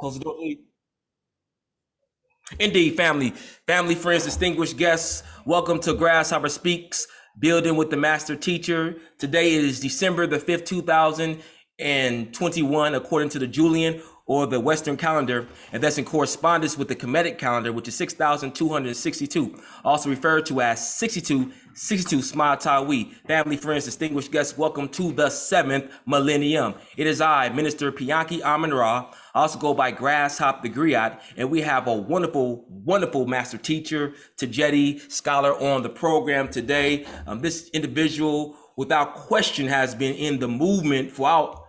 Close the door, please. Indeed, family, friends, distinguished guests, welcome to Grasshoppa Speaks, Building with the Master Teacher. Today is December the 5th, 2021, according to the Julian or the Western calendar, and that's in correspondence with the Kemetic calendar, which is 6,262, also referred to as 6262 Sma Tawi. Family, friends, distinguished guests, welcome to the 7th millennium. It is I, Minister Pianky Amun-Ra. I also go by Grasshoppa the Griot, and we have a wonderful, wonderful master teacher, Tajedi scholar on the program today. This individual, without question, has been in the movement for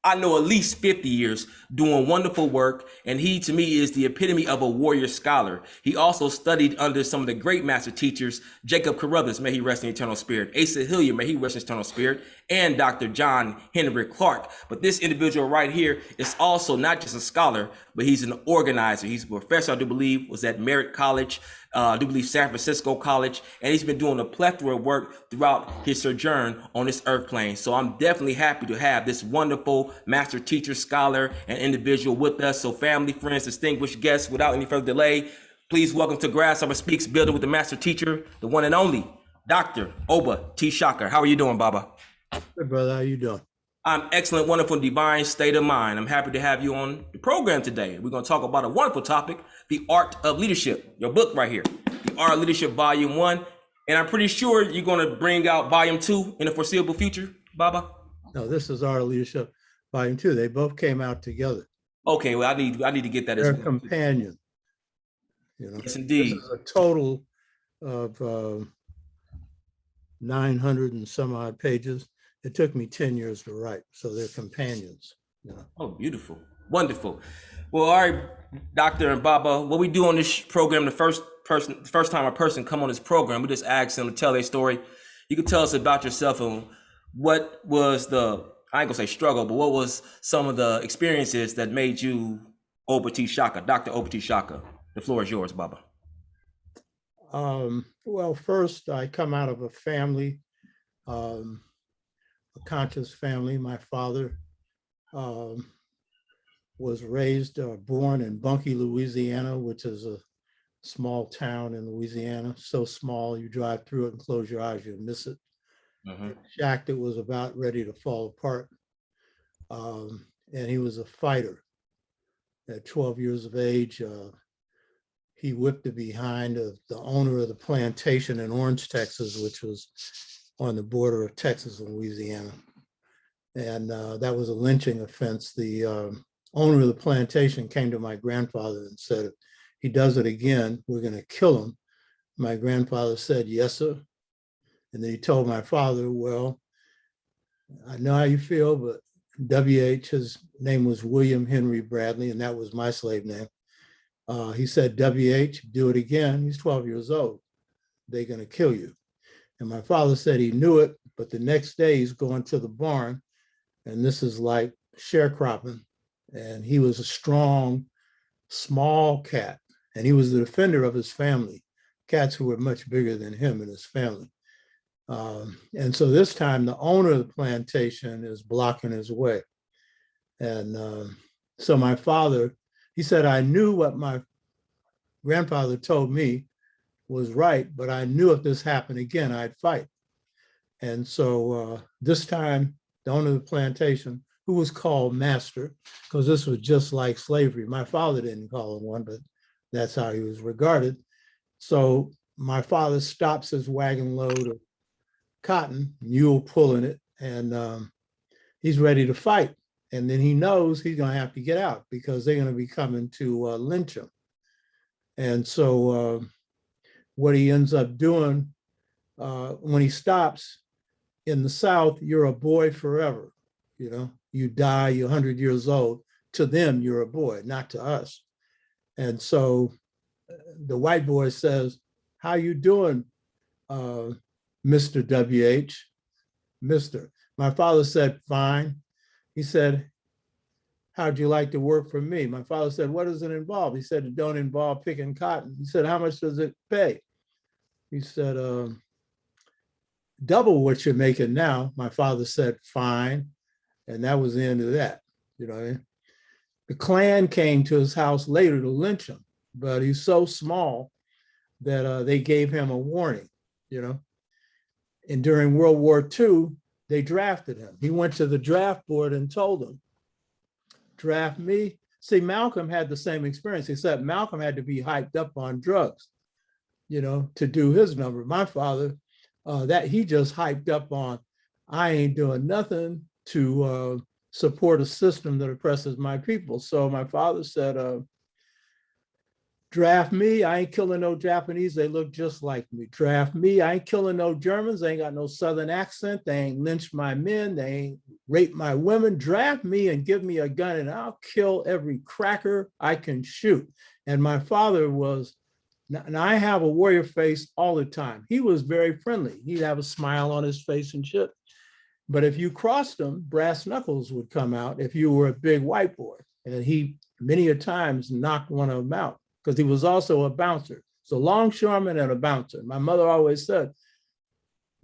I know at least 50 years, doing wonderful work, and he to me is the epitome of a warrior scholar. He also studied under some of the great master teachers, Jacob Carruthers, may he rest in eternal spirit, Asa Hilliard, may he rest in eternal spirit, and Dr. John Henry Clark. But this individual right here is also not just a scholar, but he's an organizer. He's a professor, I do believe, was at Merritt College, I do believe San Francisco College, and he's been doing a plethora of work throughout his sojourn on this earth plane. So I'm definitely happy to have this wonderful master teacher, scholar, and individual with us. So family, friends, distinguished guests, without any further delay, please welcome to Grasshoppa Speaks, Building with the Master Teacher, the one and only Dr. Oba T. Shaka. How are you doing, Baba? Good, brother. How you doing? I'm excellent, wonderful, divine state of mind. I'm happy to have you on the program today. We're going to talk about a wonderful topic, the art of leadership, your book right here, the Art of Leadership, Volume 1. And I'm pretty sure you're going to bring out Volume 2 in the foreseeable future, Baba? No, this is Art of Leadership, Volume 2. They both came out together. Okay, well, I need to get that They're as well. companion. You know, yes, indeed. This is a total of 900 and some odd pages. It took me 10 years to write, so they're companions. You know. Oh, beautiful. Wonderful. Well, all right, Doctor and Baba, what we do on this program, the first time a person come on this program, we just ask them to tell their story. You can tell us about yourself and what was the, I ain't gonna say struggle, but what was some of the experiences that made you Oba T. Shaka, Dr. Oba T. Shaka. The floor is yours, Baba. Well, first, I come out of a family, a conscious family. My father was born in Bunkie, Louisiana, which is a small town in Louisiana. So small, you drive through it and close your eyes, you'll miss it. Shack that was about ready to fall apart. And he was a fighter. At 12 years of age, he whipped the behind of the owner of the plantation in Orange, Texas, which was on the border of Texas and Louisiana. And that was a lynching offense. The owner of the plantation came to my grandfather and said, if he does it again, we're going to kill him. My grandfather said, yes, sir. And then he told my father, well, I know how you feel, but WH, his name was William Henry Bradley, and that was my slave name. He said, WH, do it again. He's 12 years old. They're going to kill you. And my father said he knew it, but the next day he's going to the barn, and this is like sharecropping. And he was a strong, small cat, and he was the defender of his family, cats who were much bigger than him and his family. And so this time the owner of the plantation is blocking his way. And so my father, he said, I knew what my grandfather told me was right, but I knew if this happened again, I'd fight. And so this time, the owner of the plantation, who was called master, because this was just like slavery. My father didn't call him one, but that's how he was regarded. So my father stops his wagon load of cotton, mule pulling it, and he's ready to fight. And then he knows he's going to have to get out because they're going to be coming to lynch him. And so what he ends up doing when he stops, in the South, you're a boy forever. You know, you die, you're 100 years old. To them, you're a boy, not to us. And so the white boy says, how you doing, Mr. WH? Mr. My father said, fine. He said, how'd you like to work for me? My father said, what does it involve? He said, it don't involve picking cotton. He said, how much does it pay? He said, double what you're making now. My father said, fine. And that was the end of that, you know what I mean? The Klan came to his house later to lynch him, but he's so small that they gave him a warning, you know. And during World War II, they drafted him. He went to the draft board and told them, draft me. See, Malcolm had the same experience, except Malcolm had to be hyped up on drugs, you know, to do his number. My father, that he just hyped up on, I ain't doing nothing to support a system that oppresses my people. So my father said, draft me, I ain't killing no Japanese, they look just like me. Draft me, I ain't killing no Germans, they ain't got no Southern accent, they ain't lynched my men, they ain't raped my women. Draft me and give me a gun and I'll kill every cracker I can shoot. And my father was, and I have a warrior face all the time. He was very friendly. He'd have a smile on his face and shit. But if you crossed him, brass knuckles would come out if you were a big white boy. And he many a times knocked one of them out, because he was also a bouncer. So longshoreman and a bouncer. My mother always said,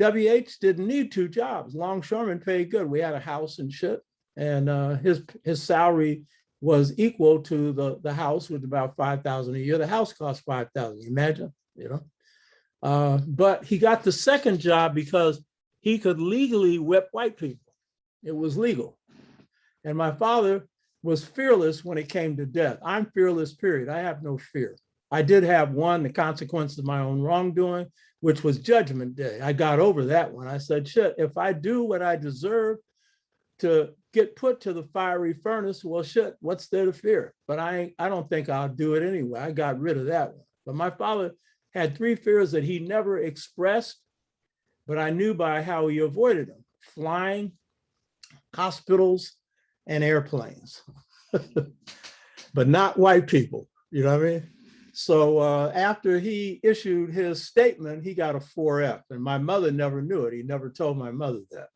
WH didn't need two jobs. Longshoreman paid good. We had a house and shit. And his salary was equal to the house with about $5,000 a year. The house cost $5,000, imagine, you know. But he got the second job because he could legally whip white people. It was legal. And my father was fearless when it came to death. I'm fearless, period. I have no fear. I did have one, the consequence of my own wrongdoing, which was Judgment Day. I got over that one. I said, shit, if I do what I deserve to get put to the fiery furnace, well, shit, what's there to fear? But I don't think I'll do it anyway. I got rid of that one. But my father had three fears that he never expressed, but I knew by how he avoided them: flying, hospitals, and airplanes, but not white people, you know what I mean? So after he issued his statement, he got a 4F, and my mother never knew it. He never told my mother that.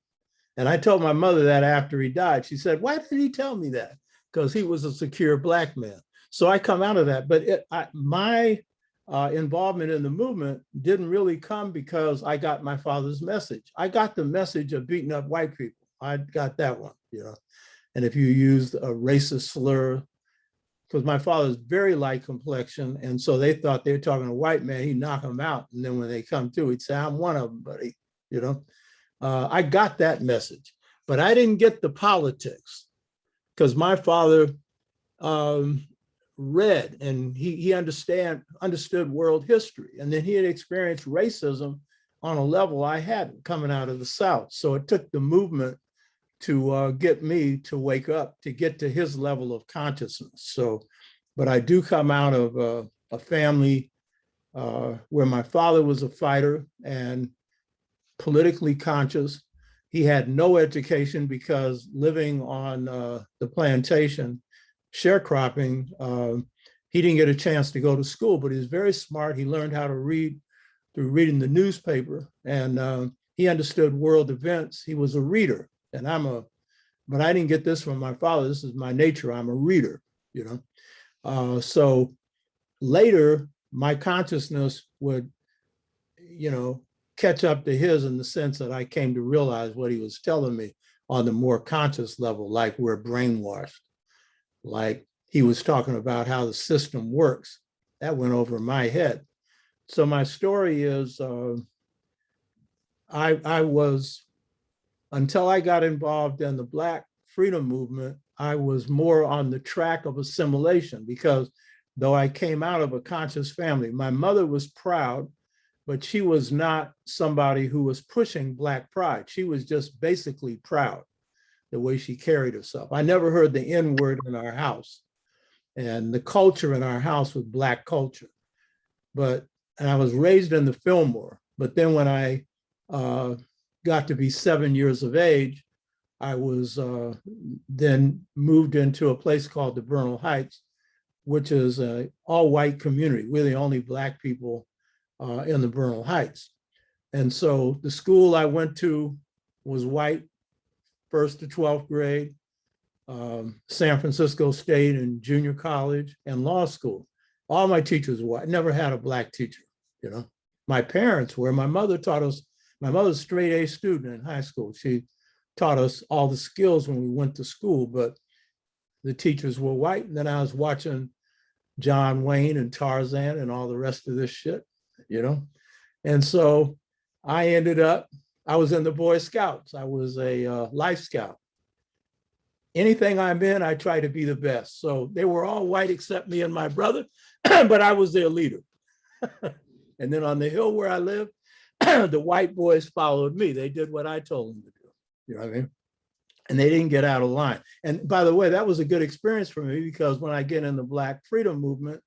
And I told my mother that after he died. She said, why did he tell me that? Because he was a secure black man. So I come out of that, but my involvement in the movement didn't really come because I got my father's message. I got the message of beating up white people. I got that one, you know. And if you used a racist slur, because my father's very light complexion, and so they thought they were talking to a white man, he'd knock them out. And then when they come to, he'd say, I'm one of them, buddy, you know. I got that message, but I didn't get the politics, because my father read and he understood world history. And then he had experienced racism on a level I hadn't, coming out of the South. So it took the movement to get me to wake up, to get to his level of consciousness. So, but I do come out of a family where my father was a fighter and politically conscious. He had no education because living on the plantation, sharecropping, he didn't get a chance to go to school, but he was very smart. He learned how to read through reading the newspaper, and he understood world events. He was a reader. And but I didn't get this from my father. This is my nature. I'm a reader, you know. So later, my consciousness would, you know, catch up to his, in the sense that I came to realize what he was telling me on the more conscious level, like we're brainwashed, like he was talking about how the system works. That went over my head. So my story is, I was, until I got involved in the Black freedom movement, I was more on the track of assimilation, because though I came out of a conscious family, my mother was proud, but she was not somebody who was pushing Black pride. She was just basically proud, the way she carried herself. I never heard the N word in our house, and the culture in our house was Black culture. And I was raised in the Fillmore, but then when I got to be 7 years of age, I was then moved into a place called the Vernal Heights, which is an all-white community. We're the only Black people in the Vernal Heights. And so the school I went to was white, 1st to 12th grade, San Francisco State and junior college and law school. All my teachers were white. I never had a Black teacher, you know. My parents were. My mother taught us. My mother's a straight A student in high school. She taught us all the skills when we went to school, but the teachers were white. And then I was watching John Wayne and Tarzan and all the rest of this shit, you know? And so I was in the Boy Scouts. I was a Life Scout. Anything I'm in, I try to be the best. So they were all white except me and my brother, but I was their leader. And then on the hill where I lived, the white boys followed me. They did what I told them to do. You know what I mean? And they didn't get out of line. And by the way, that was a good experience for me, because when I get in the Black freedom movement,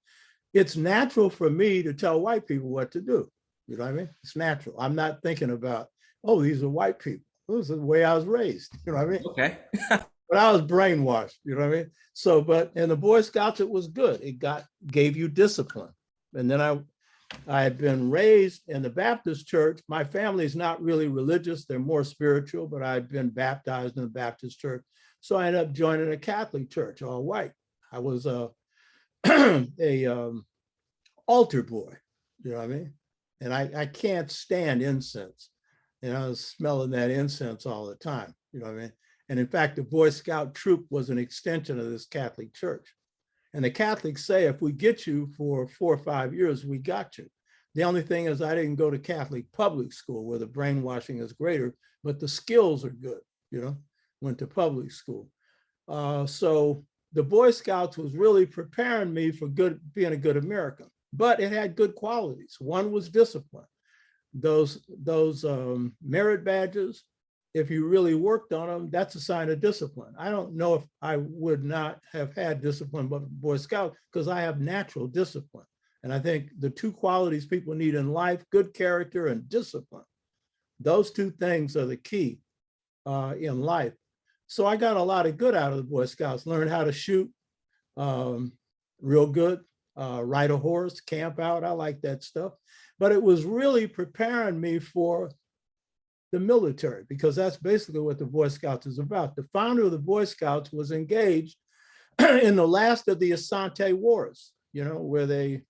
it's natural for me to tell white people what to do. You know what I mean? It's natural. I'm not thinking about, oh, these are white people. This is the way I was raised. You know what I mean? Okay. But I was brainwashed. You know what I mean? So, but in the Boy Scouts, it was good. It gave you discipline. And then I had been raised in the Baptist church. My family is not really religious. They're more spiritual, but I'd been baptized in the Baptist church. So I ended up joining a Catholic church, all white. I was a altar boy, you know what I mean? And I can't stand incense. And I was smelling that incense all the time, you know what I mean? And in fact, the Boy Scout troop was an extension of this Catholic church. And the Catholics say, if we get you for 4 or 5 years, we got you. The only thing is I didn't go to Catholic public school where the brainwashing is greater, but the skills are good, you know, went to public school. So the Boy Scouts was really preparing me for being a good American, but it had good qualities. One was discipline. Those merit badges, if you really worked on them, that's a sign of discipline. I don't know if I would not have had discipline but Boy Scout, because I have natural discipline. And I think the two qualities people need in life, good character and discipline, those two things are the key in life. So I got a lot of good out of the Boy Scouts, learned how to shoot real good, ride a horse, camp out. I like that stuff. But it was really preparing me for the military, because that's basically what the Boy Scouts is about. The founder of the Boy Scouts was engaged in the last of the S.N.C.C wars, you know, where they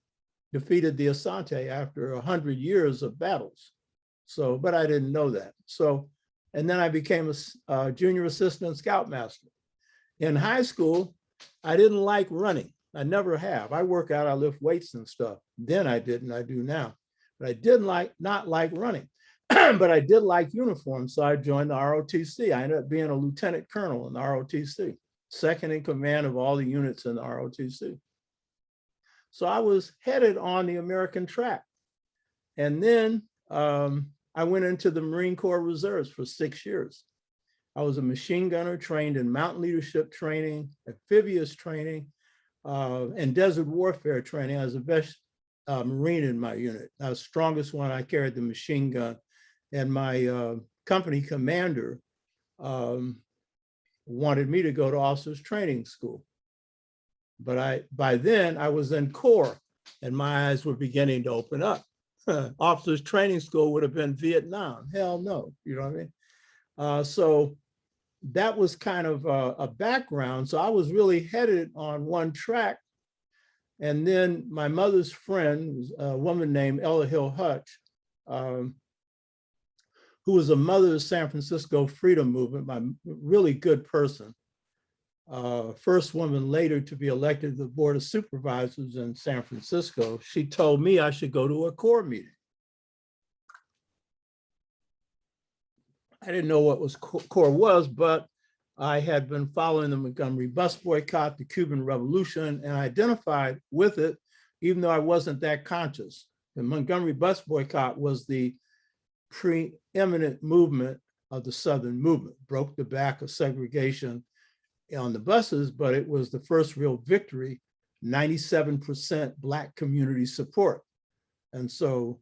defeated the S.N.C.C after 100 years of battles. So, but I didn't know that. So, and then I became a junior assistant scoutmaster. In high school, I didn't like running. I never have. I work out, I lift weights and stuff. Then I didn't, I do now. But I did not like running. But I did like uniforms, so I joined the ROTC. I ended up being a lieutenant colonel in the ROTC, second in command of all the units in the ROTC. So I was headed on the American track. And then I went into the Marine Corps Reserves for 6 years. I was a machine gunner trained in mountain leadership training, amphibious training, and desert warfare training. I was the best Marine in my unit. I was the strongest one. I carried the machine gun. And my company commander wanted me to go to officers training school. But by then I was in C.O.R.E and my eyes were beginning to open up. Officers training school would have been Vietnam. Hell no, you know what I mean? So that was kind of a background. So I was really headed on one track. And then my mother's friend, a woman named Ella Hill Hutch, who was a mother of the San Francisco freedom movement, my really good person. First woman later to be elected to the Board of Supervisors in San Francisco. She told me I should go to a C.O.R.E meeting. I didn't know what C.O.R.E was, but I had been following the Montgomery Bus Boycott, the Cuban Revolution, and I identified with it, even though I wasn't that conscious. The Montgomery Bus Boycott was the preeminent movement of the Southern movement, broke the back of segregation on the buses, but it was the first real victory, 97% Black community support. And so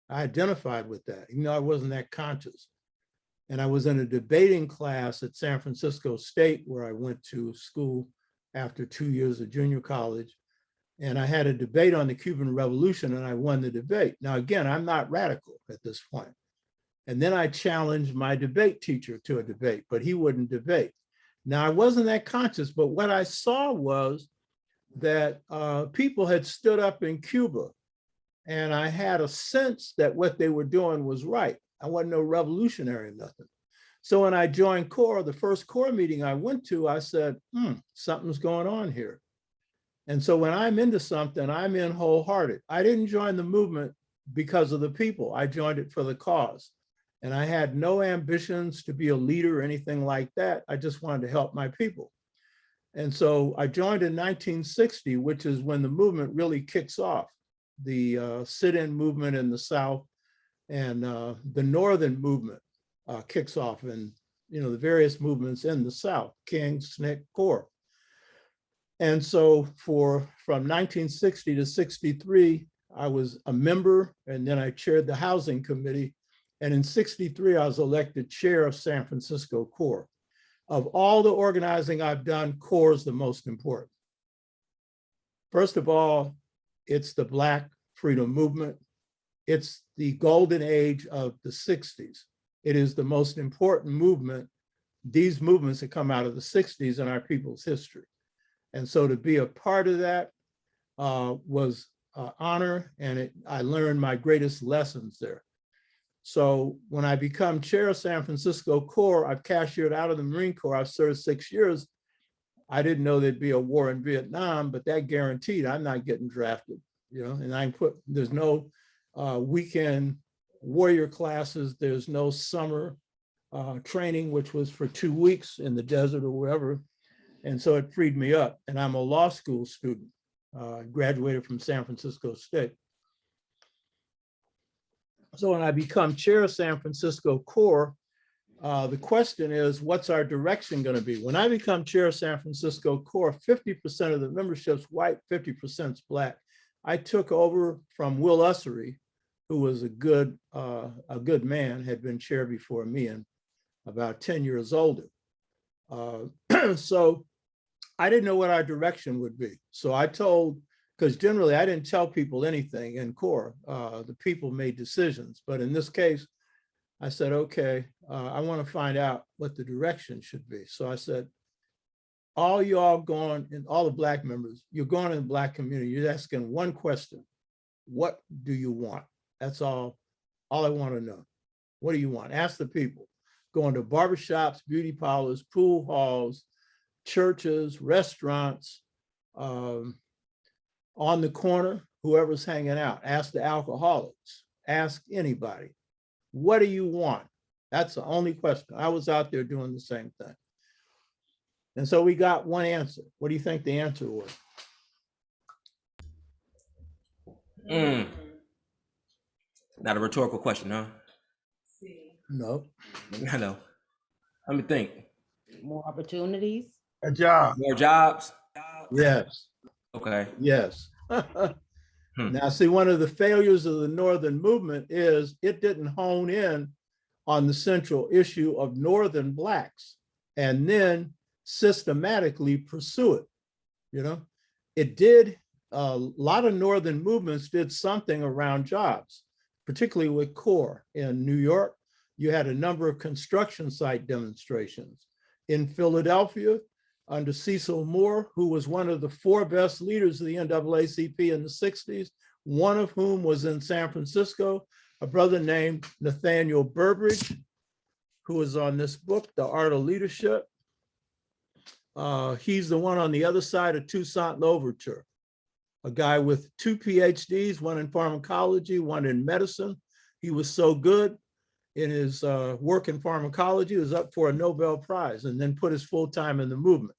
I identified with that, even though I wasn't that conscious. And I was in a debating class at San Francisco State, where I went to school after 2 years of junior college. And I had a debate on the Cuban Revolution and I won the debate. Now, again, I'm not radical at this point. And then I challenged my debate teacher to a debate, but he wouldn't debate. Now, I wasn't that conscious, but what I saw was that people had stood up in Cuba, and I had a sense that what they were doing was right. I wasn't no revolutionary or nothing. So when I joined C.O.R.E, the first C.O.R.E meeting I went to, I said, something's going on here. And so when I'm into something, I'm in wholehearted. I didn't join the movement because of the people. I joined it for the cause. And I had no ambitions to be a leader or anything like that. I just wanted to help my people. And so I joined in 1960, which is when the movement really kicks off. The sit-in movement in the South and the Northern movement kicks off, and the various movements in the South, King, S.N.C.C, C.O.R.E. And so from 1960 to 63, I was a member, and then I chaired the housing committee. And in 63, I was elected chair of San Francisco C.O.R.E. Of all the organizing I've done, C.O.R.E is the most important. First of all, it's the Black freedom movement. It's the golden age of the 60s. It is the most important movement. These movements have come out of the 60s in our people's history. And so to be a part of that was honor, and I learned my greatest lessons there. So when I become chair of San Francisco C.O.R.E, I've cashiered out of the Marine Corps. I've served 6 years. I didn't know there'd be a war in Vietnam, but that guaranteed I'm not getting drafted, and there's no weekend warrior classes. There's no summer training, which was for 2 weeks in the desert or wherever. And so it freed me up. And I'm a law school student. I graduated from San Francisco State. So when I become chair of San Francisco C.O.R.E, the question is, what's our direction going to be? When I become chair of San Francisco C.O.R.E, 50% of the membership's white, 50% Black. I took over from Will Ussery, who was a good man, had been chair before me and about 10 years older. So I didn't know what our direction would be. So I told, because generally I didn't tell people anything in C.O.R.E. The people made decisions. But in this case, I said, okay, I want to find out what the direction should be. So I said, all y'all going, and all the Black members, you're going in the Black community, you're asking one question: what do you want? That's all I want to know. What do you want? Ask the people. Going to barbershops, beauty parlors, pool halls, churches, restaurants, on the corner, whoever's hanging out. Ask the alcoholics. Ask anybody. What do you want? That's the only question. I was out there doing the same thing. And so we got one answer. What do you think the answer was? Not a rhetorical question, huh? No. I know. Let me think. More opportunities. A job. More jobs? Yes. Okay. Yes. Now, see, one of the failures of the Northern movement is it didn't hone in on the central issue of Northern Blacks and then systematically pursue it. It did, a lot of Northern movements did something around jobs, particularly with C.O.R.E. In New York. You had a number of construction site demonstrations. In Philadelphia, under Cecil Moore, who was one of the 4 best leaders of the NAACP in the 60s, one of whom was in San Francisco, a brother named Nathaniel Burbridge, who is on this book, The Art of Leadership. He's the one on the other side of Toussaint Louverture, a guy with 2 PhDs, one in pharmacology, one in medicine. He was so good in his work in pharmacology, he was up for a Nobel Prize and then put his full time in the movement.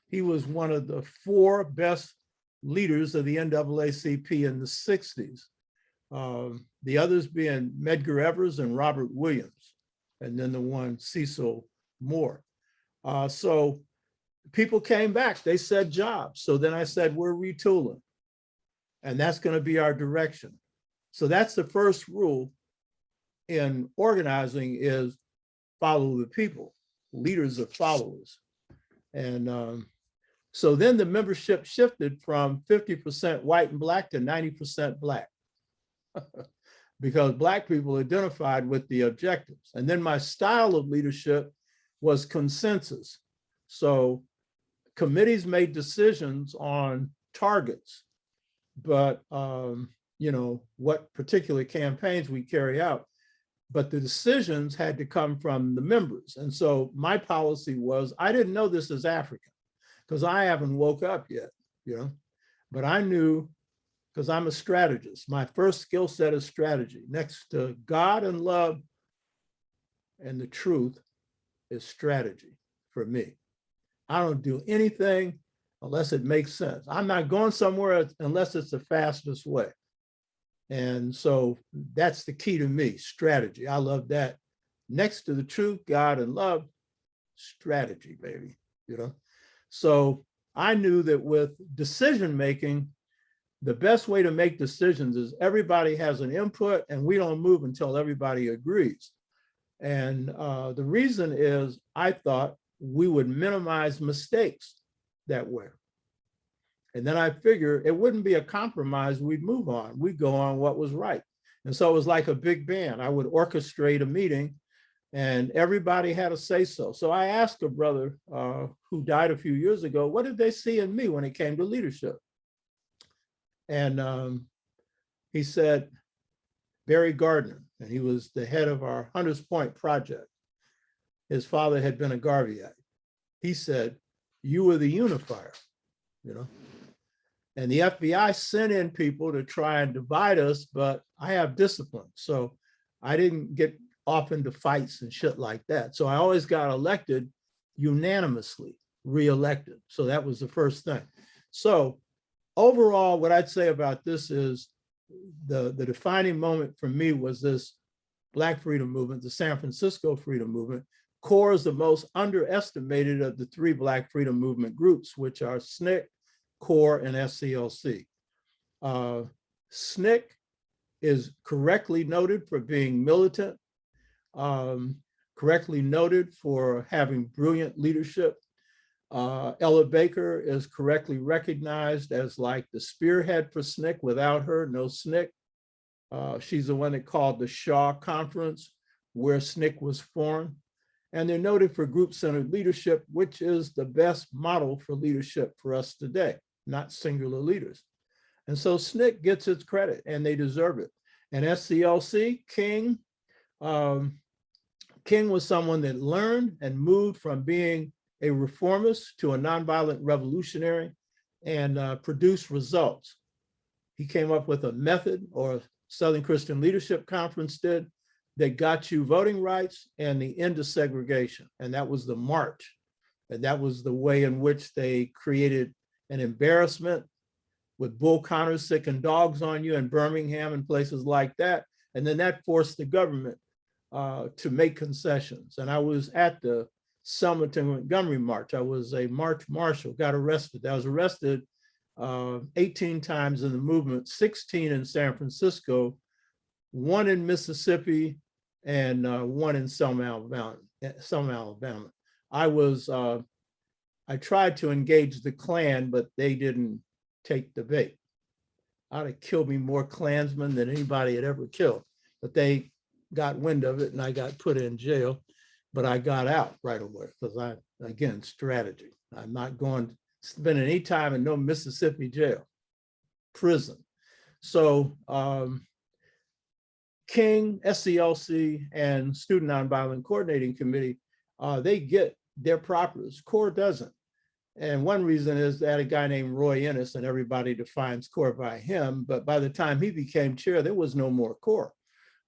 He was one of the 4 best leaders of the NAACP in the 60s. The others being Medgar Evers and Robert Williams, and then the one Cecil Moore. So people came back, they said jobs. So then I said, we're retooling, and that's going to be our direction. So that's the first rule in organizing, is follow the people. Leaders are followers. And so then the membership shifted from 50% white and Black to 90% Black because Black people identified with the objectives. And then my style of leadership was consensus. So committees made decisions on targets, but what particular campaigns we carry out. but the decisions had to come from the members. And so my policy was, I didn't know this as African because I haven't woke up yet, but I knew, because I'm a strategist. My first skill set is strategy. Next to God and love and the truth is strategy for me. I don't do anything unless it makes sense. I'm not going somewhere unless it's the fastest way. And so that's the key to me, strategy. I love that. Next to the truth, God, and love, strategy, baby, So I knew that with decision-making, the best way to make decisions is everybody has an input and we don't move until everybody agrees. And the reason is I thought we would minimize mistakes that way. And then I figure it wouldn't be a compromise, we'd move on. We'd go on what was right. And so it was like a big band. I would orchestrate a meeting and everybody had a say so. So I asked a brother who died a few years ago, what did they see in me when it came to leadership? And he said, Barry Gardner, and he was the head of our Hunters Point project. His father had been a Garveyite. He said, you were the unifier, And the FBI sent in people to try and divide us, but I have discipline. So I didn't get off into fights and shit like that. So I always got elected unanimously, reelected. So that was the first thing. So overall, what I'd say about this is the defining moment for me was this Black freedom movement, the San Francisco freedom movement. C.O.R.E is the most underestimated of the three Black freedom movement groups, which are S.N.C.C, C.O.R.E, and S.C.C. S.N.C.C is correctly noted for being militant, correctly noted for having brilliant leadership. Ella Baker is correctly recognized as like the spearhead for S.N.C.C. Without her, no S.N.C.C. She's the one that called the Shaw Conference, where S.N.C.C was formed. And they're noted for group-centered leadership, which is the best model for leadership for us today, not singular leaders. And so S.N.C.C gets its credit and they deserve it. And S.C.L.C, King, King was someone that learned and moved from being a reformist to a nonviolent revolutionary and produced results. He came up with a method, or Southern Christian Leadership Conference did, that got you voting rights and the end of segregation. And that was the march. And that was the way in which they created an embarrassment with bull counters sicking dogs on you in Birmingham and places like that. And then that forced the government to make concessions. And I was at the Selma to Montgomery March. I was a March Marshal, got arrested. I was arrested 18 times in the movement, 16 in San Francisco, 1 in Mississippi, and 1 in Selma, Alabama. I tried to engage the Klan, but they didn't take the bait. I'd have killed me more Klansmen than anybody had ever killed, but they got wind of it and I got put in jail, but I got out right away because again, strategy. I'm not going to spend any time in no Mississippi jail, prison. So King, SCLC, and Student Nonviolent Coordinating Committee, they get their propers. C.O.R.E doesn't. And one reason is that a guy named Roy Ennis, and everybody defines C.O.R.E by him, but by the time he became chair, there was no more C.O.R.E.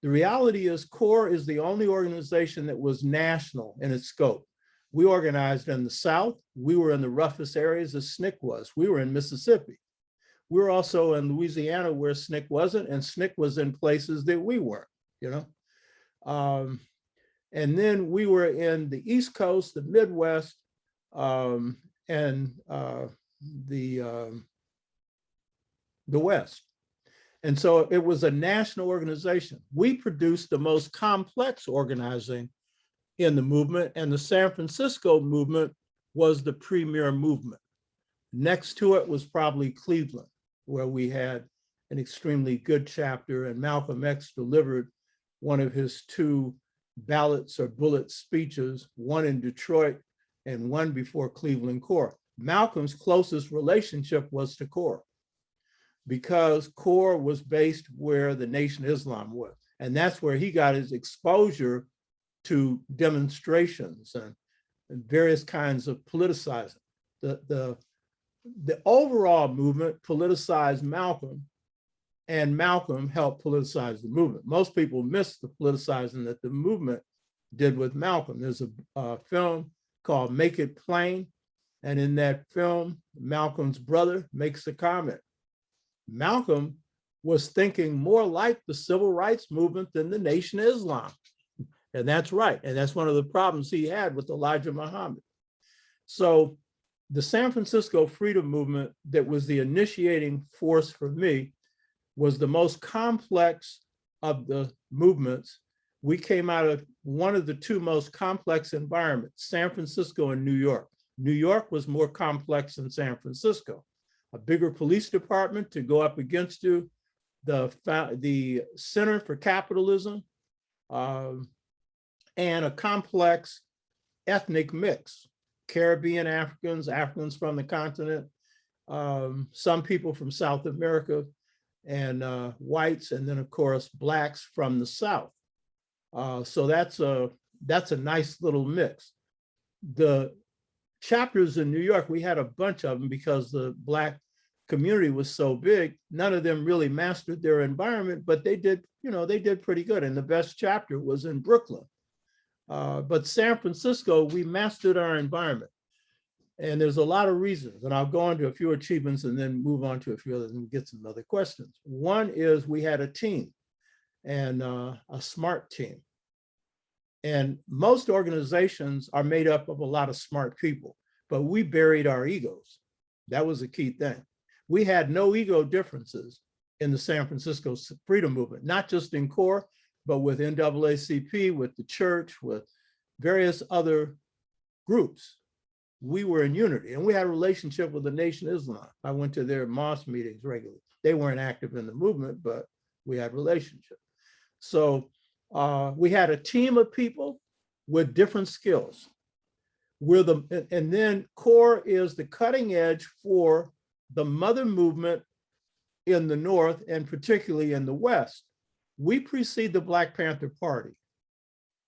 The reality is C.O.R.E is the only organization that was national in its scope. We organized in the South. We were in the roughest areas as S.N.C.C was. We were in Mississippi. We were also in Louisiana where S.N.C.C wasn't, and S.N.C.C was in places that we weren't, And then we were in the East Coast, the Midwest, and the West. And so it was a national organization. We produced the most complex organizing in the movement, and the San Francisco movement was the premier movement. Next to it was probably Cleveland, where we had an extremely good chapter, and Malcolm X delivered one of his 2 ballots or bullet speeches, one in Detroit and one before Cleveland C.O.R.E. Malcolm's closest relationship was to C.O.R.E. because C.O.R.E was based where the Nation of Islam was. And that's where he got his exposure to demonstrations and various kinds of politicizing. The overall movement politicized Malcolm, and Malcolm helped politicize the movement. Most people miss the politicizing that the movement did with Malcolm. There's a film called Make It Plain. And in that film, Malcolm's brother makes a comment. Malcolm was thinking more like the civil rights movement than the Nation of Islam. And that's right. And that's one of the problems he had with Elijah Muhammad. So the San Francisco freedom movement that was the initiating force for me was the most complex of the movements. We came out of one of the two most complex environments, San Francisco and New York. New York was more complex than San Francisco. A bigger police department to go up against you, the Center for Capitalism, and a complex ethnic mix. Caribbean Africans, Africans from the continent, some people from South America, and whites, and then of course, Blacks from the South. So that's a nice little mix. The chapters in New York, we had a bunch of them because the Black community was so big. None of them really mastered their environment, but they did, they did pretty good. And the best chapter was in Brooklyn. But San Francisco, we mastered our environment. And there's a lot of reasons, and I'll go into a few achievements and then move on to a few others and get some other questions. One is we had a team, and a smart team. And most organizations are made up of a lot of smart people, but we buried our egos. That was a key thing. We had no ego differences in the San Francisco freedom movement, not just in C.O.R.E, but with NAACP, with the church, with various other groups. We were in unity, and we had a relationship with the Nation of Islam. I went to their mosque meetings regularly. They weren't active in the movement, but we had relationship. So we had a team of people with different skills. And then C.O.R.E is the cutting edge for the mother movement in the North, and particularly in the West. We precede the Black Panther Party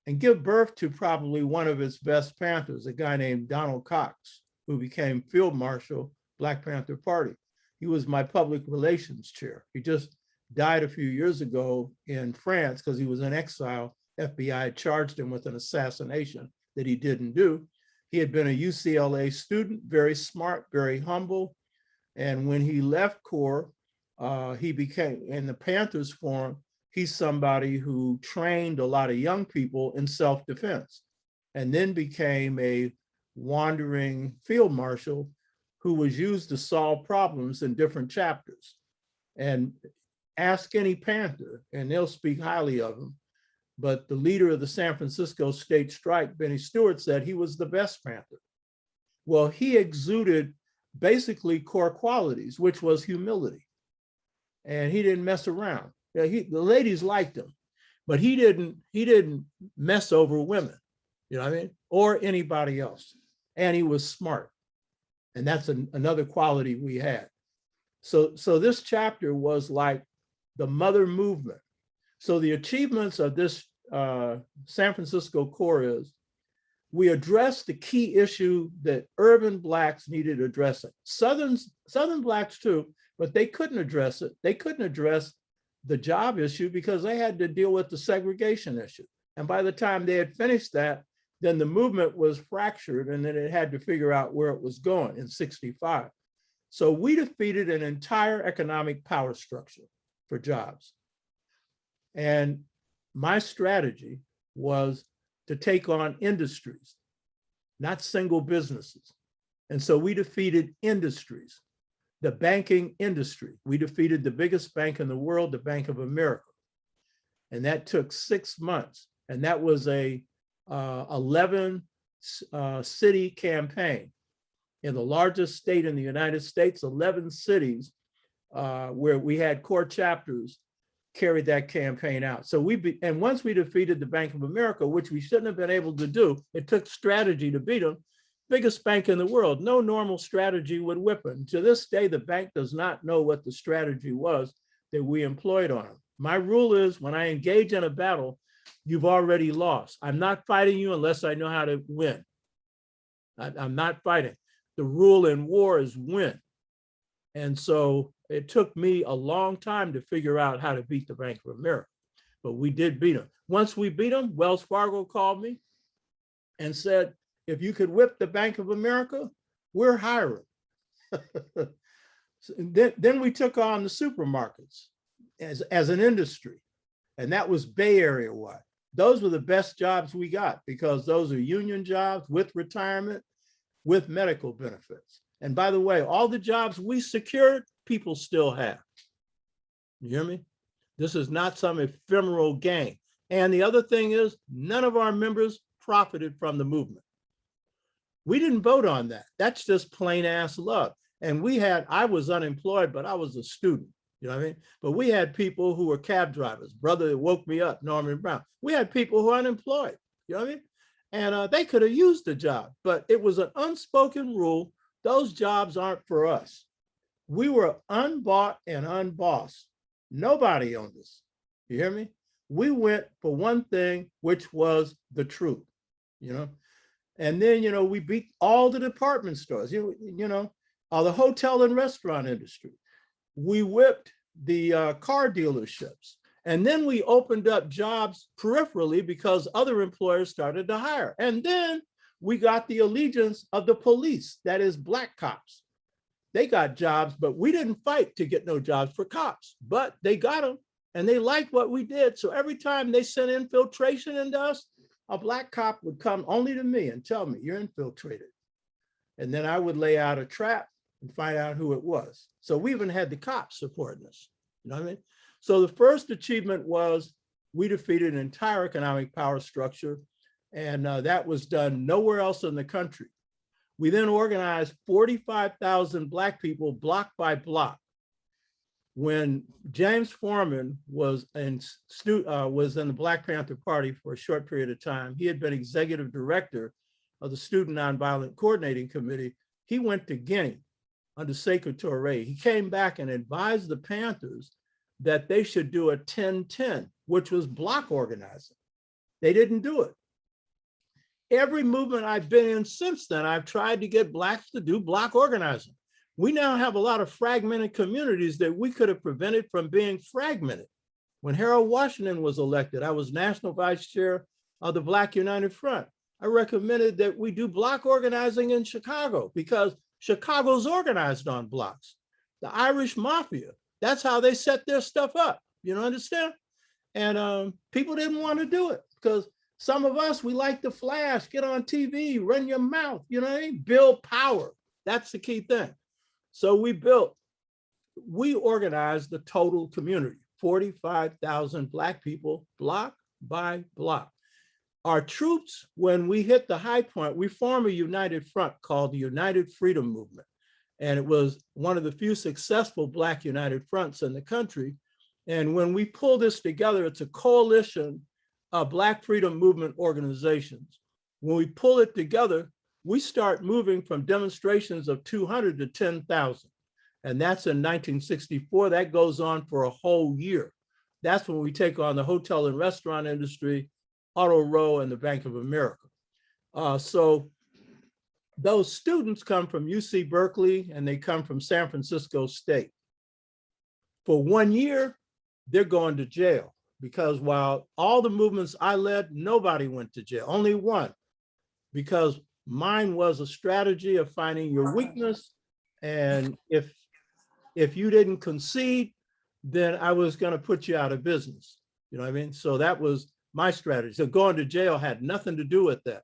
and give birth to probably one of its best Panthers, a guy named Donald Cox, who became Field Marshal, Black Panther Party. He was my public relations chair. He just died a few years ago in France because he was in exile. FBI charged him with an assassination that he didn't do. He had been a UCLA student, very smart, very humble. And when he left C.O.R.E, he became, in the Panthers form, he's somebody who trained a lot of young people in self-defense, and then became a wandering field marshal who was used to solve problems in different chapters. And ask any Panther, and they'll speak highly of him. But the leader of the San Francisco State Strike, Benny Stewart, said he was the best Panther. Well, he exuded basically core qualities, which was humility. And he didn't mess around. The ladies liked him, but he didn't mess over women, you know what I mean? Or anybody else. And he was smart. And that's another quality we had. So this chapter was like the mother movement. So the achievements of this San Francisco C.O.R.E is we addressed the key issue that urban Blacks needed addressing. Southern Blacks too, but they couldn't address it. They couldn't address the job issue because they had to deal with the segregation issue. And by the time they had finished that, then the movement was fractured, and then it had to figure out where it was going in '65. So we defeated an entire economic power structure for jobs. And my strategy was to take on industries, not single businesses. And so we defeated industries, the banking industry. We defeated the biggest bank in the world, the Bank of America. And that took 6 months. And that was a 11 city campaign. In the largest state in the United States, 11 cities where we had core chapters carried that campaign out. So and once we defeated the Bank of America, which we shouldn't have been able to do, it took strategy to beat them. Biggest bank in the world, no normal strategy would whip them. To this day, the bank does not know what the strategy was that we employed on them. My rule is when I engage in a battle, you've already lost. I'm not fighting you unless I know how to win. I'm not fighting. The rule in war is win. And so it took me a long time to figure out how to beat the Bank of America, but we did beat them. Once we beat them, Wells Fargo called me and said, if you could whip the Bank of America, we're hiring. Then we took on the supermarkets as an industry, and that was Bay Area wide. Those were the best jobs we got because those are union jobs with retirement, with medical benefits. And by the way, all the jobs we secured, people still have. You hear me? This is not some ephemeral gain. And the other thing is, none of our members profited from the movement. We didn't vote on that. That's just plain ass luck. And I was unemployed, but I was a student. You know what I mean? But we had people who were cab drivers. Brother that woke me up, Norman Brown. We had people who were unemployed. You know what I mean? And they could have used the job, but it was an unspoken rule. Those jobs aren't for us. We were unbought and unbossed. Nobody owned us. You hear me? We went for one thing, which was the truth, you know? And then, you know, we beat all the department stores, the hotel and restaurant industry. We whipped the car dealerships. And then we opened up jobs peripherally because other employers started to hire. And then we got the allegiance of the police, that is Black cops. They got jobs, but we didn't fight to get no jobs for cops, but they got them and they liked what we did. So every time they sent infiltration into us, a Black cop would come only to me and tell me, you're infiltrated. And then I would lay out a trap and find out who it was. So we even had the cops supporting us, you know what I mean? So the first achievement was we defeated an entire economic power structure, and that was done nowhere else in the country. We then organized 45,000 Black people block by block. When James Foreman was in the Black Panther Party for a short period of time, he had been executive director of the Student Nonviolent Coordinating Committee. He went to Guinea under C.O.R.E. He came back and advised the Panthers that they should do a 10-10, which was block organizing. They didn't do it. Every movement I've been in since then, I've tried to get Blacks to do block organizing. We now have a lot of fragmented communities that we could have prevented from being fragmented. When Harold Washington was elected, I was national vice chair of the Black United Front. I recommended that we do block organizing in Chicago because Chicago's organized on blocks. The Irish Mafia, that's how they set their stuff up, you know, understand? And people didn't want to do it because some of us, we like to flash, get on TV, run your mouth, you know what I mean? Build power, that's the key thing. So we organized the total community, 45,000 Black people, block by block. Our troops, when we hit the high point, we formed a united front called the United Freedom Movement. And it was one of the few successful Black united fronts in the country. And when we pull this together, it's a coalition of Black freedom movement organizations. When we pull it together, we start moving from demonstrations of 200 to 10,000. And that's in 1964. That goes on for a whole year. That's when we take on the hotel and restaurant industry, Auto Row, and the Bank of America. So those students come from UC Berkeley and they come from San Francisco State. For 1 year, they're going to jail because while all the movements I led, nobody went to jail, only one, because mine was a strategy of finding your weakness. And if you didn't concede, then I was going to put you out of business. You know what I mean? So that was my strategy. So going to jail had nothing to do with that.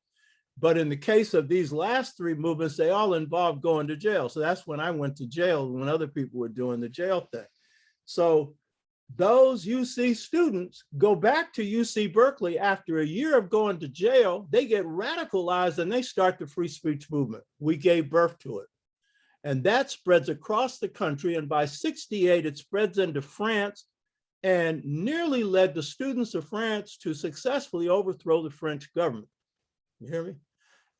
But in the case of these last three movements, they all involved going to jail. So that's when I went to jail, when other people were doing the jail thing. So those UC students go back to UC Berkeley after a year of going to jail, they get radicalized and they start the free speech movement. We gave birth to it. And that spreads across the country. And by 68, it spreads into France and nearly led the students of France to successfully overthrow the French government. You hear me?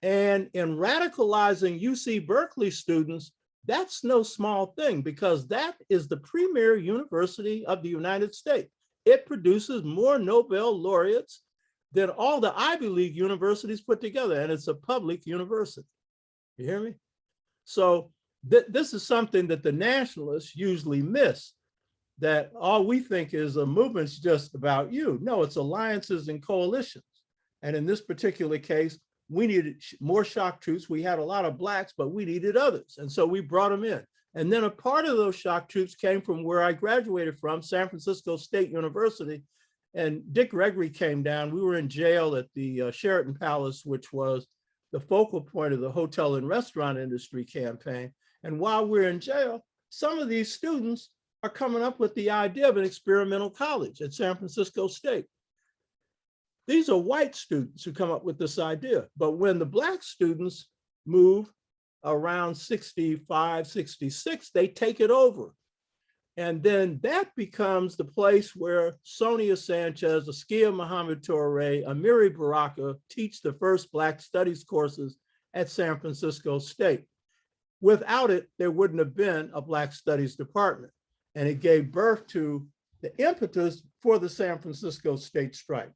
And in radicalizing UC Berkeley students, that's no small thing because that is the premier university of the United States. it produces more Nobel laureates than all the Ivy League universities put together, and it's a public university. You hear me? So this is something that the nationalists usually miss, that all we think is a movement's just about you. No, it's alliances and coalitions. And in this particular case, we needed more shock troops. We had a lot of blacks, but we needed others. And so we brought them in. And then a part of those shock troops came from where I graduated from, San Francisco State University. And Dick Gregory came down. We were in jail at the Sheraton Palace, which was the focal point of the hotel and restaurant industry campaign. And while we're in jail, some of these students are coming up with the idea of an experimental college at San Francisco State. These are white students who come up with this idea. But when the black students move around 65, 66, they take it over. And then that becomes the place where Sonia Sanchez, Askia Muhammad Toure, Amiri Baraka teach the first Black studies courses at San Francisco State. Without it, there wouldn't have been a Black studies department. And it gave birth to the impetus for the San Francisco State strike.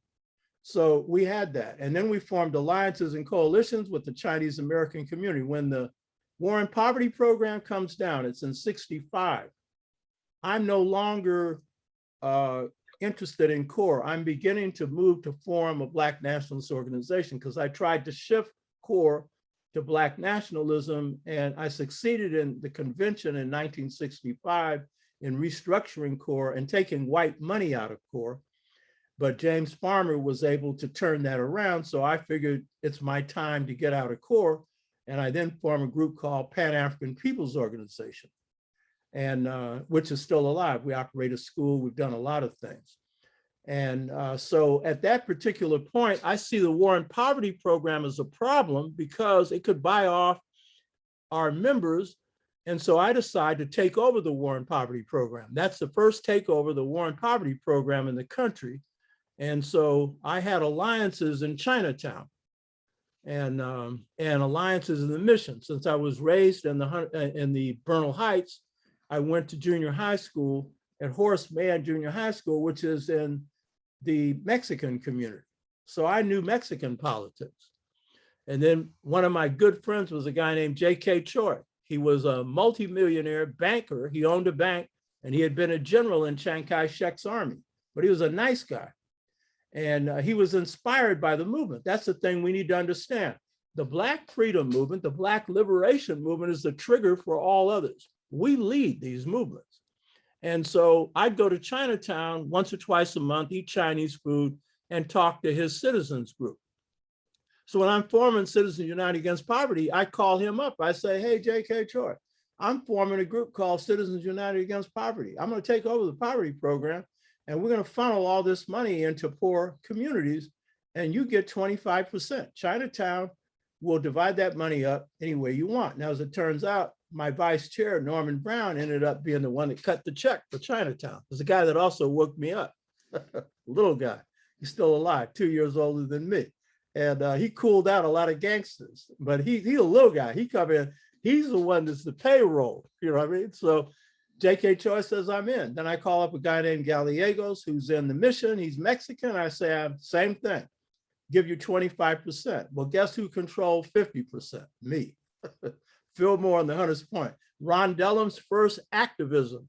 So we had that. And then we formed alliances and coalitions with the Chinese American community. When the War on Poverty program comes down, it's in 65. I'm no longer interested in C.O.R.E. I'm beginning to move to form a Black nationalist organization because I tried to shift C.O.R.E. to Black nationalism, and I succeeded in the convention in 1965 in restructuring C.O.R.E. and taking white money out of C.O.R.E. But James Farmer was able to turn that around. So I figured it's my time to get out of C.O.R.E. And I then formed a group called Pan-African People's Organization, and which is still alive. We operate a school, we've done a lot of things. And so at that particular point, I see the War on Poverty program as a problem because it could buy off our members. And so I decided to take over the War on Poverty program. That's the first takeover of the War on Poverty program in the country. And so I had alliances in Chinatown and alliances in the Mission. Since I was raised in the Bernal Heights, I went to junior high school at Horace Mann Junior High School, which is in the Mexican community. So I knew Mexican politics. And then one of my good friends was a guy named J.K. Choi. He was a multimillionaire banker. He owned a bank and he had been a general in Chiang Kai-shek's army, but he was a nice guy. And he was inspired by the movement. That's the thing we need to understand. The Black freedom movement, the Black liberation movement is the trigger for all others. We lead these movements. And so I'd go to Chinatown once or twice a month, eat Chinese food, and talk to his citizens group. So when I'm forming Citizens United Against Poverty, I call him up. I say, hey, J.K. Choi, I'm forming a group called Citizens United Against Poverty. I'm going to take over the poverty program, and we're going to funnel all this money into poor communities, and you get 25%. Chinatown will divide that money up any way you want. Now, as it turns out, my vice chair, Norman Brown, ended up being the one that cut the check for Chinatown. There's a guy that also woke me up, little guy. He's still alive, 2 years older than me. And he cooled out a lot of gangsters, but he's a little guy. He come in, he's the one that's the payroll, you know what I mean? So J.K. Choi says I'm in. Then I call up a guy named Gallegos who's in the Mission. He's Mexican. I say, same thing, give you 25%. Well, guess who controlled 50%? Me. Fillmore on the Hunters Point. Ron Dellum's first activism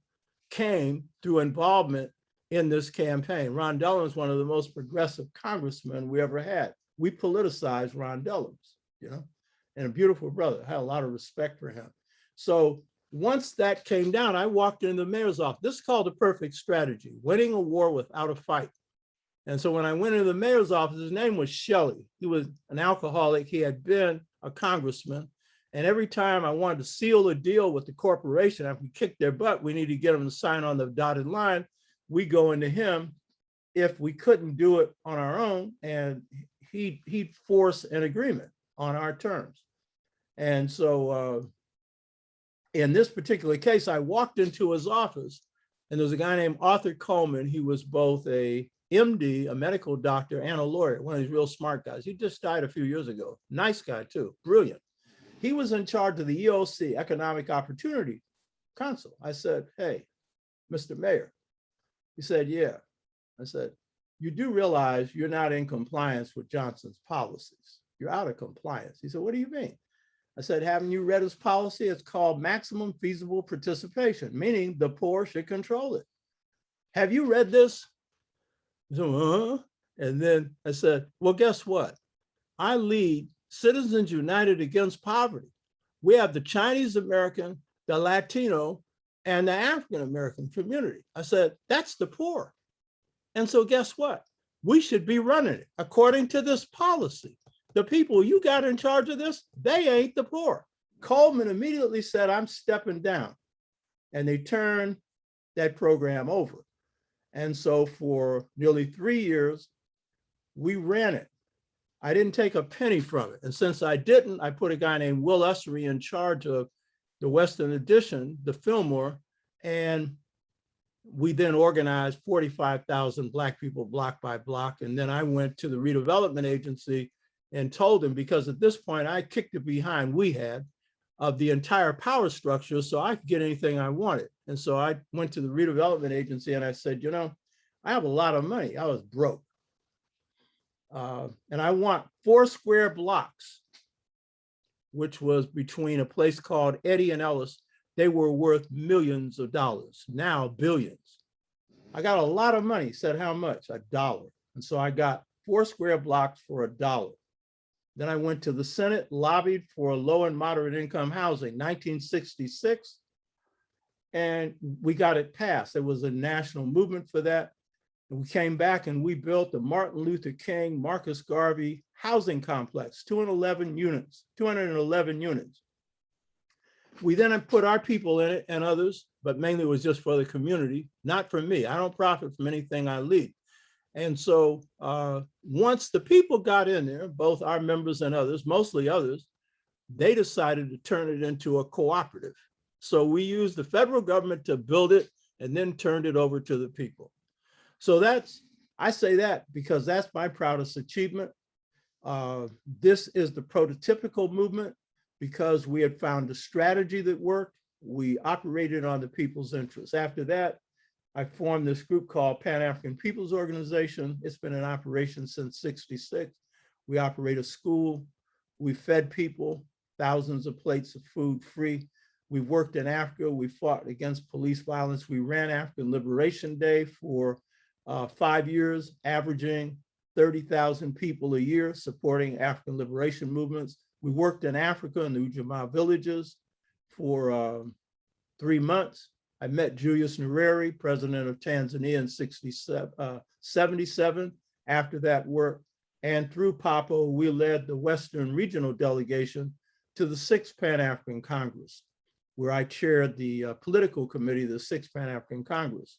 came through involvement in this campaign. Ron Dellum is one of the most progressive congressmen we ever had. We politicized Ron Dellum's, you know, and a beautiful brother. I had a lot of respect for him. So once that came down, I walked into the mayor's office. This is called the perfect strategy, winning a war without a fight. And so when I went into the mayor's office, his name was Shelley. He was an alcoholic. He had been a congressman. And every time I wanted to seal a deal with the corporation, after we kicked their butt, we need to get them to sign on the dotted line. We go into him if we couldn't do it on our own, and he'd force an agreement on our terms. And so in this particular case, I walked into his office, and there was a guy named Arthur Coleman. He was both a MD, a medical doctor, and a lawyer, one of these real smart guys. He just died a few years ago. Nice guy too, brilliant. He was in charge of the EOC, Economic Opportunity Council. I said, hey, Mr. Mayor. He said, yeah. I said, you do realize you're not in compliance with Johnson's policies. You're out of compliance. He said, what do you mean? I said, haven't you read his policy? It's called maximum feasible participation, meaning the poor should control it. Have you read this? He said, and then I said, well, guess what? I lead Citizens United Against Poverty. We have the Chinese American, the Latino, and the African American community. I said, that's the poor. And so guess what? We should be running it according to this policy. The people you got in charge of this, they ain't the poor. Coleman immediately said, I'm stepping down. And they turned that program over. And so for nearly 3 years, we ran it. I didn't take a penny from it. And since I didn't, I put a guy named Will Ussery in charge of the Western Edition, the Fillmore, and we then organized 45,000 Black people block by block. And then I went to the redevelopment agency and told them, because at this point I kicked it behind we had of the entire power structure so I could get anything I wanted. And so I went to the redevelopment agency and I said, you know, I have a lot of money. I was broke. And I want 4 square blocks, which was between a place called Eddy and Ellis. They were worth millions of dollars, now billions. I got a lot of money. Said, how much? $1. And so I got 4 square blocks for $1. Then I went to the Senate, lobbied for low and moderate income housing, 1966, and we got it passed. There was a national movement for that. And we came back and we built the Martin Luther King, Marcus Garvey housing complex, 211 units. We then put our people in it and others, but mainly it was just for the community, not for me. I don't profit from anything I lead. And so once the people got in there, both our members and others, mostly others, they decided to turn it into a cooperative. So we used the federal government to build it and then turned it over to the people. So I say that because that's my proudest achievement. This is the prototypical movement because we had found a strategy that worked. We operated on the people's interests. After that, I formed this group called Pan-African People's Organization. It's been in operation since '66. We operate a school. We fed people thousands of plates of food free. We worked in Africa. We fought against police violence. We ran African Liberation Day for 5 years, averaging 30,000 people a year supporting African liberation movements. We worked in Africa in the Ujamaa villages for 3 months. I met Julius Nyerere, president of Tanzania in 77. After that work, and through P.A.P.O, we led the Western Regional Delegation to the 6th Pan-African Congress, where I chaired the political committee of the 6th Pan-African Congress.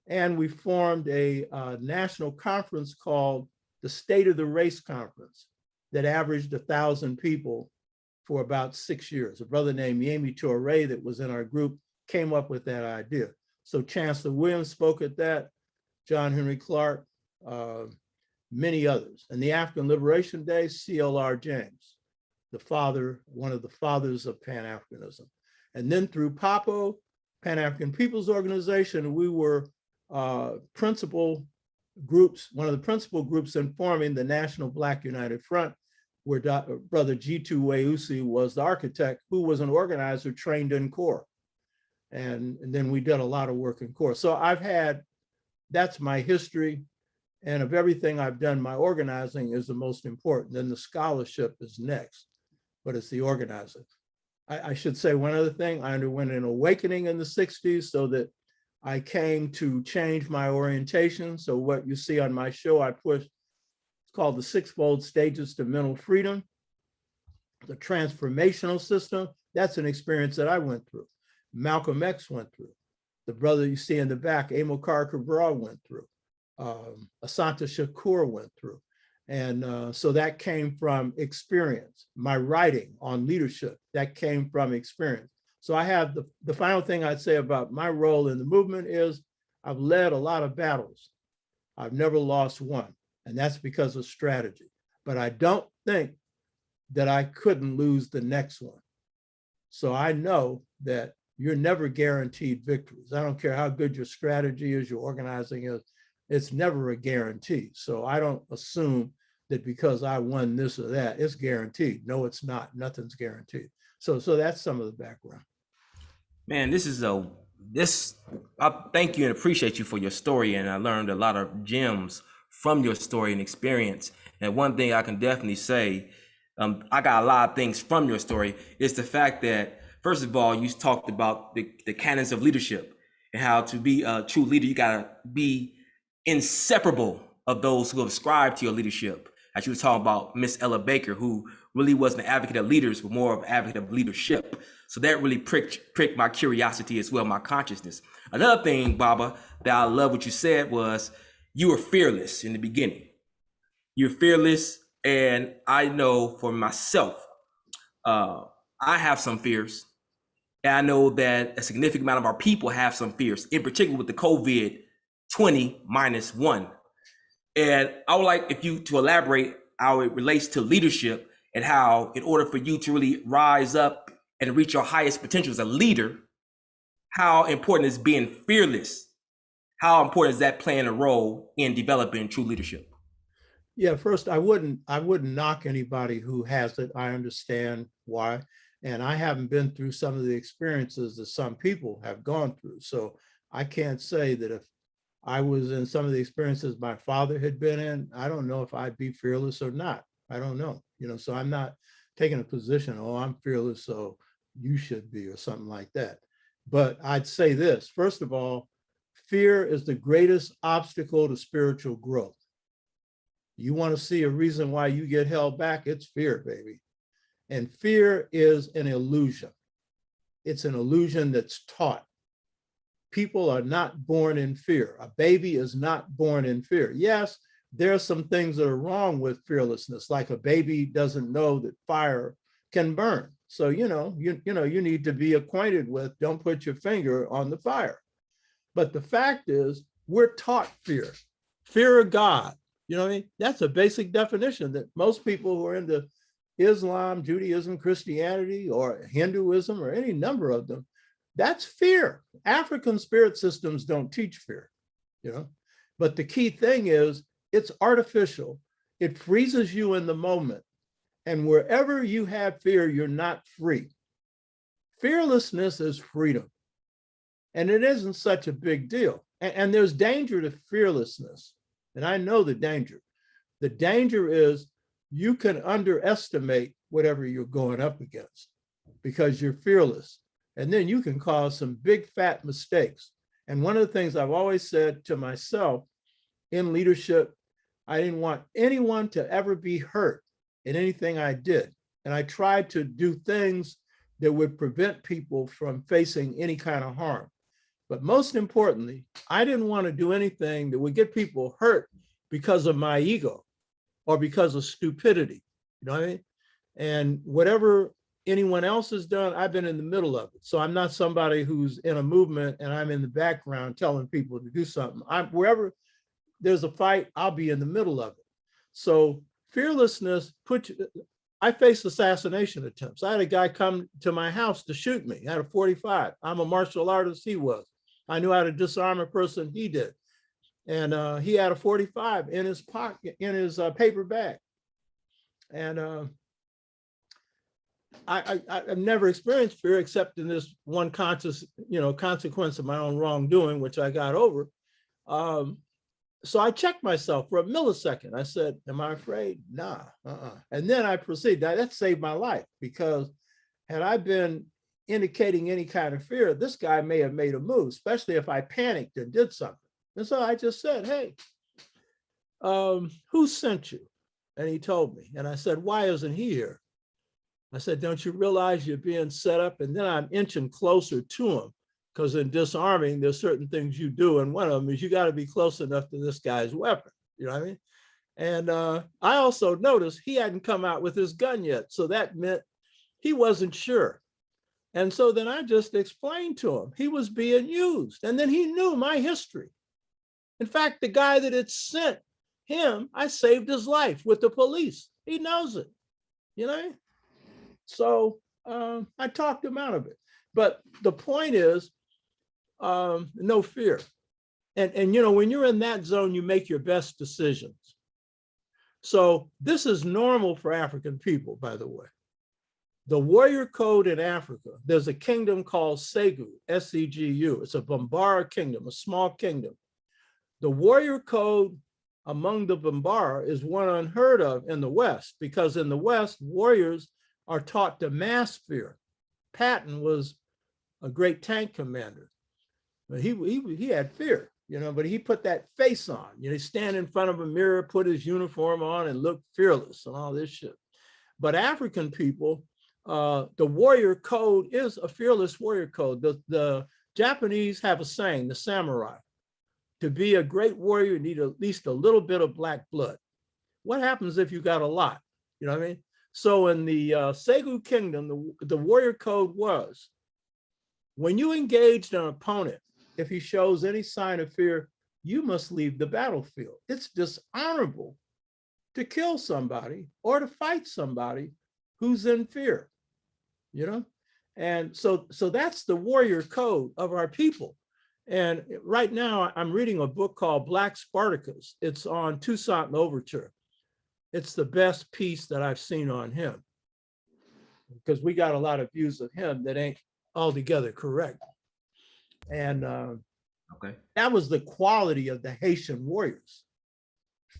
And we formed a national conference called the State of the Race Conference that averaged 1,000 people for about 6 years. A brother named C.O.R.E that was in our group came up with that idea. So Chancellor Williams spoke at that, John Henry Clark, many others. And the African Liberation Day, C.L.R. James, one of the fathers of Pan-Africanism. And then through P.A.P.O, Pan-African People's Organization, we were principal groups, one of the principal groups in forming the National Black United Front, where Brother G2 Weusi was the architect, who was an organizer trained in C.O.R.E. And then we did a lot of work in C.O.R.E. So that's my history. And of everything I've done, my organizing is the most important. Then the scholarship is next, but it's the organizing. I should say one other thing. I underwent an awakening in the 60s so that I came to change my orientation. So what you see on my show, I pushed, it's called the 6-fold stages to mental freedom, the transformational system. That's an experience that I went through. Malcolm X went through. The brother you see in the back, Amilcar Cabral, went through. Asante Shakur went through. And so that came from experience. My writing on leadership, that came from experience. So I have the final thing I'd say about my role in the movement is I've led a lot of battles. I've never lost one, and that's because of strategy. But I don't think that I couldn't lose the next one. So I know that you're never guaranteed victories. I don't care how good your strategy is, your organizing is. it's never a guarantee. So I don't assume that because I won this or that, it's guaranteed. No, it's not. Nothing's guaranteed. So that's some of the background. Man, I thank you and appreciate you for your story, and I learned a lot of gems from your story and experience. And one thing I can definitely say, I got a lot of things from your story, is the fact that, first of all, you talked about the canons of leadership and how to be a true leader, you gotta be inseparable of those who have ascribed to your leadership. As you were talking about Miss Ella Baker, who really wasn't an advocate of leaders, but more of an advocate of leadership. So that really pricked my curiosity as well, my consciousness. Another thing, Baba, that I love what you said was you were fearless in the beginning. You're fearless, and I know for myself, I have some fears. And I know that a significant amount of our people have some fears, in particular with the COVID 20-1. And I would like if you to elaborate how it relates to leadership and how, in order for you to really rise up and reach your highest potential as a leader, how important is being fearless? How important is that playing a role in developing true leadership? Yeah, first, I wouldn't knock anybody who has it. I understand why. And I haven't been through some of the experiences that some people have gone through. So I can't say that if I was in some of the experiences my father had been in, I don't know if I'd be fearless or not. I don't know. So I'm not taking a position, oh, I'm fearless, so you should be, or something like that. But I'd say this, first of all, fear is the greatest obstacle to spiritual growth. You want to see a reason why you get held back, it's fear, baby. And fear is an illusion. It's an illusion that's taught. People are not born in fear. A baby is not born in fear. Yes, there are some things that are wrong with fearlessness, like a baby doesn't know that fire can burn. So, you need to be acquainted with, don't put your finger on the fire. But the fact is, we're taught fear of God. You know what I mean? That's a basic definition that most people who are into Islam, Judaism, Christianity, or Hinduism, or any number of them, that's fear. African spirit systems don't teach fear, But the key thing is it's artificial. It freezes you in the moment. And wherever you have fear, you're not free. Fearlessness is freedom. And it isn't such a big deal. And there's danger to fearlessness. And I know the danger. The danger is you can underestimate whatever you're going up against because you're fearless. And then you can cause some big fat mistakes. And one of the things I've always said to myself in leadership, I didn't want anyone to ever be hurt in anything I did. And I tried to do things that would prevent people from facing any kind of harm. But most importantly, I didn't want to do anything that would get people hurt because of my ego or because of stupidity. You know what I mean? And whatever anyone else has done, I've been in the middle of it. So I'm not somebody who's in a movement and I'm in the background telling people to do something. Wherever there's a fight, I'll be in the middle of it. So fearlessness I faced assassination attempts. I had a guy come to my house to shoot me. I had a 45. I'm a martial artist, he was. I knew how to disarm a person, he did. And he had a 45 in his pocket, in his paper bag. And I've never experienced fear except in this one consequence of my own wrongdoing, which I got over. So I checked myself for a millisecond. I said, am I afraid? Nah. And then I proceeded. That saved my life, because had I been indicating any kind of fear, this guy may have made a move, especially if I panicked and did something. And so I just said, hey, who sent you? And he told me. And I said, why isn't he here? I said, don't you realize you're being set up? And then I'm inching closer to him, because in disarming, there's certain things you do. And one of them is you got to be close enough to this guy's weapon. You know what I mean? And I also noticed he hadn't come out with his gun yet. So that meant he wasn't sure. And so then I just explained to him he was being used. And then he knew my history. In fact, the guy that had sent him, I saved his life with the police. He knows it, you know? So I talked him out of it. But the point is, no fear. And you know, when you're in that zone, you make your best decisions. So this is normal for African people, by the way. The warrior code in Africa, there's a kingdom called Segu, S-E-G-U. It's a Bambara kingdom, a small kingdom. The warrior code among the Bambara is one unheard of in the West, because in the West, warriors are taught to mass fear. Patton was a great tank commander. But he had fear, you know, but he put that face on. You know, he stand in front of a mirror, put his uniform on, and look fearless and all this shit. But African people, the warrior code is a fearless warrior code. The Japanese have a saying, the samurai, to be a great warrior, you need at least a little bit of black blood. What happens if you got a lot? You know what I mean? So in the Segu kingdom, the warrior code was, when you engaged an opponent, if he shows any sign of fear, you must leave the battlefield. It's dishonorable to kill somebody or to fight somebody who's in fear, you know? And so that's the warrior code of our people. And right now I'm reading a book called Black Spartacus. It's on Toussaint Louverture. It's the best piece that I've seen on him, because we got a lot of views of him that ain't altogether correct. And Okay. that was the quality of the Haitian warriors.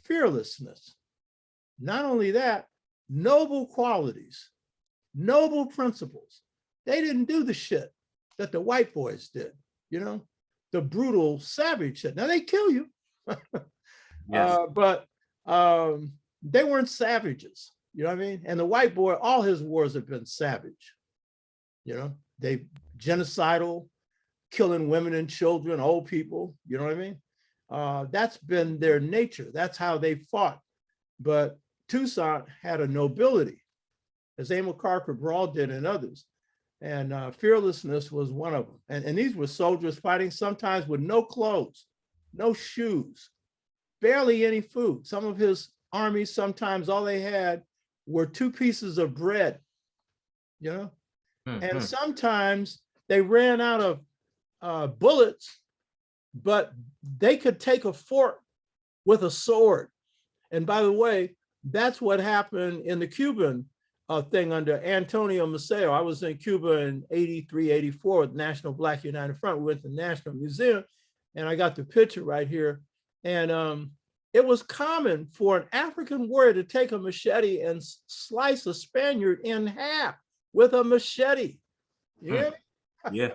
Fearlessness. Not only that, noble qualities, noble principles. They didn't do the shit that the white boys did, you know, the brutal, savage shit. Now they kill you, Yes. but they weren't savages, you know what I mean? And the white boy, all his wars have been savage, you know, they genocidal, killing women and children, old people, you know what I mean? That's been their nature. That's how they fought. But Toussaint had a nobility, as Amilcar Cabral did and others. And fearlessness was one of them. And these were soldiers fighting sometimes with no clothes, no shoes, barely any food. Some of his armies, sometimes all they had were 2 pieces of bread, you know? And sometimes they ran out of bullets, but they could take a fort with a sword. And by the way, that's what happened in the Cuban thing under Antonio Maceo. I was in Cuba in 83, 84 with National Black United Front. We went to the National Museum, and I got the picture right here. And it was common for an African warrior to take a machete and slice a Spaniard in half with a machete. Yeah. Yeah.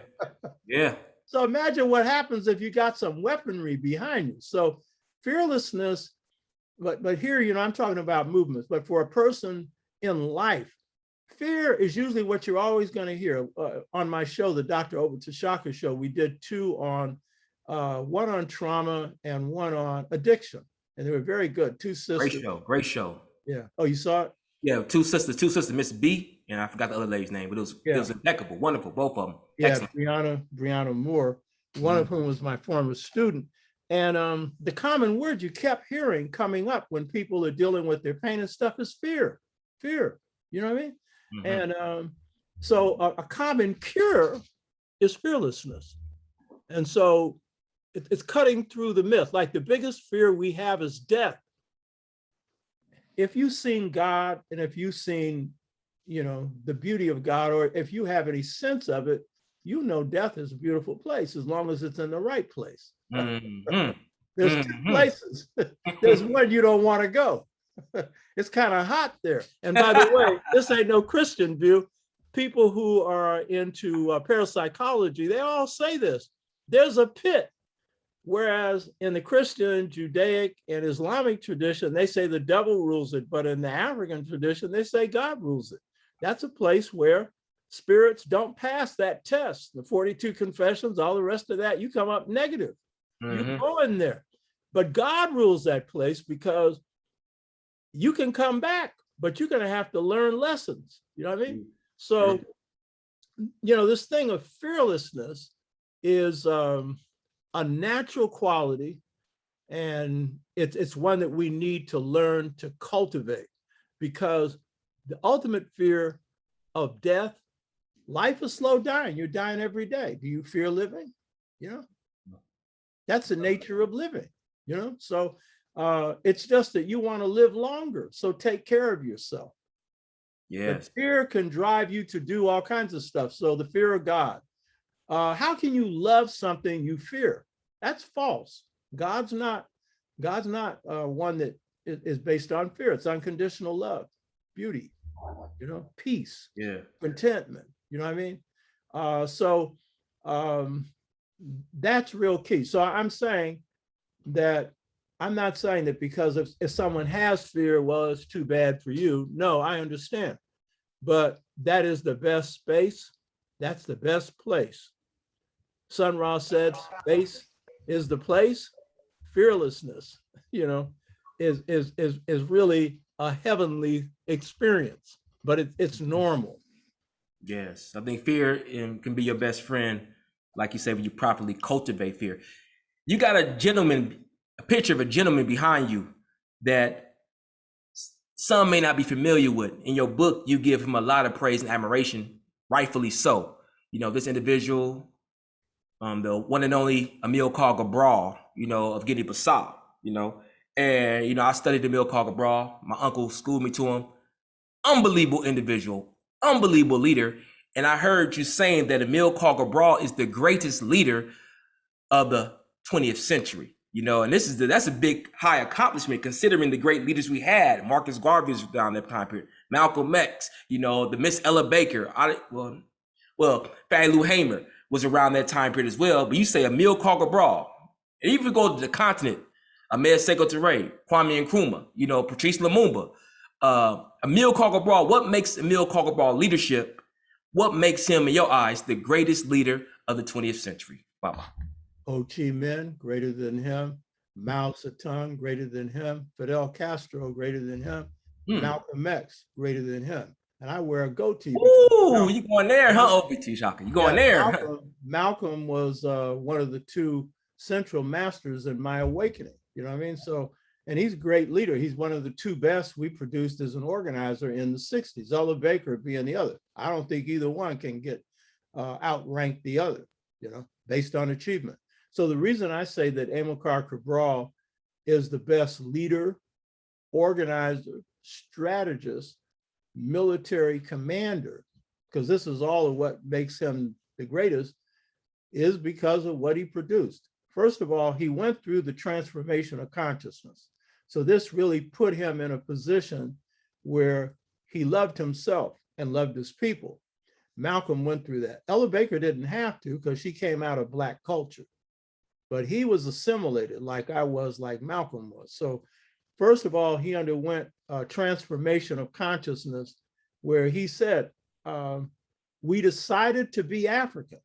Yeah. So imagine what happens if you got some weaponry behind you. So fearlessness, but here, you know, I'm talking about movements, but for a person in life, fear is usually what you're always going to hear. On my show, the Dr. Obitashaka show, we did 2 on, one on trauma and one on addiction. And they were very good, 2 sisters. Great show. Yeah. Oh, you saw it? Yeah, 2 sisters, Miss B, and I forgot the other lady's name, but it was impeccable, wonderful, both of them. Yeah, excellent. Brianna Moore, one of whom was my former student. And the common word you kept hearing coming up when people are dealing with their pain and stuff is fear, you know what I mean? And so a common cure is fearlessness. And so it's cutting through the myth. Like the biggest fear we have is death. If you've seen God, and if you've seen, you know, the beauty of God, or if you have any sense of it, you know death is a beautiful place as long as it's in the right place. There's 2 places. There's one you don't want to go. It's kind of hot there. And by the way, this ain't no Christian view. People who are into parapsychology, they all say this. There's a pit. Whereas in the Christian, Judaic, and Islamic tradition, they say the devil rules it. But in the African tradition, they say God rules it. That's a place where spirits don't pass that test. The 42 confessions, all the rest of that, you come up negative. You go in there. But God rules that place, because you can come back, but you're going to have to learn lessons. You know what I mean? So, you know, this thing of fearlessness is a natural quality, and it's one that we need to learn to cultivate, because the ultimate fear of death, life is slow dying. You're dying every day. Do you fear living? You know, That's the nature of living, you know? So it's just that you want to live longer. So take care of yourself. But Yes. fear can drive you to do all kinds of stuff. So the fear of God. How can you love something you fear? That's false. God's not one that is based on fear. It's unconditional love, beauty, you know, peace, Yeah. contentment. You know what I mean? So that's real key. So I'm saying that I'm not saying that because if someone has fear, well, it's too bad for you. No, I understand. But that is the best space. That's the best place. Sun Ra said, space is the place. Fearlessness, you know, is really a heavenly experience, but it's normal. Yes. I think fear can be your best friend, like you say, when you properly cultivate fear. You got a picture of a gentleman behind you that some may not be familiar with. In your book, you give him a lot of praise and admiration, rightfully so. You know, this individual, the one and only Emil Cabral, you know, of Guinea-Bissau, you know. And, you know, I studied Emil Cabral. My uncle schooled me to him. Unbelievable individual, unbelievable leader. And I heard you saying that Emil Cabral is the greatest leader of the 20th century. You know, and that's a big high accomplishment considering the great leaders we had. Marcus Garvey was down that time period, Malcolm X, you know, the Miss Ella Baker, Fannie Lou Hamer was around that time period as well. But you say Emil Cabral, and even go to the continent, Ahmed Sekou Touré, Kwame Nkrumah, you know, Patrice Lumumba, Emil Cabral. What makes Emil Cabral leadership? What makes him, in your eyes, the greatest leader of the 20th century? Baba. Ho Chi Minh, greater than him. Mao Zedong, greater than him. Fidel Castro, greater than him. Malcolm X, greater than him. And I wear a goatee. Ooh, you going there, huh, OBT Shaka? You going there? Malcolm was one of the two central masters in my awakening. You know what I mean? So, and he's a great leader. He's one of the two best we produced as an organizer in the 60s, Ella Baker being the other. I don't think either one can get outrank the other, you know, based on achievement. So the reason I say that Amilcar Cabral is the best leader, organizer, strategist, military commander, because this is all of what makes him the greatest, is because of what he produced. First of all, he went through the transformation of consciousness. So this really put him in a position where he loved himself and loved his people. Malcolm went through that. Ella Baker didn't have to because she came out of Black culture, but he was assimilated like I was, like Malcolm was. So first of all, he underwent a transformation of consciousness where he said, we decided to be African.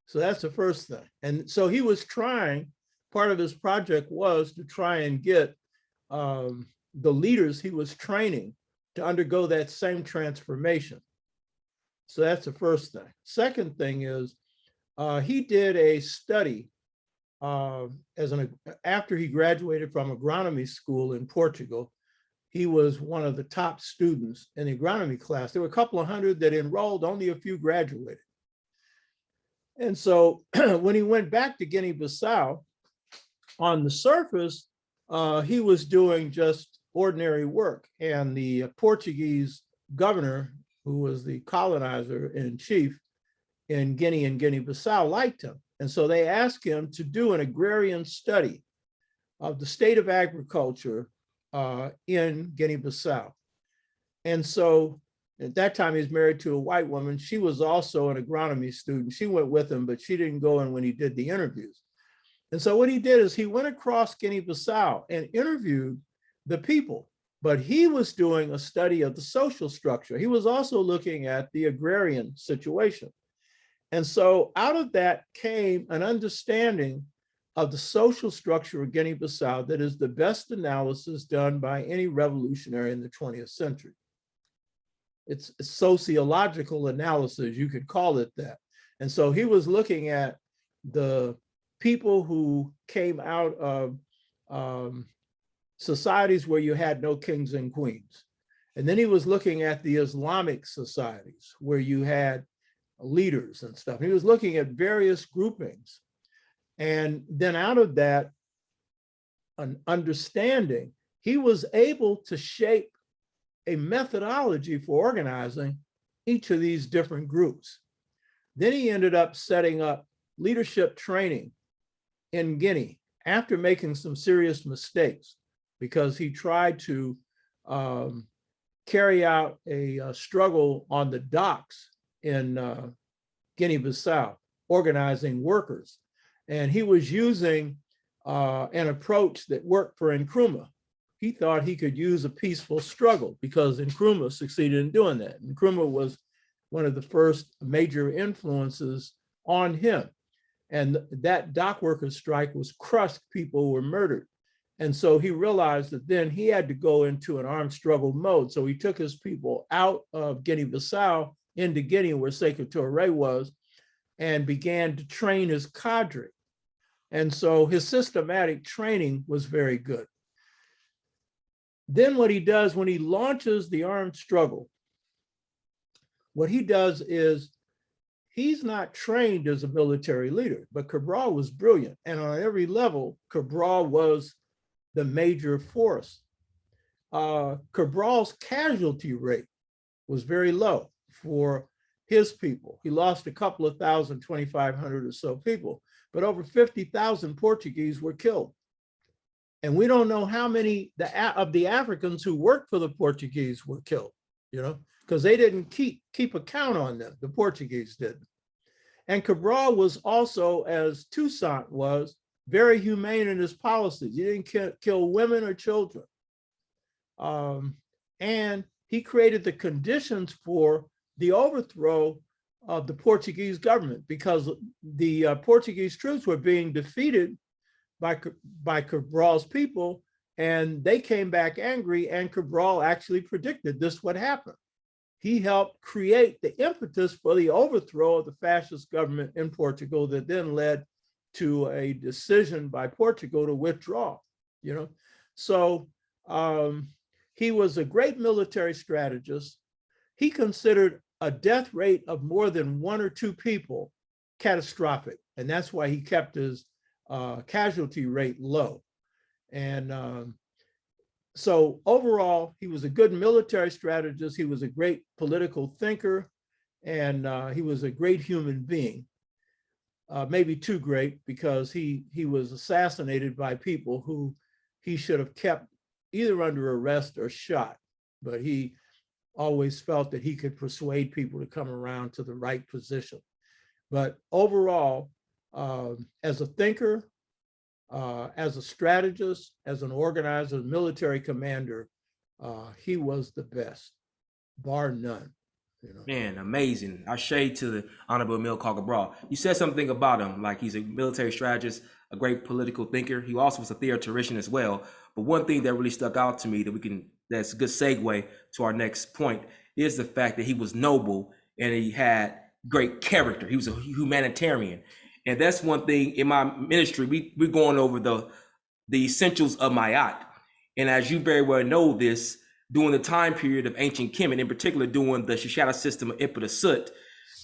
So that's the first thing. And so he was trying, part of his project was to try and get the leaders he was training to undergo that same transformation. So that's the first thing. Second thing is he did a study after he graduated from agronomy school in Portugal. He was one of the top students in the agronomy class. There were a couple of hundred that enrolled, only a few graduated. And so when he went back to Guinea-Bissau, on the surface, he was doing just ordinary work. And the Portuguese governor, who was the colonizer in chief in Guinea and Guinea-Bissau, liked him. And so they asked him to do an agrarian study of the state of agriculture in Guinea-Bissau. And so at that time, he was married to a white woman. She was also an agronomy student. She went with him, but she didn't go in when he did the interviews. And so what he did is he went across Guinea-Bissau and interviewed the people, but he was doing a study of the social structure. He was also looking at the agrarian situation. And so out of that came an understanding of the social structure of Guinea-Bissau that is the best analysis done by any revolutionary in the 20th century. It's a sociological analysis, you could call it that. And so he was looking at the people who came out of societies where you had no kings and queens. And then he was looking at the Islamic societies where you had leaders and stuff. He was looking at various groupings. And then out of that, an understanding, he was able to shape a methodology for organizing each of these different groups. Then he ended up setting up leadership training in Guinea after making some serious mistakes, because he tried to carry out a struggle on the docks in Guinea-Bissau, organizing workers. And he was using an approach that worked for Nkrumah. He thought he could use a peaceful struggle because Nkrumah succeeded in doing that. Nkrumah was one of the first major influences on him. And that dock workers strike was crushed, people were murdered. And so he realized that then he had to go into an armed struggle mode. So he took his people out of Guinea-Bissau into Guinea, where C.O.R.E was, and began to train his cadre. And so his systematic training was very good. Then what he does when he launches the armed struggle, what he does is he's not trained as a military leader, but Cabral was brilliant. And on every level, Cabral was the major force. Cabral's casualty rate was very low for his people. He lost a couple of thousand, 2,500 or so people, but over 50,000 Portuguese were killed. And we don't know how many of the Africans who worked for the Portuguese were killed, because they didn't keep account on them. The Portuguese didn't. And Cabral was also, as Toussaint was, very humane in his policies. He didn't kill women or children. And he created the conditions for the overthrow of the Portuguese government, because the Portuguese troops were being defeated by Cabral's people, and they came back angry, and Cabral actually predicted this would happen. He helped create the impetus for the overthrow of the fascist government in Portugal that then led to a decision by Portugal to withdraw, So he was a great military strategist. He considered a death rate of more than 1 or 2 people catastrophic. And that's why he kept his casualty rate low. And so overall, he was a good military strategist. He was a great political thinker, and he was a great human being. Maybe too great, because he was assassinated by people who he should have kept either under arrest or shot. But he always felt that he could persuade people to come around to the right position. But overall, as a thinker, as a strategist, as an organizer, military commander, he was the best, bar none. Man, amazing. I shade to the Honorable Emile Cabral. You said something about him, like he's a military strategist, a great political thinker. He also was a theoretician as well. But one thing that really stuck out to me that's a good segue to our next point, is the fact that he was noble and he had great character. He was a humanitarian. And that's one thing in my ministry, we're going over the essentials of Mayat. And as you very well know this, during the time period of ancient Kemet, in particular during the Shishada system of Ipa Sut,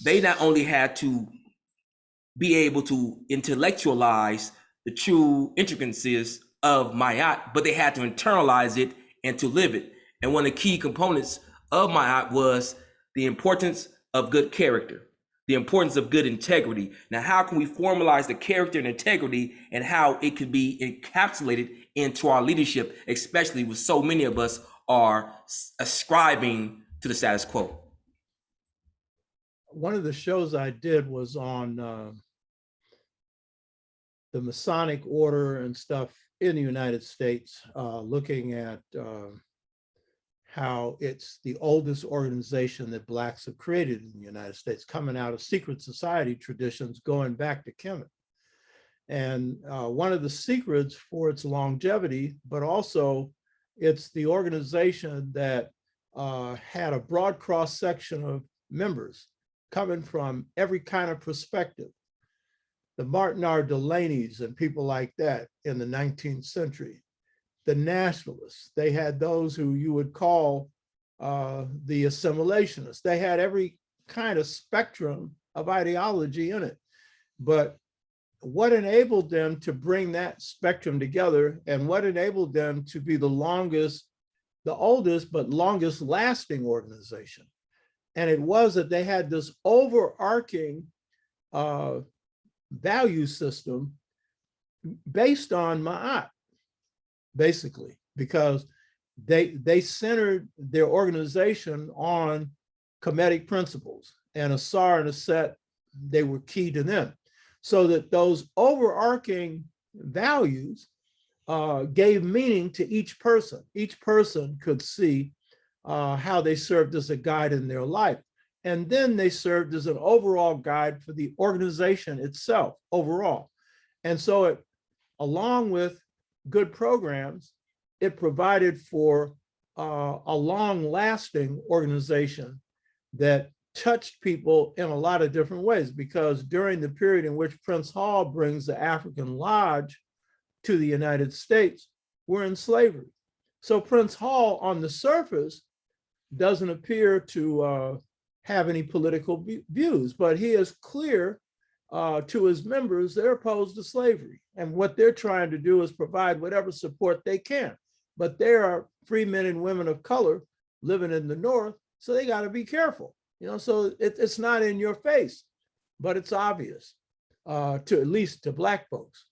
they not only had to be able to intellectualize the true intricacies of Mayat, but they had to internalize it and to live it. And one of the key components of Mayat was the importance of good character, the importance of good integrity. Now, how can we formalize the character and integrity, and how it could be encapsulated into our leadership, especially with so many of us are ascribing to the status quo? One of the shows I did was on the Masonic order and stuff in the United States, looking at how it's the oldest organization that Blacks have created in the United States, coming out of secret society traditions going back to Kemet. And one of the secrets for its longevity, but also it's the organization that had a broad cross-section of members coming from every kind of perspective. The Martin R. Delaney's and people like that in the 19th century. The nationalists, they had those who you would call the assimilationists. They had every kind of spectrum of ideology in it. But what enabled them to bring that spectrum together, and what enabled them to be the oldest, but longest lasting organization. And it was that they had this overarching value system based on Ma'at, basically, because they centered their organization on Kemetic principles, and a C.O.R.E and a set, they were key to them. So that those overarching values gave meaning to each person. Each person could see how they served as a guide in their life. And then they served as an overall guide for the organization itself overall. And so it, along with good programs, it provided for a long-lasting organization that touched people in a lot of different ways, because during the period in which Prince Hall brings the African Lodge to the United States, we're in slavery. So Prince Hall on the surface doesn't appear to have any political views, but he is clear to his members they're opposed to slavery. And what they're trying to do is provide whatever support they can. But there are free men and women of color living in the North, so they got to be careful. You know, so it's not in your face, but it's obvious to at least to Black folks.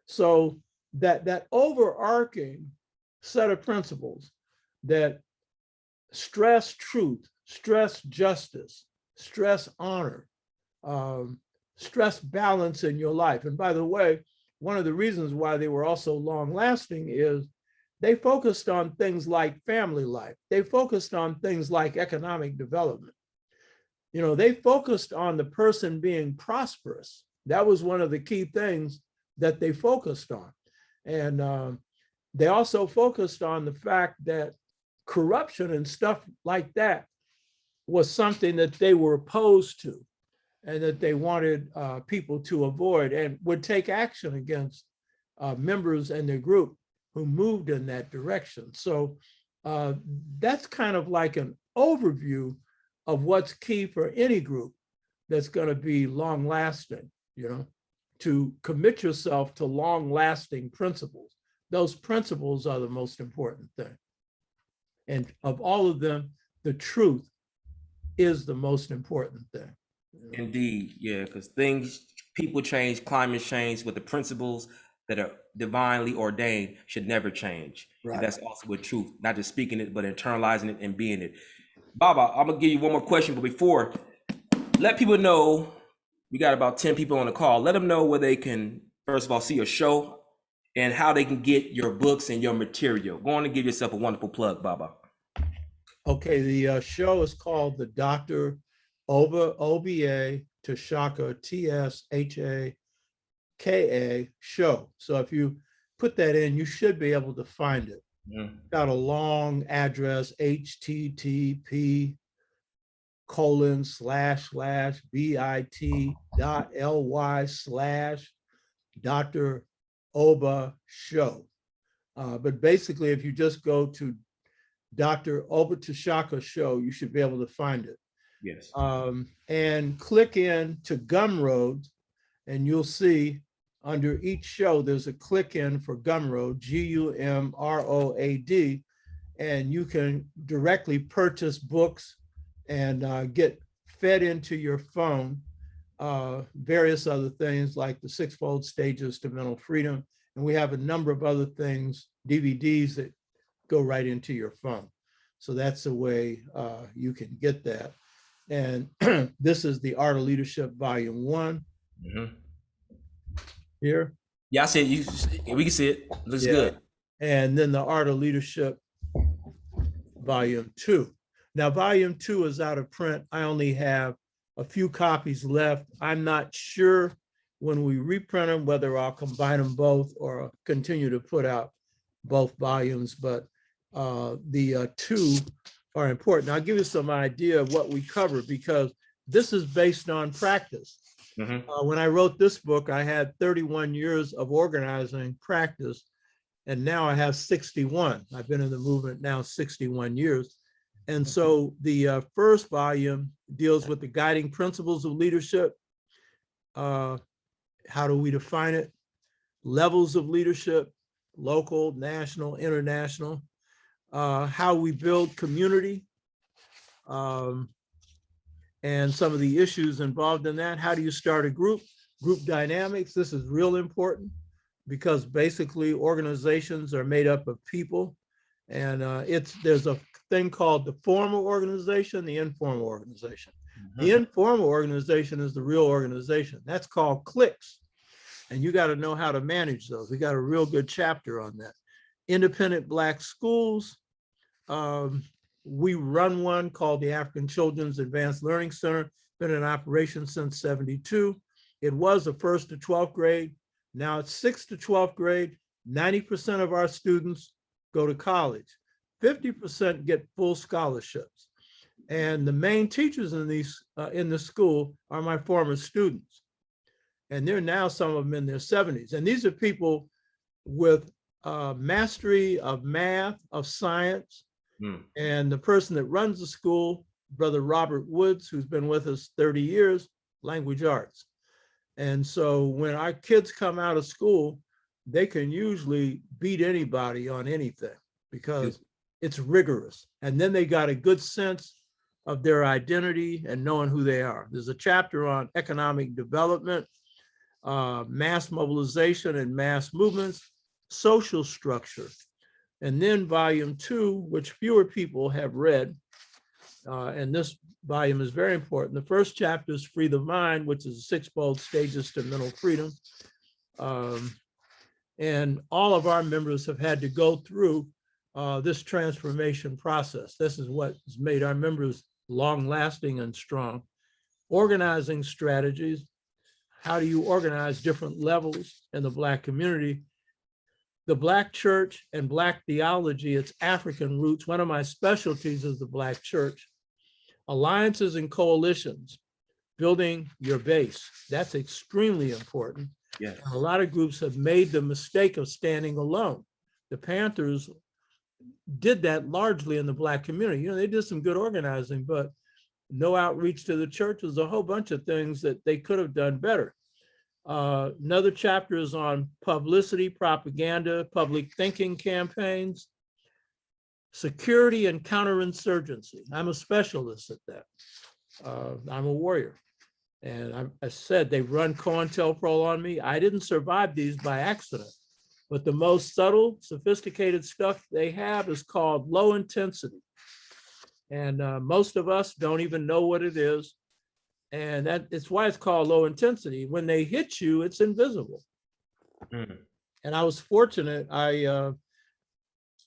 So that overarching set of principles that stress truth, stress justice, stress honor, stress balance in your life. And by the way, one of the reasons why they were also long lasting is they focused on things like family life. They focused on things like economic development. You know, they focused on the person being prosperous. That was one of the key things that they focused on. And they also focused on the fact that corruption and stuff like that was something that they were opposed to and that they wanted people to avoid, and would take action against members in their group who moved in that direction. So that's kind of like an overview of what's key for any group that's going to be long lasting, you know, to commit yourself to long lasting principles. Those principles are the most important thing. And of all of them, the truth is the most important thing. Indeed, yeah, because people change, climate change, but the principles that are divinely ordained should never change. Right. And that's also with truth, not just speaking it, but internalizing it and being it. Baba, I'm gonna give you one more question, but before, let people know, we got about 10 people on the call. Let them know where they can, first of all, see your show and how they can get your books and your material. Go on and give yourself a wonderful plug, Baba. Okay, the show is called the Dr. Oba Tshaka, T-S-H-A-K-A show. So if you put that in, you should be able to find it. Got a long address, http://bit.ly/Dr. Oba show. But basically, if you just go to Dr. Oba Tshaka show, you should be able to find it. Yes. And click in to Gumroad, and you'll see under each show, there's a click in for Gumroad, Gumroad, and you can directly purchase books and get fed into your phone various other things like the 6-Fold Stages to Mental Freedom. And we have a number of other things, DVDs that go right into your phone. So that's the way you can get that. And this is the Art of Leadership, Volume 1. Here. Yeah, I see it. We can see it. Looks good. And then the Art of Leadership, Volume 2. Now, Volume 2 is out of print. I only have a few copies left. I'm not sure when we reprint them, whether I'll combine them both or continue to put out both volumes, but the two are important. I'll give you some idea of what we cover, because this is based on practice. When I wrote this book, I had 31 years of organizing practice, and now I have 61. I've been in the movement now 61 years. And so the first volume deals with the guiding principles of leadership. How do we define it? Levels of leadership, local, national, international, how we build community, and some of the issues involved in that. How do you start a group dynamics? This is real important because basically organizations are made up of people, and there's a thing called the formal organization, the informal organization. The informal organization is the real organization. That's called cliques. And you got to know how to manage those. We got a real good chapter on that. Independent Black schools. We run one called the African Children's Advanced Learning Center, been in operation since '72. It was the 1st to 12th grade. Now it's 6th to 12th grade. 90% of our students go to college. 50% get full scholarships. And the main teachers in the school are my former students. And they're now some of them in their 70s. And these are people with mastery of math, of science. And the person that runs the school, Brother Robert Woods, who's been with us 30 years, language arts. And so when our kids come out of school, they can usually beat anybody on anything because it's rigorous. And then they got a good sense of their identity and knowing who they are. There's a chapter on economic development, mass mobilization and mass movements, social structure. And then volume 2, which fewer people have read, and this volume is very important. The first chapter is Free the Mind, which is 6 bold stages to mental freedom. And all of our members have had to go through this transformation process. This is what has made our members long-lasting and strong. Organizing strategies. How do you organize different levels in the Black community? The Black church and Black theology, its African roots. One of my specialties is the Black church. Alliances and coalitions, building your base. That's extremely important. Yes. A lot of groups have made the mistake of standing alone. The Panthers did that largely in the Black community. You know, they did some good organizing, but no outreach to the church. There's a whole bunch of things that they could have done better. Another chapter is on publicity, propaganda, public thinking campaigns, security and counterinsurgency. I'm a specialist at that. I'm a warrior. And I said they run COINTELPRO on me. I didn't survive these by accident, but the most subtle, sophisticated stuff they have is called low intensity. And most of us don't even know what it is. And it's why it's called low intensity. When they hit you, it's invisible. And I was fortunate,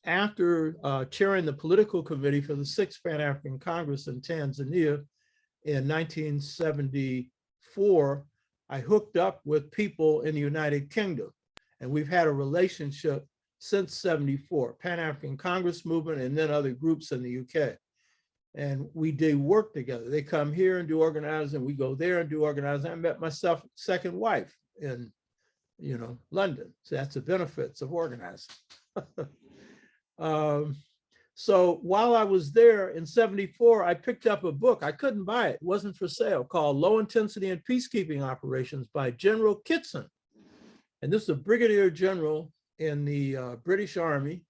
after chairing the political committee for the 6th Pan-African Congress in Tanzania in 1974, I hooked up with people in the United Kingdom. And we've had a relationship since '74, Pan-African Congress movement, and then other groups in the UK. And we do work together. They come here and do organizing. We go there and do organizing. I met my second wife in, London. So that's the benefits of organizing. So while I was there in '74, I picked up a book. I couldn't buy it. It wasn't for sale, called Low Intensity and Peacekeeping Operations by General Kitson. And this is a brigadier general in the British Army.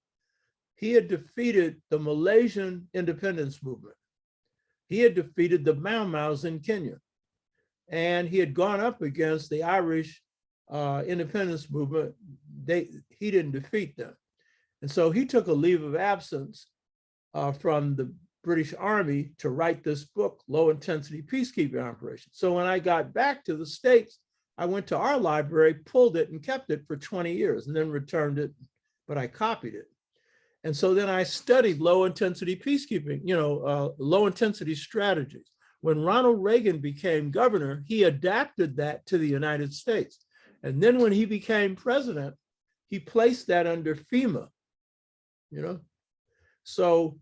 He had defeated the Malaysian independence movement. He had defeated the Mau Maus in Kenya. And he had gone up against the Irish independence movement. He didn't defeat them. And so he took a leave of absence from the British Army to write this book, Low Intensity Peacekeeping Operations. So when I got back to the States, I went to our library, pulled it and kept it for 20 years and then returned it, but I copied it. And so then I studied low intensity peacekeeping, low intensity strategies. When Ronald Reagan became governor, he adapted that to the United States. And then when he became president, he placed that under FEMA, So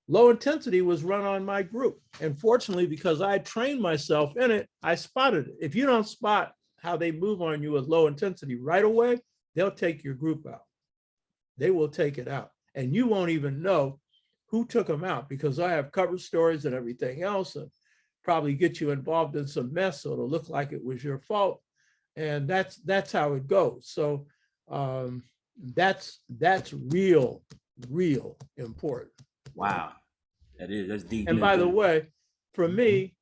low intensity was run on my group. And fortunately, because I trained myself in it, I spotted it. If you don't spot how they move on you with low intensity right away, they'll take your group out. They will take it out. And you won't even know who took them out because I have cover stories and everything else and probably get you involved in some mess so it'll look like it was your fault. And that's how it goes. So that's real important. Wow. That's deep. And by the way, for me,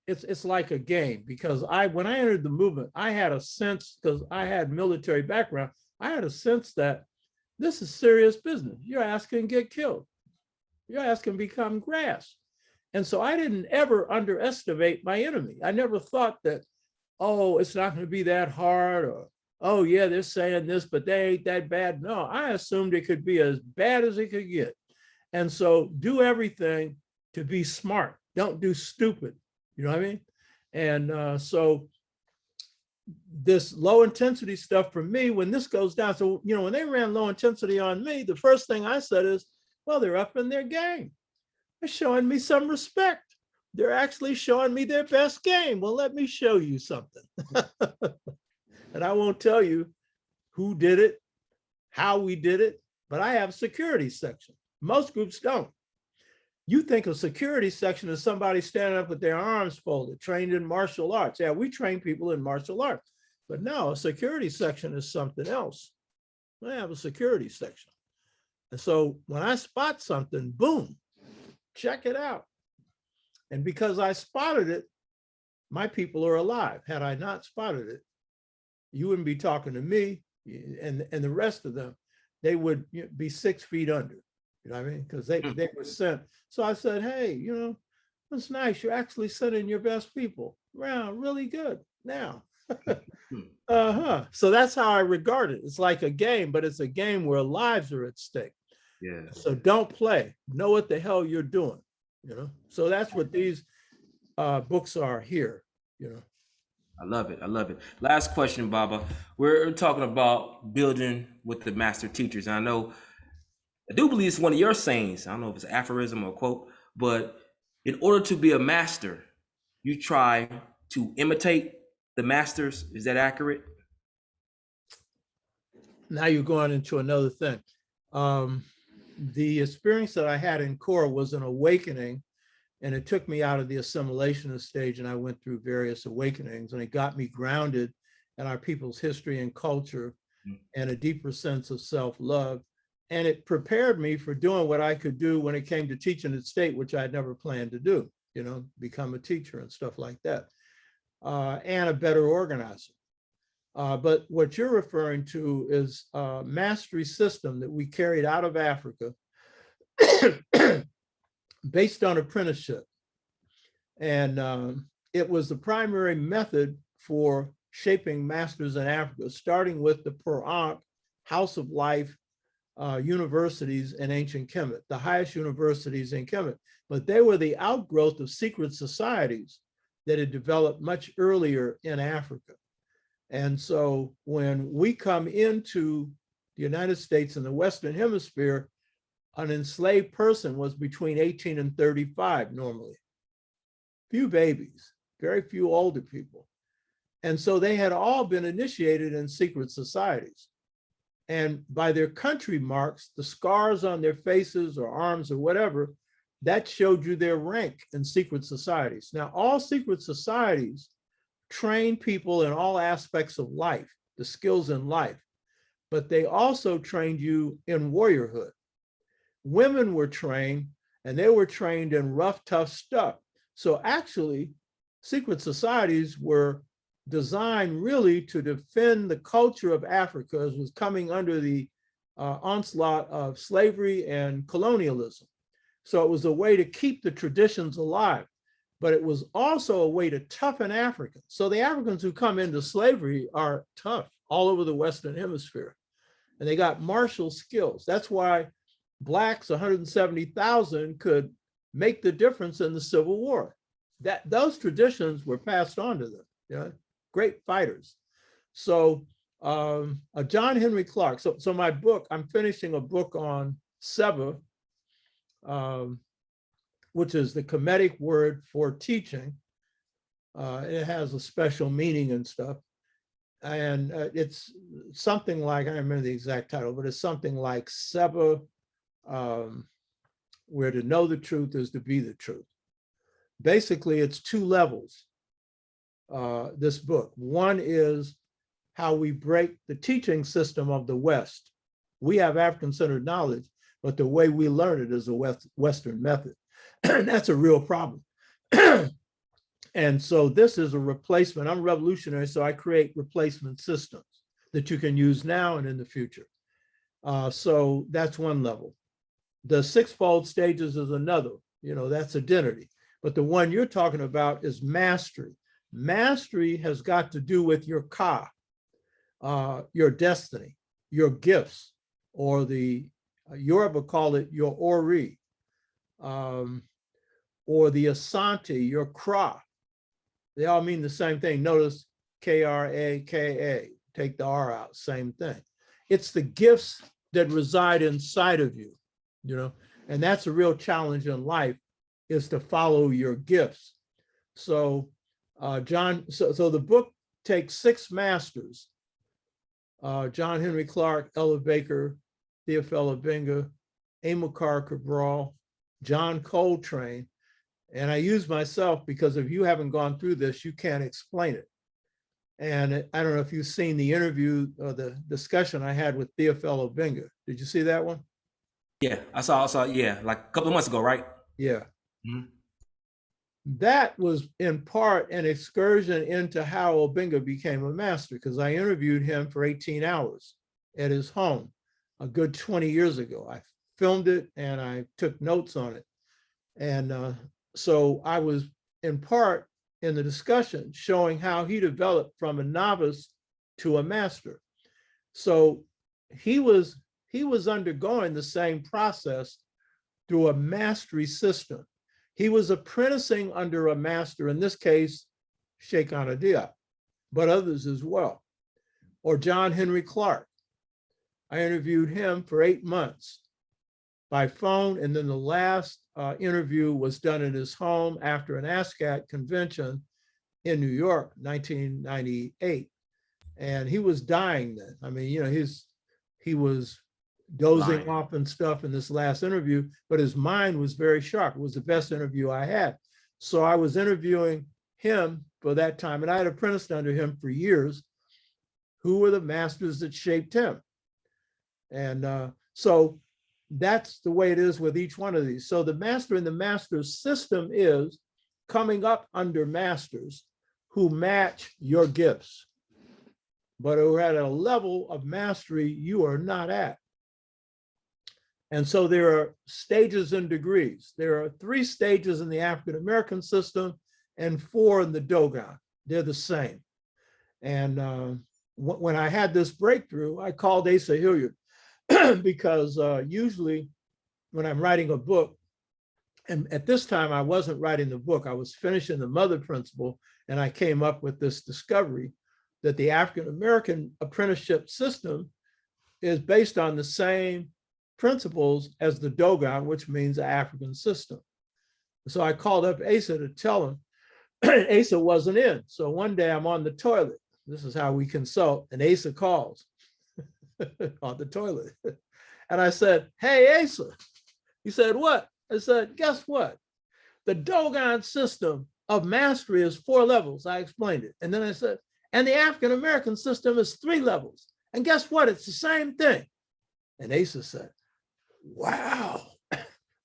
it's like a game, because when I entered the movement, I had a sense, because I had military background, I had a sense that this is serious business. You're asking to get killed. You're asking to become grass. And so I didn't ever underestimate my enemy. I never thought that, oh, it's not going to be that hard, or, oh yeah, they're saying this, but they ain't that bad. No, I assumed it could be as bad as it could get. And so do everything to be smart. Don't do stupid. You know what I mean? And so this low intensity stuff for me, when this goes down, so, you know, when they ran low intensity on me, the first thing I said is, well, they're up in their game. They're showing me some respect. They're actually showing me their best game. Well, let me show you something. And I won't tell you who did it, how we did it, but I have a security section. Most groups don't. You think a security section is somebody standing up with their arms folded, trained in martial arts. Yeah, we train people in martial arts, but no, a security section is something else. I have a security section. And so when I spot something, boom, check it out. And because I spotted it, my people are alive. Had I not spotted it, you wouldn't be talking to me and the rest of them. They would be 6 feet under. You know what I mean? Because they were sent. So I said, hey, you know, that's nice. You're actually sending your best people. Wow, really good. Now. So that's how I regard it. It's like a game, but it's a game where lives are at stake. Yeah. So don't play. Know what the hell you're doing. You know. So that's what these books are here. You know. I love it. I love it. Last question, Baba. We're talking about building with the master teachers. I know, I do believe it's one of your sayings. I don't know if it's an aphorism or a quote, but in order to be a master, you try to imitate the masters. Is that accurate? Now you're going into another thing. The experience that I had in C.O.R.E was an awakening, and it took me out of the assimilationist stage, and I went through various awakenings, and it got me grounded in our people's history and culture and a deeper sense of self-love. And it prepared me for doing what I could do when it came to teaching at state, which I'd never planned to do, you know, become a teacher and stuff like that, and a better organizer. But what you're referring to is a mastery system that we carried out of Africa based on apprenticeship. And it was the primary method for shaping masters in Africa, starting with the P.A.P.O, House of Life universities in ancient Kemet, the highest universities in Kemet. But they were the outgrowth of secret societies that had developed much earlier in Africa. And so when we come into the United States and the Western Hemisphere, an enslaved person was between 18 and 35 normally. Few babies, very few older people. And so they had all been initiated in secret societies. And by their country marks, the scars on their faces or arms or whatever, that showed you their rank in secret societies. Now, all secret societies train people in all aspects of life, the skills in life, but they also trained you in warriorhood. Women were trained, and they were trained in rough, tough stuff. So actually, secret societies were designed really to defend the culture of Africa as was coming under the onslaught of slavery and colonialism. So it was a way to keep the traditions alive, but it was also a way to toughen Africans. So the Africans who come into slavery are tough all over the Western Hemisphere, and they got martial skills. That's why Blacks, 170,000, could make the difference in the Civil War. Those traditions were passed on to them. You know? Great fighters. So John Henry Clark. So my book, I'm finishing a book on Seba, which is the Kemetic word for teaching. It has a special meaning and stuff. And it's something like, I don't remember the exact title, but it's something like Seba, where to know the truth is to be the truth. Basically, it's two levels, this book. One is how we break the teaching system of the West. We have African-centered knowledge, but the way we learn it is a Western method. And that's a real problem. And so this is a replacement. I'm revolutionary, so I create replacement systems that you can use now and in the future. So that's one level. The sixfold stages is another, that's identity. But the one you're talking about is mastery. Mastery has got to do with your ka, your destiny, your gifts, or the Yoruba call it your ori, or the Asante, your kra. They all mean the same thing. Notice K-R-A-K-A, take the R out, same thing. It's the gifts that reside inside of you, and that's a real challenge in life, is to follow your gifts. So so the book takes 6 masters, John Henry Clark, Ella Baker, Theophilus Benga, Amilcar Cabral, John Coltrane. And I use myself because if you haven't gone through this, you can't explain it. And I don't know if you've seen the interview or the discussion I had with Theophilus Benga. Did you see that one? Yeah, I saw, yeah, like a couple of months ago, right? Yeah. Mm-hmm. That was in part an excursion into how Obenga became a master, because I interviewed him for 18 hours at his home a good 20 years ago. I filmed it and I took notes on it. And so I was in part in the discussion showing how he developed from a novice to a master. So he was undergoing the same process through a mastery system. He was apprenticing under a master, in this case, Sheikh Anta Diop, but others as well. Or John Henry Clark. I interviewed him for 8 months by phone, and then the last interview was done in his home after an ASCAT convention in New York, 1998. And he was dying then. I mean, he was dozing off and stuff in this last interview, but his mind was very sharp. It was the best interview I had. So I was interviewing him for that time, and I had apprenticed under him for years. Who were the masters that shaped him? And so that's the way it is with each one of these. So the master in the master system is coming up under masters who match your gifts, but who are at a level of mastery you are not at. And so there are stages and degrees. There are 3 stages in the African-American system and 4 in the Dogon. They're the same. And when I had this breakthrough, I called Asa Hilliard because usually when I'm writing a book, and at this time I wasn't writing the book, I was finishing the mother principle, and I came up with this discovery that the African-American apprenticeship system is based on the same principles as the Dogon, which means the African system. So I called up Asa to tell him, Asa wasn't in. So one day I'm on the toilet. This is how we consult, and Asa calls on the toilet. And I said, hey, Asa. He said, what? I said, guess what? The Dogon system of mastery is 4 levels. I explained it. And then I said, and the African-American system is 3 levels. And guess what? It's the same thing. And Asa said, wow,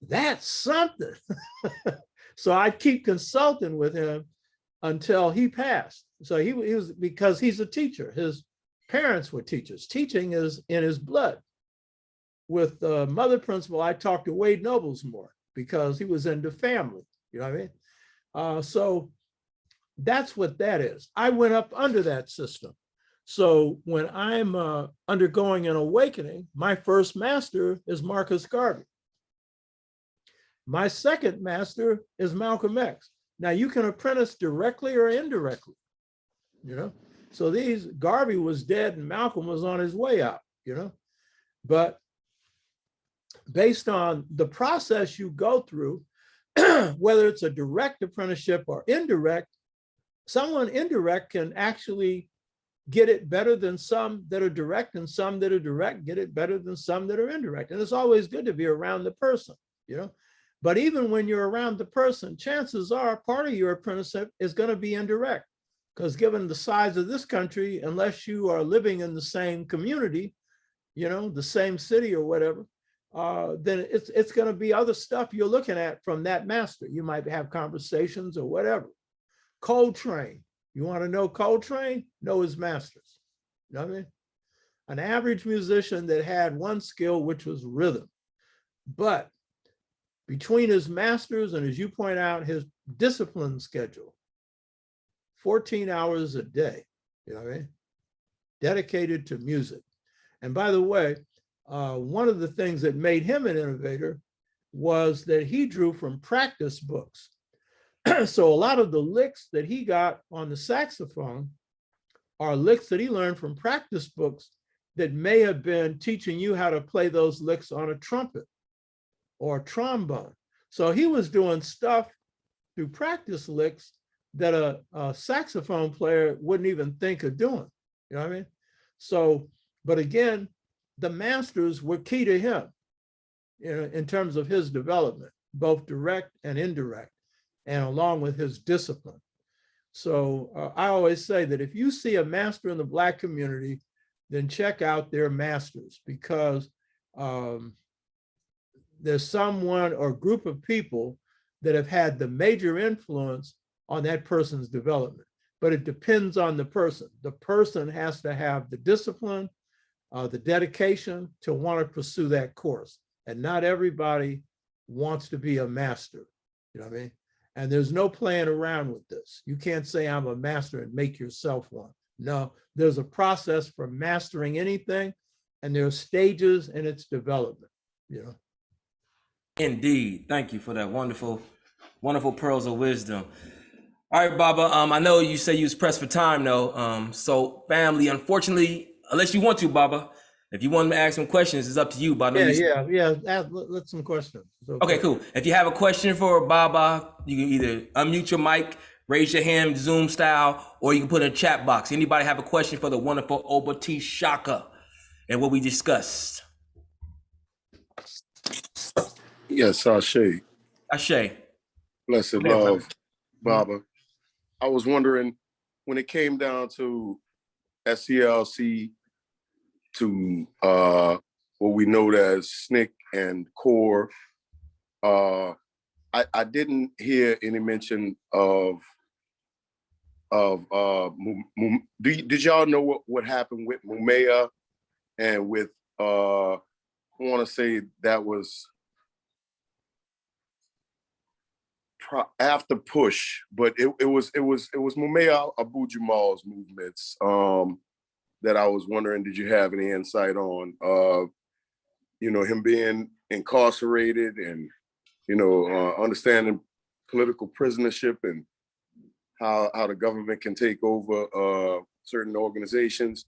that's something. So I'd keep consulting with him until he passed. So he was, because he's a teacher. His parents were teachers. Teaching is in his blood. With the mother principle, I talked to Wade Nobles more because he was into family. You know what I mean? So that's what that is. I went up under that system. So when I'm undergoing an awakening, my first master is Marcus Garvey. My second master is Malcolm X. Now you can apprentice directly or indirectly, So Garvey was dead and Malcolm was on his way out, But based on the process you go through, whether it's a direct apprenticeship or indirect, someone indirect can actually get it better than some that are direct, and some that are direct get it better than some that are indirect. And it's always good to be around the person, But even when you're around the person, chances are part of your apprenticeship is going to be indirect. because given the size of this country, unless you are living in the same community, you know, the same city or whatever, then it's going to be other stuff you're looking at from that master. You might have conversations or whatever. Coltrane, you want to know Coltrane? Know his masters. You know what I mean? An average musician that had one skill, which was rhythm. But between his masters and, as you point out, his discipline schedule, 14 hours a day, you know what I mean? Dedicated to music. And by the way, one of the things that made him an innovator was that he drew from practice books. So a lot of the licks that he got on the saxophone are licks that he learned from practice books that may have been teaching you how to play those licks on a trumpet or a trombone. So he was doing stuff through practice licks that a saxophone player wouldn't even think of doing. You know what I mean? So, but again, the masters were key to him, you know, in terms of his development, both direct and indirect, and along with his discipline. So I always say that if you see a master in the Black community, then check out their masters, because there's someone or group of people that have had the major influence on that person's development. But it depends on the person. The person has to have the discipline, the dedication to want to pursue that course. And not everybody wants to be a master, you know what I mean? And there's no playing around with this. You can't say I'm a master and make yourself one. No, there's a process for mastering anything, and there are stages in its development, you know. Indeed. Thank you for that wonderful, wonderful pearls of wisdom. All right, Baba. I know you say you was pressed for time, though. So, family, unfortunately, unless you want to, Baba, if you want me to ask some questions, it's up to you. But I know Let's some questions. Okay, cool. If you have a question for Baba, you can either unmute your mic, raise your hand, Zoom style, or you can put in a chat box. Anybody have a question for the wonderful Obati Shaka and what we discussed? Yes, Ashe. Ashe. Blessed Okay, love, Baba. I was wondering, when it came down to SCLC, to what we know as S.N.C.C and C.O.R.E, I didn't hear any mention of did y'all know what happened with Mumea and with I want to say that was after push, but it was Mumea Abu Jamal's movements that I was wondering, did you have any insight on? You know, him being incarcerated and, you know, understanding political prisonership and how the government can take over certain organizations.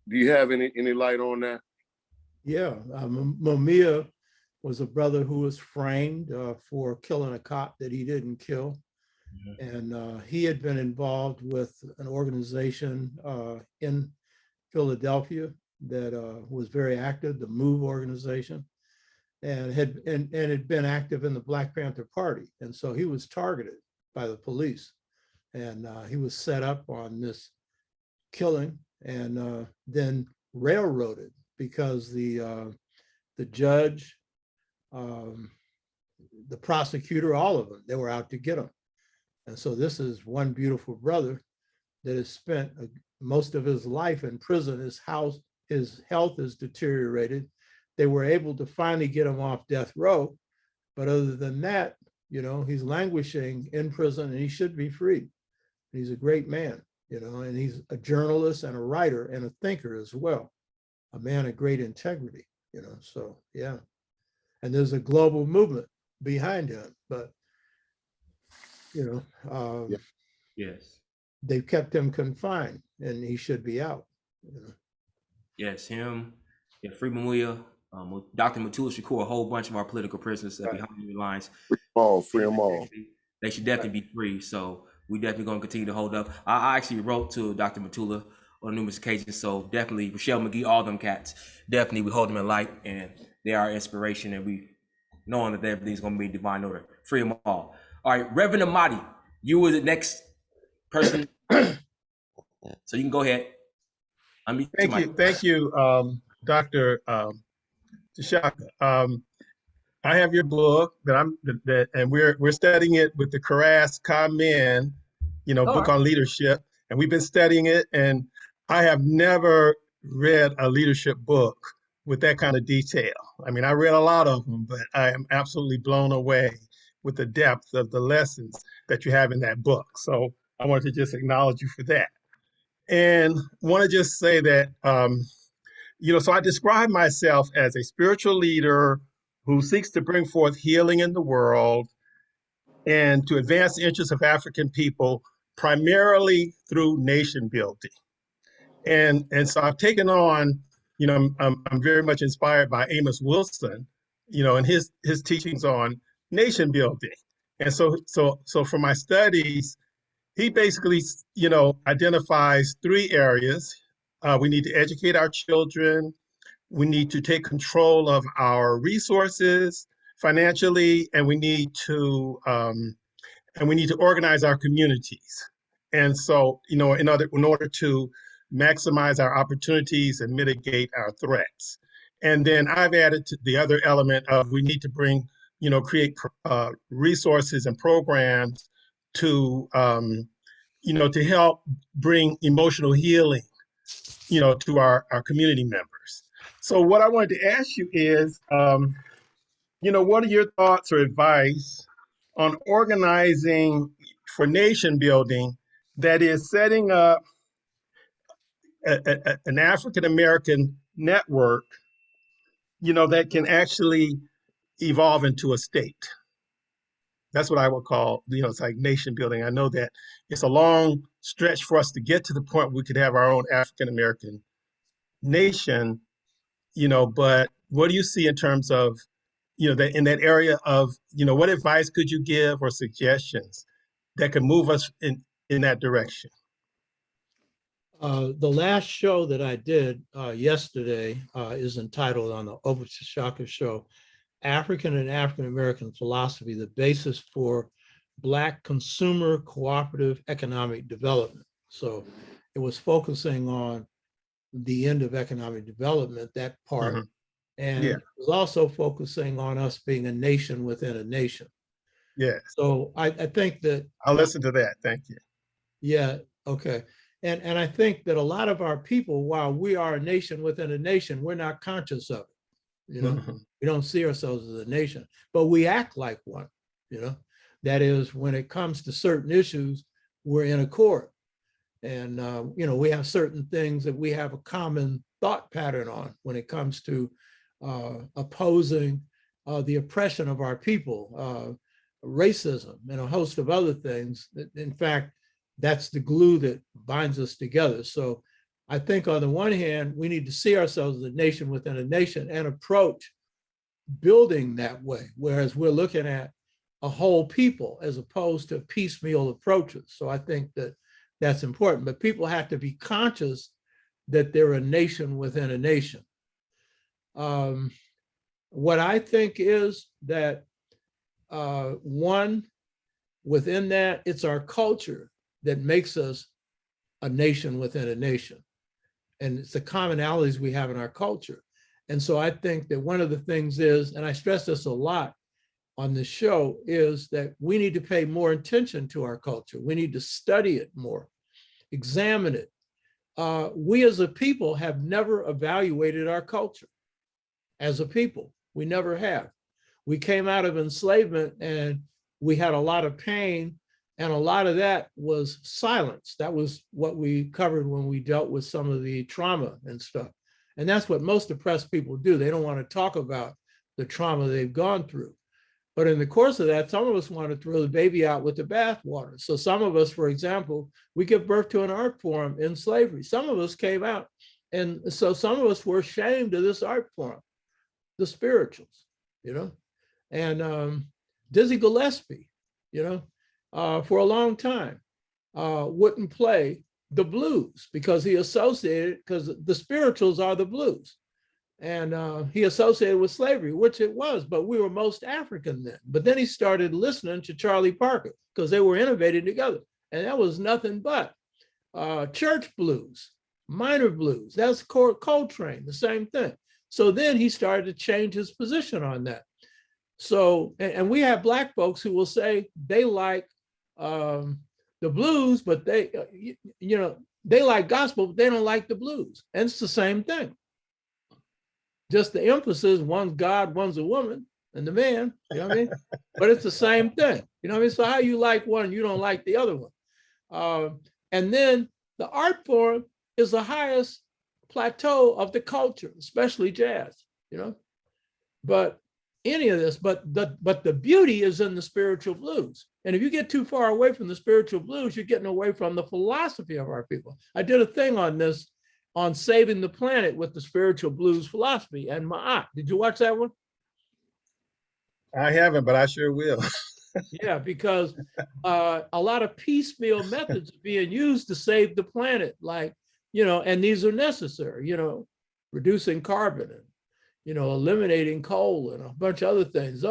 Do you have any light on that? Yeah, Mumia was a brother who was framed for killing a cop that he didn't kill. And he had been involved with an organization in Philadelphia that was very active, the MOVE organization, and had been active in the Black Panther Party. And so he was targeted by the police, and he was set up on this killing and then railroaded because the judge, the prosecutor, all of them, they were out to get him. And so this is one beautiful brother that has spent most of his life in prison. His health is deteriorated. They were able to finally get him off death row. But other than that, you know, he's languishing in prison and he should be free. He's a great man, you know, and he's a journalist and a writer and a thinker as well, a man of great integrity, you know, so yeah. And there's a global movement behind him, but, you know, Yes. they've kept him confined and he should be out, you know. Yes, him, yeah, Free Mamuya, Dr. Mutulu Shakur, a whole bunch of our political prisoners that behind the lines. Free them all. They should definitely be free. So we definitely going to continue to hold up. I actually wrote to Dr. Mutula on numerous occasions. So definitely, Rochelle McGee, all them cats, definitely we hold them in light and they are inspiration, and we knowing that everything's going to be divine order. Free them all. All right, Reverend Amadi, you were the next person So you can go ahead. Unmute your mic. Thank you, Dr. Tashaka. I have your book and we're studying it with the Karas Kamen, book on leadership, and we've been studying it. And I have never read a leadership book with that kind of detail. I mean, I read a lot of them, but I am absolutely blown away with the depth of the lessons that you have in that book. So I wanted to just acknowledge you for that. And want to just say that, so I describe myself as a spiritual leader who seeks to bring forth healing in the world and to advance the interests of African people, primarily through nation building. And so I've taken on, I'm very much inspired by Amos Wilson, and his teachings on nation building. And so for my studies, he basically, identifies three areas. We need to educate our children. We need to take control of our resources financially, and we need to organize our communities. And so, in order to maximize our opportunities and mitigate our threats. And then I've added to the other element of we need to create resources and programs to, to help bring emotional healing, to our community members. So what I wanted to ask you is, what are your thoughts or advice on organizing for nation building that is setting up an African American network, that can actually evolve into a state? That's what I would call, it's like nation building. I know that it's a long stretch for us to get to the point where we could have our own African American nation, but what do you see in terms of, that in that area of, what advice could you give or suggestions that could move us in that direction? The last show that I did yesterday is entitled on the Over Shaka show, African and African American Philosophy, the Basis for Black Consumer Cooperative Economic Development. So it was focusing on the end of economic development, that part. Mm-hmm. And it was also focusing on us being a nation within a nation. Yeah. So I think that I'll listen to that. Thank you. Yeah. Okay. And I think that a lot of our people, while we are a nation within a nation, we're not conscious of it. We don't see ourselves as a nation, but we act like one. That is, when it comes to certain issues, we're in accord. And, we have certain things that we have a common thought pattern on when it comes to opposing the oppression of our people, racism, and a host of other things. In fact, that's the glue that binds us together. So I think on the one hand, we need to see ourselves as a nation within a nation and approach building that way, whereas we're looking at a whole people as opposed to piecemeal approaches. So I think that that's important, but people have to be conscious that they're a nation within a nation. What I think is that one, within that, it's our culture that makes us a nation within a nation. And it's the commonalities we have in our culture. And so I think that one of the things is, and I stress this a lot on this show, is that we need to pay more attention to our culture. We need to study it more, examine it. We as a people have never evaluated our culture. As a people, we never have. We came out of enslavement and we had a lot of pain, and a lot of that was silence. That was what we covered when we dealt with some of the trauma and stuff. And that's what most oppressed people do. They don't want to talk about the trauma they've gone through. But in the course of that, some of us want to throw the baby out with the bathwater. So some of us, for example, we give birth to an art form in slavery. Some of us came out. And so some of us were ashamed of this art form, the spirituals, And Dizzy Gillespie, for a long time, wouldn't play the blues because because the spirituals are the blues. And he associated with slavery, which it was, but we were most African then. But then he started listening to Charlie Parker because they were innovating together. And that was nothing but. church blues, minor blues. That's Coltrane, the same thing. So then he started to change his position on that. So, and we have Black folks who will say they like the blues, but they, they like gospel, but they don't like the blues. And it's the same thing. Just the emphasis, one's God, one's a woman, and the man, you know what I mean? But it's the same thing, you know what I mean? So how you like one, you don't like the other one. And then the art form is the highest plateau of the culture, especially jazz, but any of this, but the beauty is in the spiritual blues. And if you get too far away from the spiritual blues, you're getting away from the philosophy of our people. I did a thing on this, on saving the planet with the spiritual blues philosophy and Ma'at. Did you watch that one? I haven't, but I sure will. Yeah, because a lot of piecemeal methods are being used to save the planet, like, and these are necessary, reducing carbon and, eliminating coal and a bunch of other things.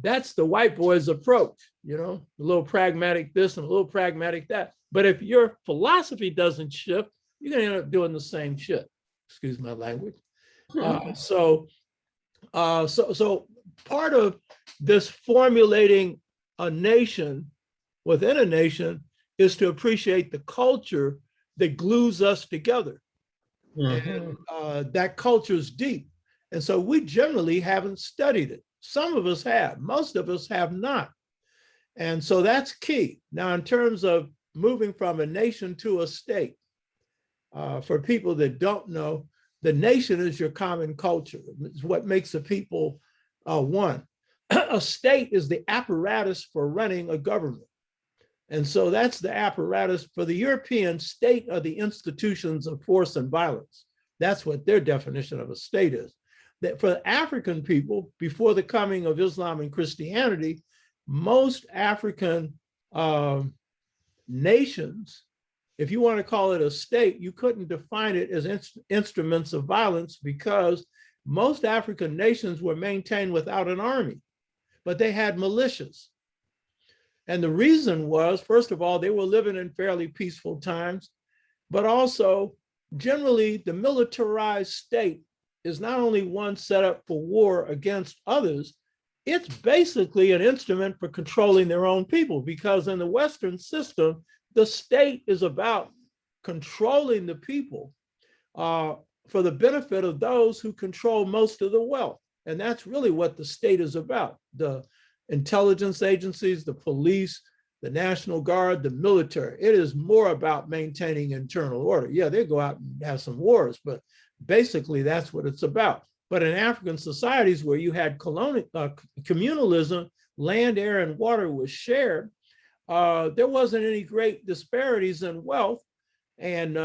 That's the white boys' approach, a little pragmatic this and a little pragmatic that. But if your philosophy doesn't shift, you're going to end up doing the same shit. Excuse my language. So part of this formulating a nation within a nation is to appreciate the culture that glues us together. And that culture is deep. And so we generally haven't studied it. Some of us have, most of us have not. And so that's key. Now, in terms of moving from a nation to a state, for people that don't know, the nation is your common culture. It's what makes a people one. A state is the apparatus for running a government. And so that's the apparatus. For the European, state are the institutions of force and violence. That's what their definition of a state is. That for African people, before the coming of Islam and Christianity, most African nations, if you want to call it a state, you couldn't define it as instruments of violence, because most African nations were maintained without an army, but they had militias. And the reason was, first of all, they were living in fairly peaceful times, but also generally the militarized state is not only one set up for war against others, it's basically an instrument for controlling their own people, because in the Western system, the state is about controlling the people for the benefit of those who control most of the wealth. And that's really what the state is about. The intelligence agencies, the police, the National Guard, the military. It is more about maintaining internal order. Yeah, they go out and have some wars, but basically that's what it's about. But in African societies where you had communalism, land, air, and water was shared, there wasn't any great disparities in wealth. And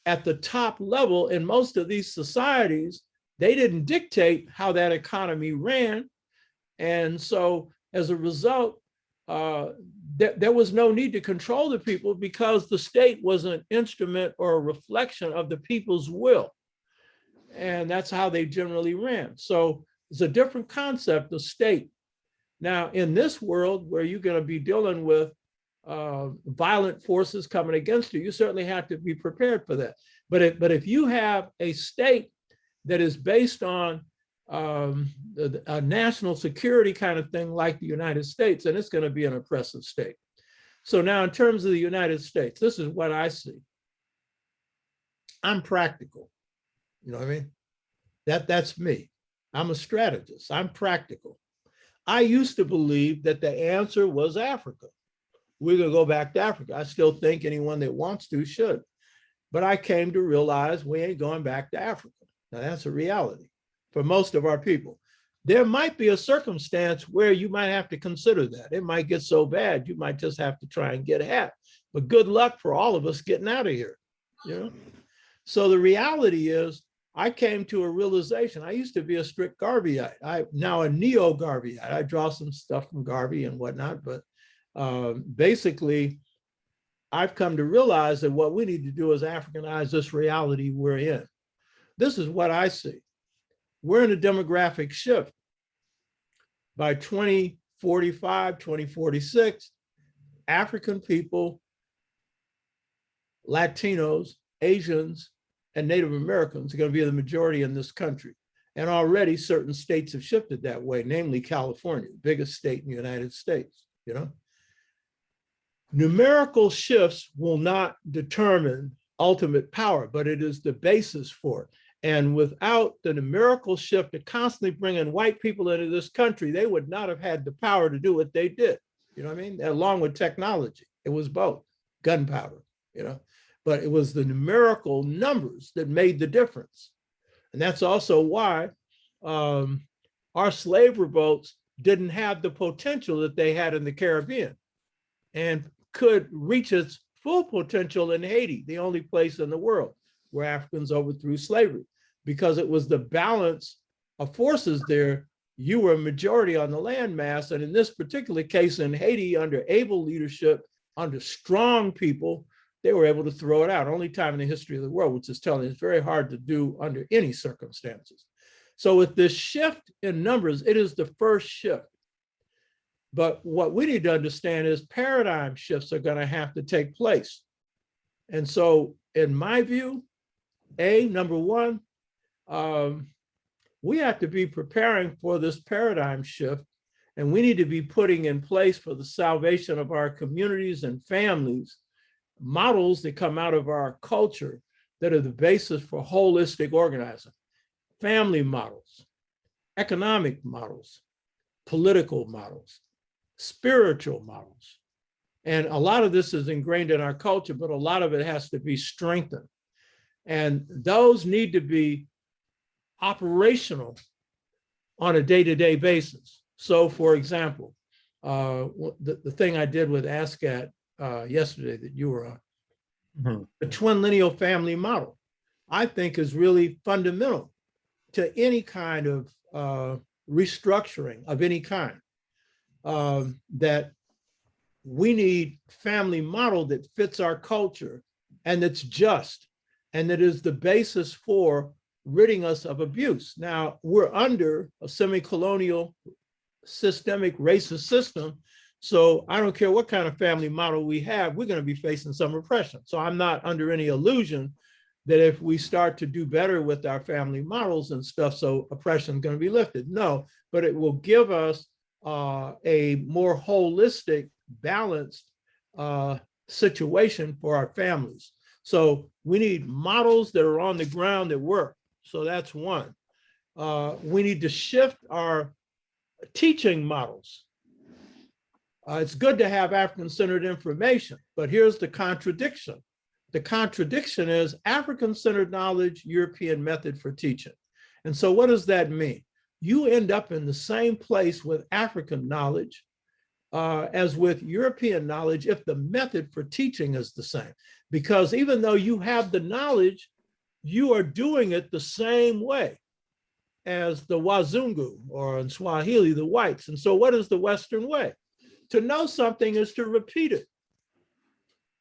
at the top level in most of these societies, they didn't dictate how that economy ran. And so as a result, there was no need to control the people, because the state was an instrument or a reflection of the people's will. And that's how they generally ran. So it's a different concept of state. Now, in this world where you're going to be dealing with violent forces coming against you, you certainly have to be prepared for that. But if you have a state that is based on a national security kind of thing like the United States, then it's going to be an oppressive state. So now in terms of the United States, this is what I see. I'm practical. You know what I mean? That's me. I'm a strategist. I'm practical. I used to believe that the answer was Africa. We're going to go back to Africa. I still think anyone that wants to should. But I came to realize we ain't going back to Africa. Now, that's a reality for most of our people. There might be a circumstance where you might have to consider that. It might get so bad, you might just have to try and get out. But good luck for all of us getting out of here. So the reality is, I came to a realization. I used to be a strict Garveyite. I'm now a neo-Garveyite. I draw some stuff from Garvey and whatnot, but basically, I've come to realize that what we need to do is Africanize this reality we're in. This is what I see. We're in a demographic shift. By 2045, 2046, African people Latinos, Asians, and Native Americans are going to be the majority in this country. And already certain states have shifted that way, namely California, the biggest state in the United States, you know. Numerical shifts will not determine ultimate power, but it is the basis for it. And without the numerical shift to constantly bring in white people into this country, they would not have had the power to do what they did. You know what I mean? Along with technology, it was both gunpowder, you know, but it was the numerical numbers that made the difference. And that's also why our slave revolts didn't have the potential that they had in the Caribbean and could reach its full potential in Haiti, the only place in the world where Africans overthrew slavery, because it was the balance of forces there. You were a majority on the landmass. And in this particular case in Haiti, under able leadership, under strong people, they were able to throw it out. Only time in the history of the world, which is telling it's very hard to do under any circumstances. So with this shift in numbers, it is the first shift. But what we need to understand is paradigm shifts are going to have to take place. And so in my view, number one, we have to be preparing for this paradigm shift, and we need to be putting in place for the salvation of our communities and families, models that come out of our culture that are the basis for holistic organizing. Family models, economic models, political models, spiritual models. And a lot of this is ingrained in our culture, but a lot of it has to be strengthened. And those need to be operational on a day-to-day basis. So for example, the thing I did with ASCAT yesterday that you were on, the twin lineal family model, I think is really fundamental to any kind of restructuring of any kind. That we need family model that fits our culture and that's just, and that is the basis for ridding us of abuse. Now, we're under a semi-colonial systemic racist system. So I don't care what kind of family model we have, we're going to be facing some repression. So I'm not under any illusion that if we start to do better with our family models and stuff, so oppression is going to be lifted. No, but it will give us a more holistic, balanced situation for our families. So we need models that are on the ground that work. So that's one. We need to shift our teaching models. It's good to have African-centered information, but here's the contradiction. The contradiction is African-centered knowledge, European method for teaching. And so what does that mean? You end up in the same place with African knowledge as with European knowledge if the method for teaching is the same. Because even though you have the knowledge, you are doing it the same way as the Wazungu, or in Swahili, the whites. And so what is the Western way? To know something is to repeat it.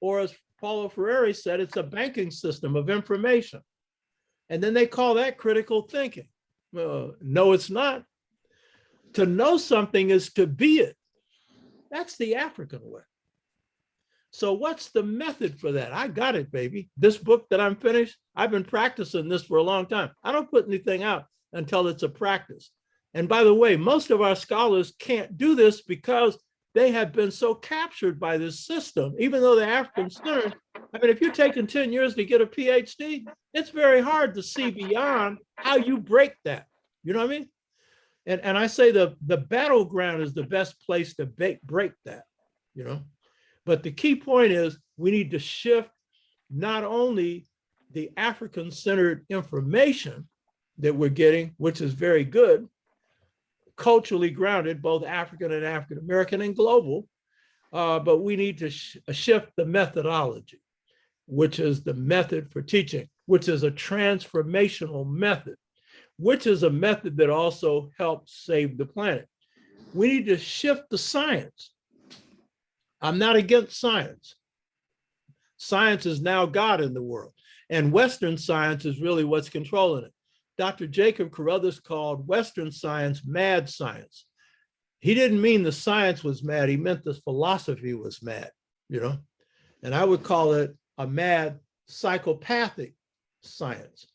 Or as Paulo Freire said, it's a banking system of information. And then they call that critical thinking. No, it's not. To know something is to be it. That's the African way. So what's the method for that? I got it, baby. This book that I'm finished, I've been practicing this for a long time. I don't put anything out until it's a practice. And by the way, most of our scholars can't do this because they have been so captured by this system, even though they're African-centered. I mean, if you're taking 10 years to get a PhD, it's very hard to see beyond how you break that. You know what I mean? And I say the battleground is the best place to break that, you know? But the key point is we need to shift not only the African-centered information that we're getting, which is very good, culturally grounded, both African and African-American and global, but we need to shift the methodology, which is the method for teaching, which is a transformational method, which is a method that also helps save the planet. We need to shift the science. I'm not against science. Science is now God in the world, and Western science is really what's controlling it. Dr. Jacob Carruthers called Western science mad science. He didn't mean the science was mad, he meant the philosophy was mad, you know? And I would call it a mad psychopathic science.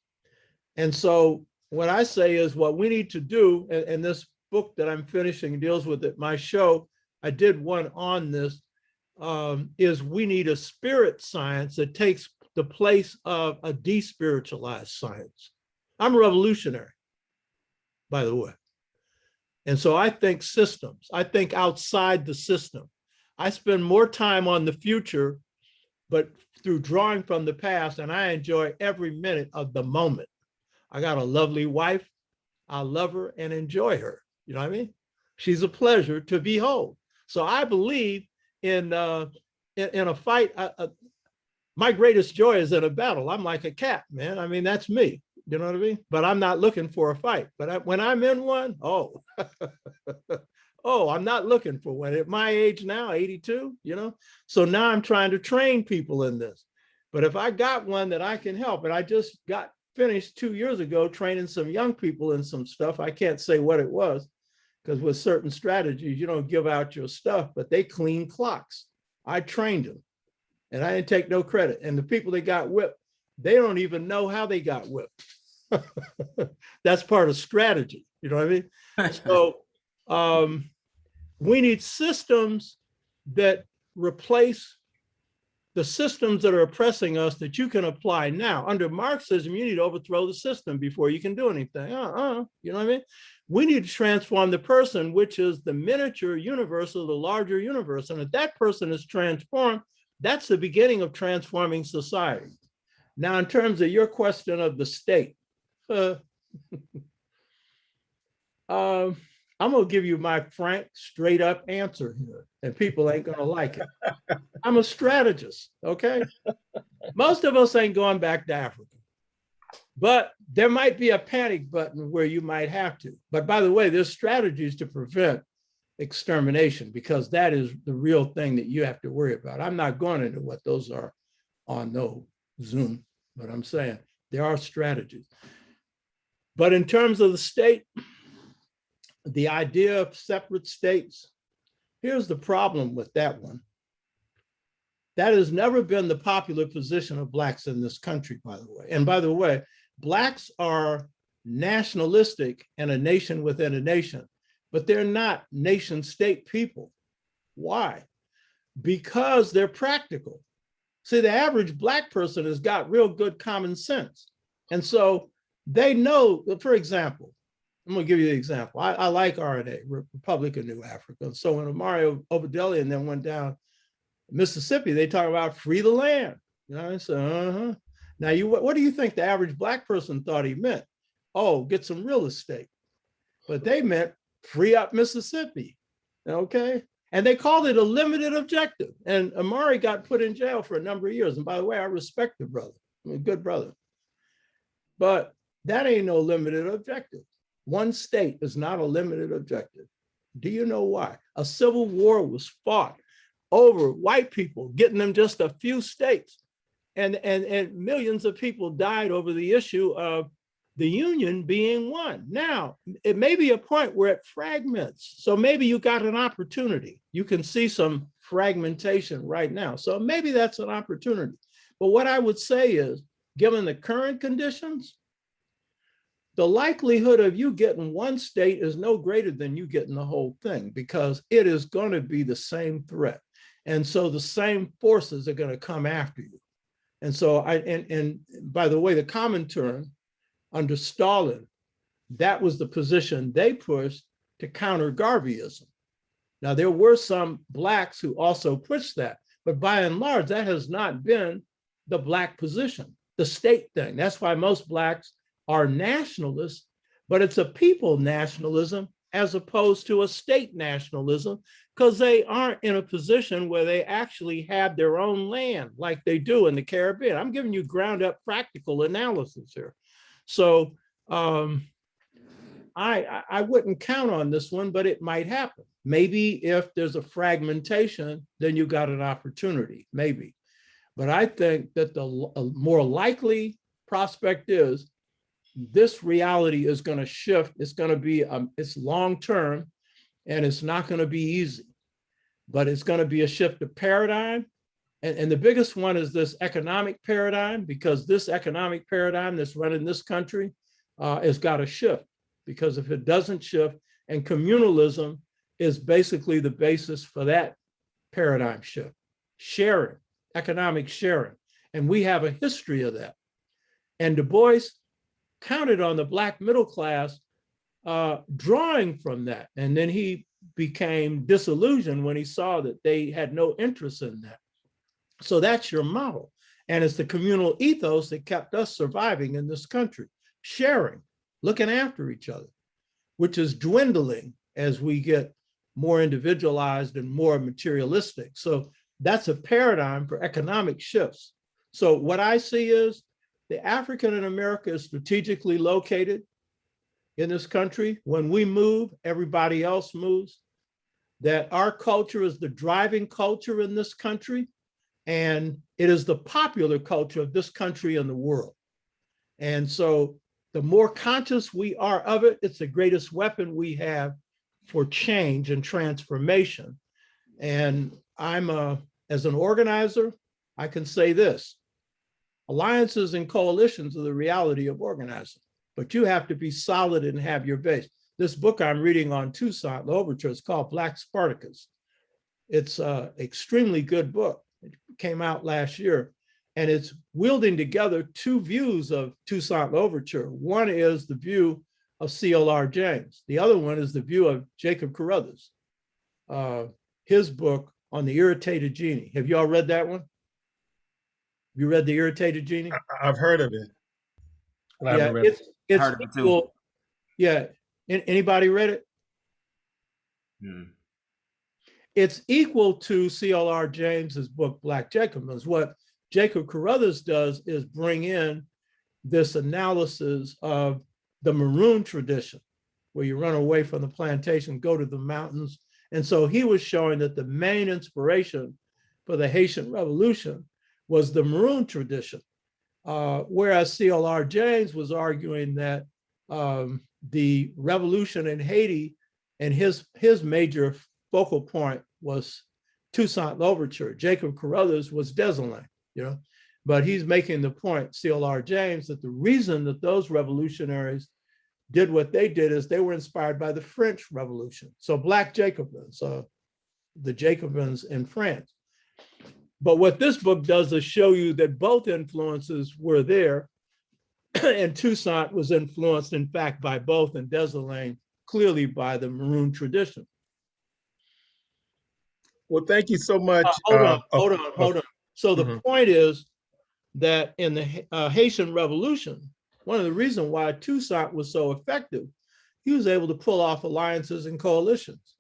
And so what I say is what we need to do, and this book that I'm finishing deals with it, my show, I did one on this, is we need a spirit science that takes the place of a despiritualized science. I'm a revolutionary, by the way. And so I think systems, I think outside the system. I spend more time on the future, but through drawing from the past, and I enjoy every minute of the moment. I got a lovely wife. I love her and enjoy her. You know what I mean? She's a pleasure to behold. So I believe in a fight. My greatest joy is in a battle. I'm like a cat, man. I mean, that's me. You know what I mean? But I'm not looking for a fight. But when I'm in one, oh, oh, I'm not looking for one. At my age now, 82, you know? So now I'm trying to train people in this. But if I got one that I can help, and I just got finished 2 years ago training some young people in some stuff. I can't say what it was, because with certain strategies, you don't give out your stuff, but they clean clocks. I trained them and I didn't take no credit. And the people that got whipped, they don't even know how they got whipped. That's part of strategy. You know what I mean? So we need systems that replace the systems that are oppressing us that you can apply now. Under Marxism, you need to overthrow the system before you can do anything. You know what I mean? We need to transform the person, which is the miniature universe of the larger universe. And if that person is transformed, that's the beginning of transforming society. Now, in terms of your question of the state, I'm gonna give you my frank, straight up answer here, and people ain't gonna like it. I'm a strategist, okay? Most of us ain't going back to Africa, but there might be a panic button where you might have to. But by the way, there's strategies to prevent extermination, because that is the real thing that you have to worry about. I'm not going into what those are on no Zoom, but I'm saying there are strategies. But in terms of the state, the idea of separate states, here's the problem with that one. That has never been the popular position of Blacks in this country, by the way. And by the way, Blacks are nationalistic and a nation within a nation, but they're not nation state people. Why? Because they're practical. See, the average Black person has got real good common sense. And so they know, for example, I'm gonna give you an example. I like RNA, Republic of New Africa. So when Mario Obadeli and then went down Mississippi, they talk about free the land. You know, I said, Now, what do you think the average Black person thought he meant? Oh, get some real estate. But they meant free up Mississippi, okay? And they called it a limited objective. And Amari got put in jail for a number of years. And by the way, I respect the brother, I'm a good brother. But that ain't no limited objective. One state is not a limited objective. Do you know why? A civil war was fought over white people, getting them just a few states. And millions of people died over the issue of the Union being one. Now, it may be a point where it fragments. So maybe you got an opportunity. You can see some fragmentation right now. So maybe that's an opportunity. But what I would say is, given the current conditions, the likelihood of you getting one state is no greater than you getting the whole thing, because it is going to be the same threat. And so the same forces are going to come after you. And so and by the way, the Comintern under Stalin, that was the position they pushed to counter Garveyism. Now, there were some Blacks who also pushed that, but by and large, that has not been the Black position, the state thing. That's why most Blacks are nationalists, but it's a people nationalism as opposed to a state nationalism, because they aren't in a position where they actually have their own land like they do in the Caribbean. I'm giving you ground up practical analysis here. So I wouldn't count on this one, but it might happen. Maybe if there's a fragmentation, then you got an opportunity, maybe. But I think that the more likely prospect is this reality is going to shift. It's going to be, it's long-term, and it's not going to be easy, but it's going to be a shift of paradigm, And the biggest one is this economic paradigm, because this economic paradigm that's running this country has got to shift. Because if it doesn't shift, and communalism is basically the basis for that paradigm shift, sharing, economic sharing. And we have a history of that. And Du Bois counted on the Black middle class drawing from that. And then he became disillusioned when he saw that they had no interest in that. So that's your model. And it's the communal ethos that kept us surviving in this country, sharing, looking after each other, which is dwindling as we get more individualized and more materialistic. So that's a paradigm for economic shifts. So what I see is the African in America is strategically located in this country. When we move, everybody else moves. That our culture is the driving culture in this country, and it is the popular culture of this country and the world. And so the more conscious we are of it, it's the greatest weapon we have for change and transformation. And as an organizer, I can say this: alliances and coalitions are the reality of organizing, but you have to be solid and have your base. This book I'm reading on Toussaint Louverture is called Black Spartacus. It's an extremely good book. It came out last year, and it's wielding together two views of Toussaint Louverture. One is the view of C.O.R.E. James. The other one is the view of Jacob Carruthers, his book on the irritated genie. Have you all read that one? You read The Irritated Genie? I've heard of it. But I Yeah, haven't read it. it's Heard of it too. equal. Yeah, anybody read it? It's equal to C.O.R.E. James's book, Black Jacobins. What Jacob Carruthers does is bring in this analysis of the Maroon tradition, where you run away from the plantation, go to the mountains. And so he was showing that the main inspiration for the Haitian Revolution was the Maroon tradition, whereas C.O.R.E. James was arguing that the revolution in Haiti and his major focal point was Toussaint Louverture. Jacob Carruthers was Dessalines, but he's making the point, C.O.R.E. James, that the reason that those revolutionaries did what they did is they were inspired by the French Revolution. So Black Jacobins, the Jacobins in France. But what this book does is show you that both influences were there, and Toussaint was influenced, in fact, by both, and Dessalines clearly by the Maroon tradition. Well, thank you so much. Hold on. So the point is that in the Haitian Revolution, one of the reasons why Toussaint was so effective, he was able to pull off alliances and coalitions.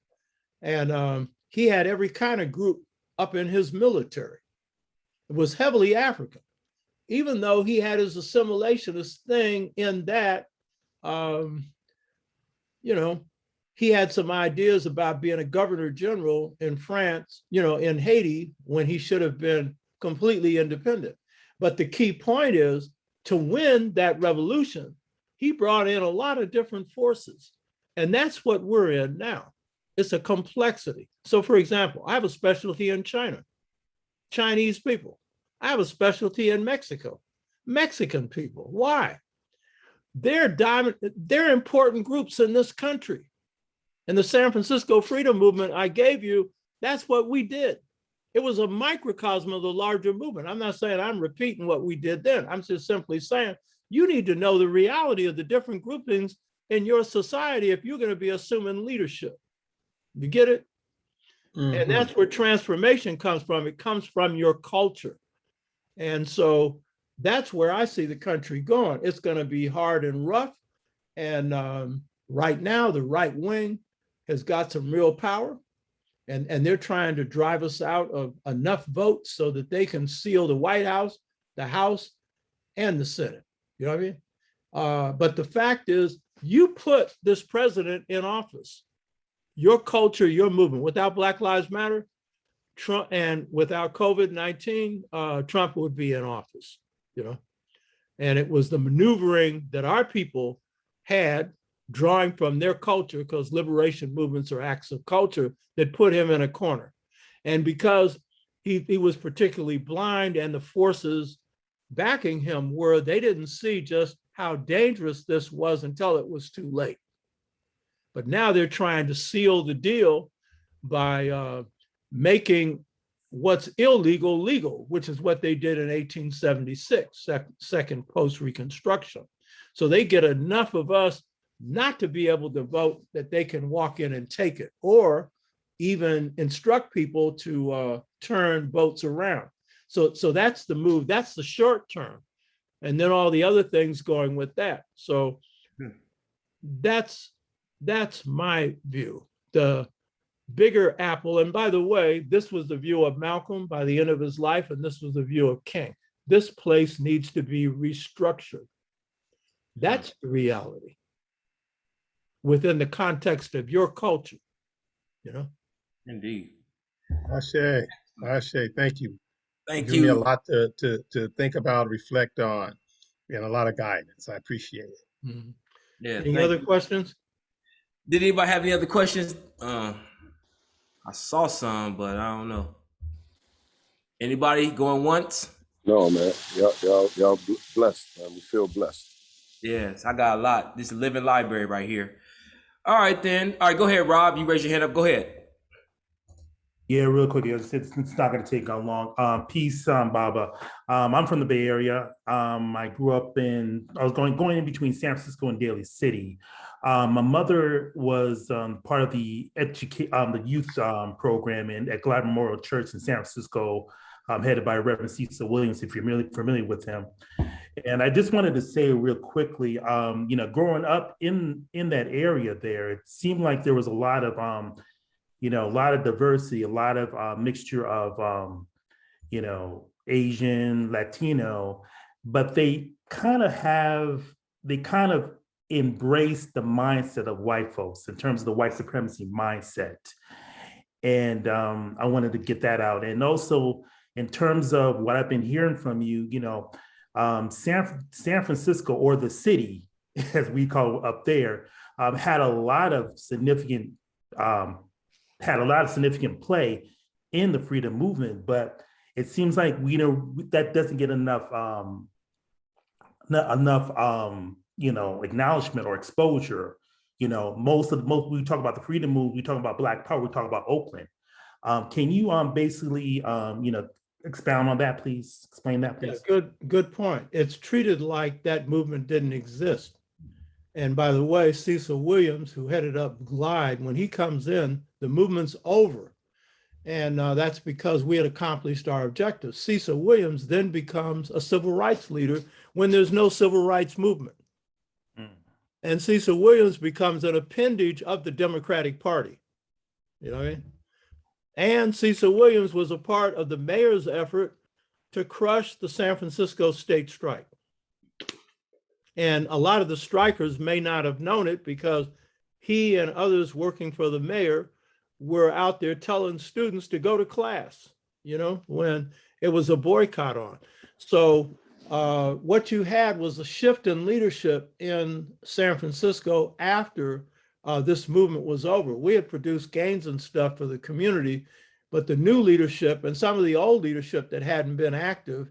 And he had every kind of group up in his military. It was heavily African, even though he had his assimilationist thing in that, he had some ideas about being a governor general in France, in Haiti, when he should have been completely independent. But the key point is, to win that revolution, he brought in a lot of different forces. And that's what we're in now. It's a complexity. So for example, I have a specialty in China, Chinese people. I have a specialty in Mexico, Mexican people. Why? They're important groups in this country. And the San Francisco Freedom Movement I gave you, that's what we did. It was a microcosm of the larger movement. I'm not saying I'm repeating what we did then. I'm just simply saying you need to know the reality of the different groupings in your society if you're going to be assuming leadership. You get it? Mm-hmm. And that's where transformation comes from. It comes from your culture. And so that's where I see the country going. It's going to be hard and rough. And right now, the right wing has got some real power. And they're trying to drive us out of enough votes so that they can seal the White House, the House, and the Senate. You know what I mean? But the fact is, you put this president in office. Your culture, your movement, without Black Lives Matter, Trump, and without COVID-19, Trump would be in office, And it was the maneuvering that our people had, drawing from their culture, because liberation movements are acts of culture, that put him in a corner. And because he was particularly blind, and the forces backing him were, they didn't see just how dangerous this was until it was too late. But now they're trying to seal the deal by making what's illegal legal, which is what they did in 1876, second post-Reconstruction. So they get enough of us not to be able to vote that they can walk in and take it, or even instruct people to turn votes around. So that's the move. That's the short term. And then all the other things going with that. So that's my view. The bigger apple, and by the way, this was the view of Malcolm by the end of his life, and this was the view of King. This place needs to be restructured. That's the reality within the context of your culture, you know? Indeed. Ashe, thank you. Thank Give me a you. lot to think about, reflect on, and a lot of guidance. I appreciate it. Mm-hmm. Yeah. Any other questions? Did anybody have any other questions? I saw some, but I don't know. Anybody going once? No, man. Y'all blessed, man. We feel blessed. Yes, I got a lot. This is a living library right here. All right, then. All right, go ahead, Rob. You raise your hand up. Go ahead. Yeah, real quick. It's not going to take long. Peace, Baba. I'm from the Bay Area. I grew up I was going in between San Francisco and Daly City. My mother was part of the youth program at Glad Memorial Church in San Francisco, headed by Reverend Cecil Williams, if you're familiar with him. And I just wanted to say real quickly, growing up in that area there, it seemed like there was a lot of a lot of diversity, a lot of mixture of, Asian, Latino, but they kind of embrace the mindset of white folks in terms of the white supremacy mindset. And I wanted to get that out. And also in terms of what I've been hearing from you, San Francisco, or the city, as we call it up there, had a lot of significant play in the freedom movement, but it seems like that doesn't get enough acknowledgement or exposure. Most we talk about the freedom movement, we talk about Black Power, we talk about Oakland. Can you basically expound on that, please? Explain that, please. Yeah, good point. It's treated like that movement didn't exist. And by the way, Cecil Williams, who headed up GLIDE, when he comes in, the movement's over. And that's because we had accomplished our objectives. Cecil Williams then becomes a civil rights leader when there's no civil rights movement. And Cecil Williams becomes an appendage of the Democratic Party. You know what I mean? And Cecil Williams was a part of the mayor's effort to crush the San Francisco state strike. And a lot of the strikers may not have known it because he and others working for the mayor were out there telling students to go to class, when it was a boycott on. So what you had was a shift in leadership in San Francisco after this movement was over. We had produced gains and stuff for the community, but the new leadership and some of the old leadership that hadn't been active,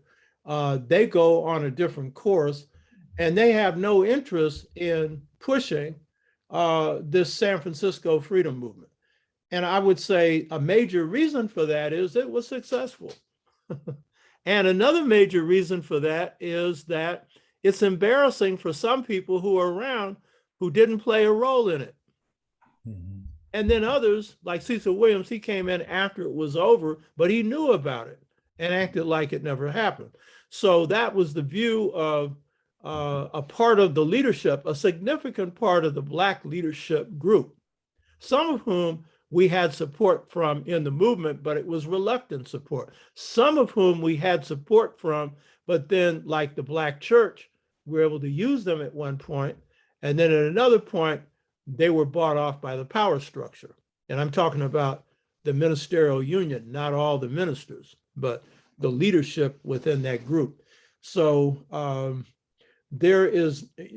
they go on a different course. And they have no interest in pushing this San Francisco freedom movement. And I would say a major reason for that is it was successful. And another major reason for that is that it's embarrassing for some people who are around who didn't play a role in it. Mm-hmm. And then others, like Cecil Williams, he came in after it was over, but he knew about it and acted like it never happened. So that was the view of a part of the leadership, a significant part of the Black leadership group, some of whom we had support from in the movement, but it was reluctant support. Some of whom we had support from, but then like the Black church, we were able to use them at one point. And then at another point, they were bought off by the power structure. And I'm talking about the ministerial union, not all the ministers, but the leadership within that group. So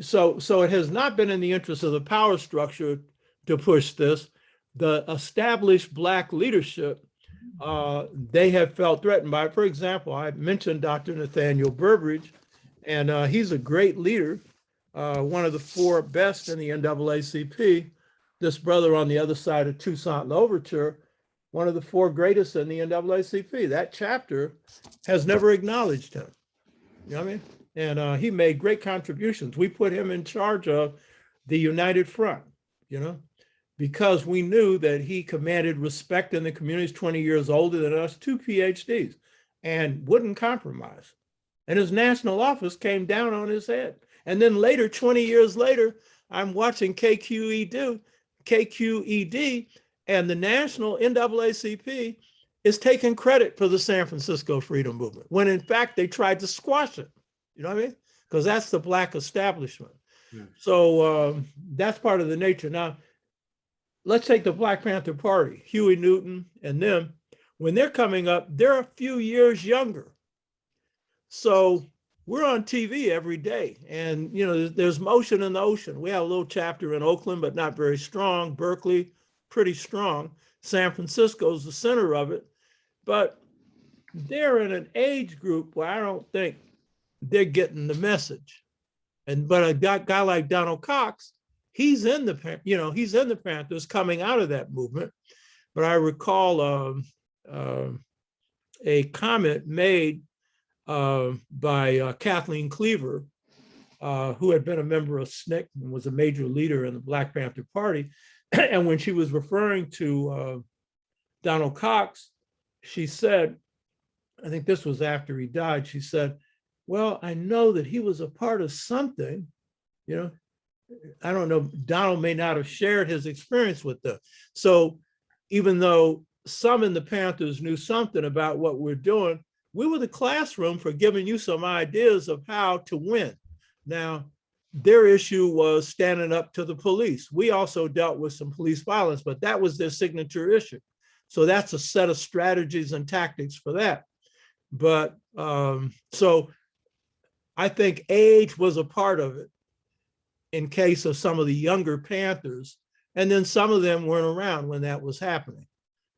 so it has not been in the interest of the power structure to push this. The established Black leadership they have felt threatened by it. For example, I mentioned Dr. Nathaniel Burbridge, and he's a great leader, one of the 4 best in the NAACP. This brother on the other side of Toussaint Louverture, one of the 4 greatest in the NAACP. That chapter has never acknowledged him. You know what I mean? And he made great contributions. We put him in charge of the United Front, you know, because we knew that he commanded respect in the community. He's 20 years older than us, 2 PhDs, and wouldn't compromise. And his national office came down on his head. And then later, 20 years later, I'm watching KQED, and the national NAACP is taking credit for the San Francisco Freedom Movement, when in fact they tried to squash it. You know what I mean? Because that's the Black establishment. Yeah. So that's part of the nature. Now, let's take the Black Panther Party, Huey Newton and them. When they're coming up, they're a few years younger. So we're on TV every day, and you know, there's motion in the ocean. We have a little chapter in Oakland, but not very strong. Berkeley, pretty strong. San Francisco's the center of it, but they're in an age group where I don't think they're getting the message. But a guy like Donald Cox, he's in the Panthers coming out of that movement. But I recall a comment made by Kathleen Cleaver, who had been a member of SNCC and was a major leader in the Black Panther Party. And when she was referring to Donald Cox, she said, I think this was after he died, she said, well, I know that he was a part of something, you know, I don't know, Donald may not have shared his experience with them. So even though some in the Panthers knew something about what we're doing, we were the classroom for giving you some ideas of how to win. Now, their issue was standing up to the police. We also dealt with some police violence, but that was their signature issue. So that's a set of strategies and tactics for that. But so I think age was a part of it in case of some of the younger Panthers. And then some of them weren't around when that was happening.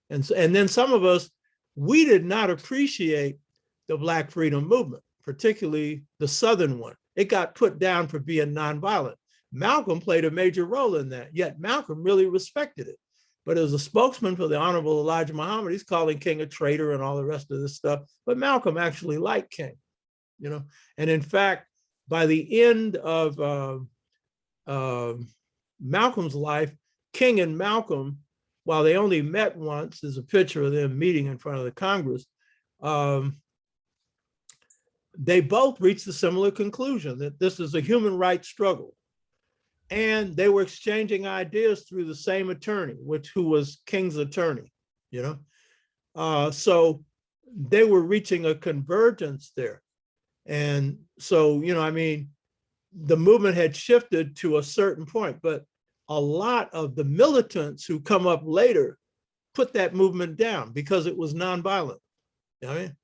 And then some of us, we did not appreciate the Black Freedom Movement, particularly the Southern one. It got put down for being nonviolent. Malcolm played a major role in that, yet Malcolm really respected it. But as a spokesman for the Honorable Elijah Muhammad, he's calling King a traitor and all the rest of this stuff. But Malcolm actually liked King, you know? And in fact, by the end of Malcolm's life, King and Malcolm, while they only met once, there's a picture of them meeting in front of the Congress, they both reached a similar conclusion that this is a human rights struggle. And they were exchanging ideas through the same attorney, who was King's attorney, you know? So they were reaching a convergence there. And so, you know, I mean, the movement had shifted to a certain point, but a lot of the militants who come up later put that movement down because it was nonviolent. You know what I mean?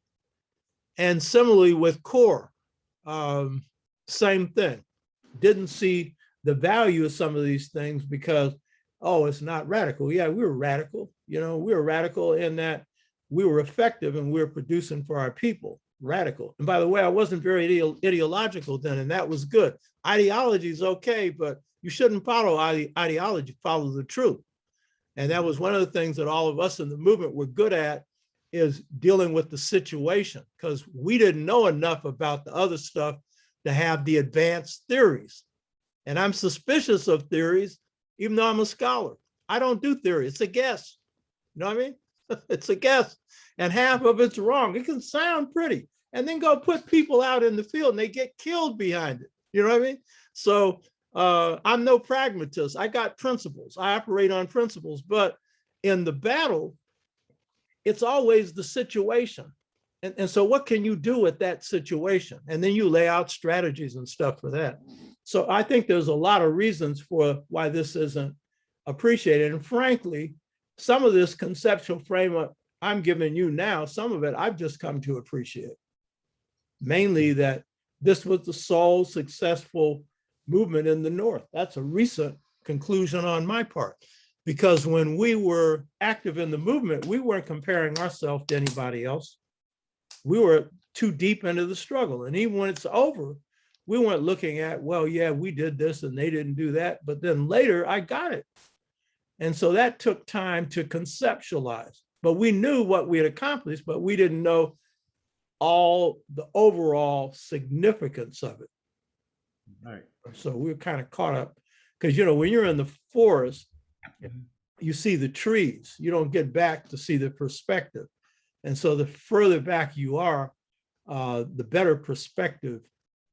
And similarly with C.O.R.E, same thing. Didn't see the value of some of these things because, oh, it's not radical. Yeah, we were radical. You know, we were radical in that we were effective and we were producing for our people. Radical. And by the way, I wasn't very ideological then, and that was good. Ideology is okay, but you shouldn't follow ideology, follow the truth. And that was one of the things that all of us in the movement were good at, is dealing with the situation, because we didn't know enough about the other stuff to have the advanced theories. And I'm suspicious of theories, even though I'm a scholar. I don't do theory, it's a guess. You know what I mean? It's a guess. And half of it's wrong. It can sound pretty. And then go put people out in the field and they get killed behind it. You know what I mean? So I'm no pragmatist. I got principles. I operate on principles. But in the battle, it's always the situation. And so what can you do with that situation? And then you lay out strategies and stuff for that. So I think there's a lot of reasons for why this isn't appreciated. And frankly, some of this conceptual framework I'm giving you now, some of it I've just come to appreciate. Mainly that this was the sole successful movement in the North. That's a recent conclusion on my part. because when we were active in the movement, we weren't comparing ourselves to anybody else. We were too deep into the struggle. And even when it's over, we weren't looking at, well, yeah, we did this and they didn't do that. But then later I got it. And so that took time to conceptualize. But we knew what we had accomplished, but we didn't know all the overall significance of it. Right. So we were kind of caught up because, you know, when you're in the forest, you see the trees, you don't get back to see the perspective. And so the further back you are, the better perspective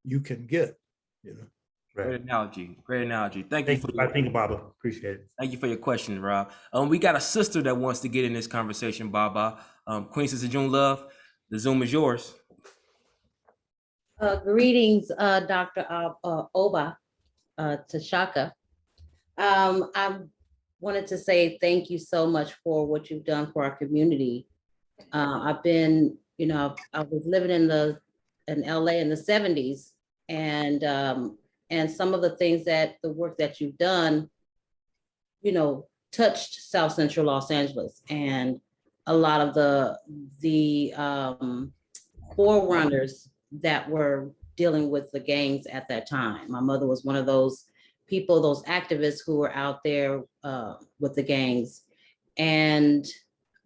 you can get, you know. Great analogy. Great analogy. Thank you Thank you, Baba. Appreciate it. Thank you for your question, Rob. We got a sister that wants to get in this conversation, Baba. Queen Sister June Love, the Zoom is yours. Greetings, Dr. Oba Tashaka. I wanted to say thank you so much for what you've done for our community. I've been, you know, I was living in LA in the 70s, and some of the things that the work that you've done, you know, touched South Central Los Angeles, and a lot of the forerunners that were dealing with the gangs at that time. My mother was one of those people, those activists who were out there with the gangs. And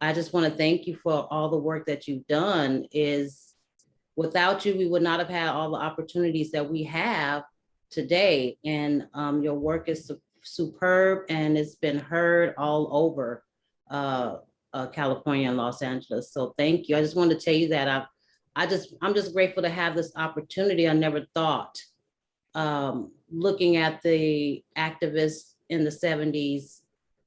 I just want to thank you for all the work that you've done. Without you, we would not have had all the opportunities that we have today. And your work is superb, and it's been heard all over California and Los Angeles. So thank you. I just wanted to tell you that I'm just grateful to have this opportunity. I never thought, looking at the activists in the 70s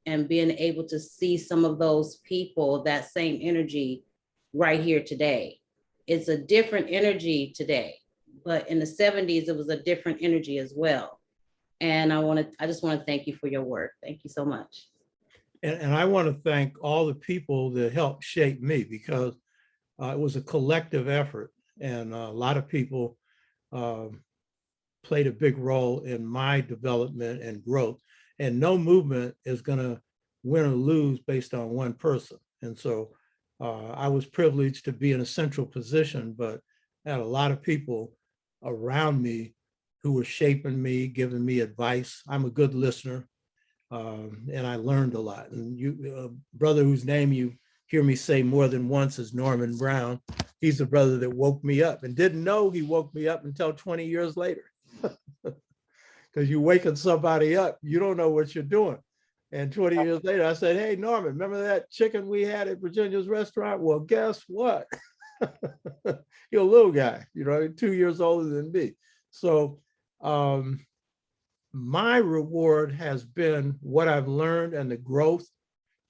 and being able to see some of those people, that same energy right here today. It's a different energy today, but in the 70s, it was a different energy as well. And I just want to thank you for your work. Thank you so much. And I want to thank all the people that helped shape me, because it was a collective effort, and a lot of people played a big role in my development and growth. And no movement is going to win or lose based on one person. And so I was privileged to be in a central position, but I had a lot of people around me who were shaping me, giving me advice. I'm a good listener, and I learned a lot. And you, brother whose name you hear me say more than once is Norman Brown. He's the brother that woke me up, and didn't know he woke me up until 20 years later. Because you're waking somebody up, you don't know what you're doing. And 20 years later, I said, hey, Norman, remember that chicken we had at Virginia's restaurant? Well, guess what? You're a little guy, you know, 2 years older than me. So my reward has been what I've learned and the growth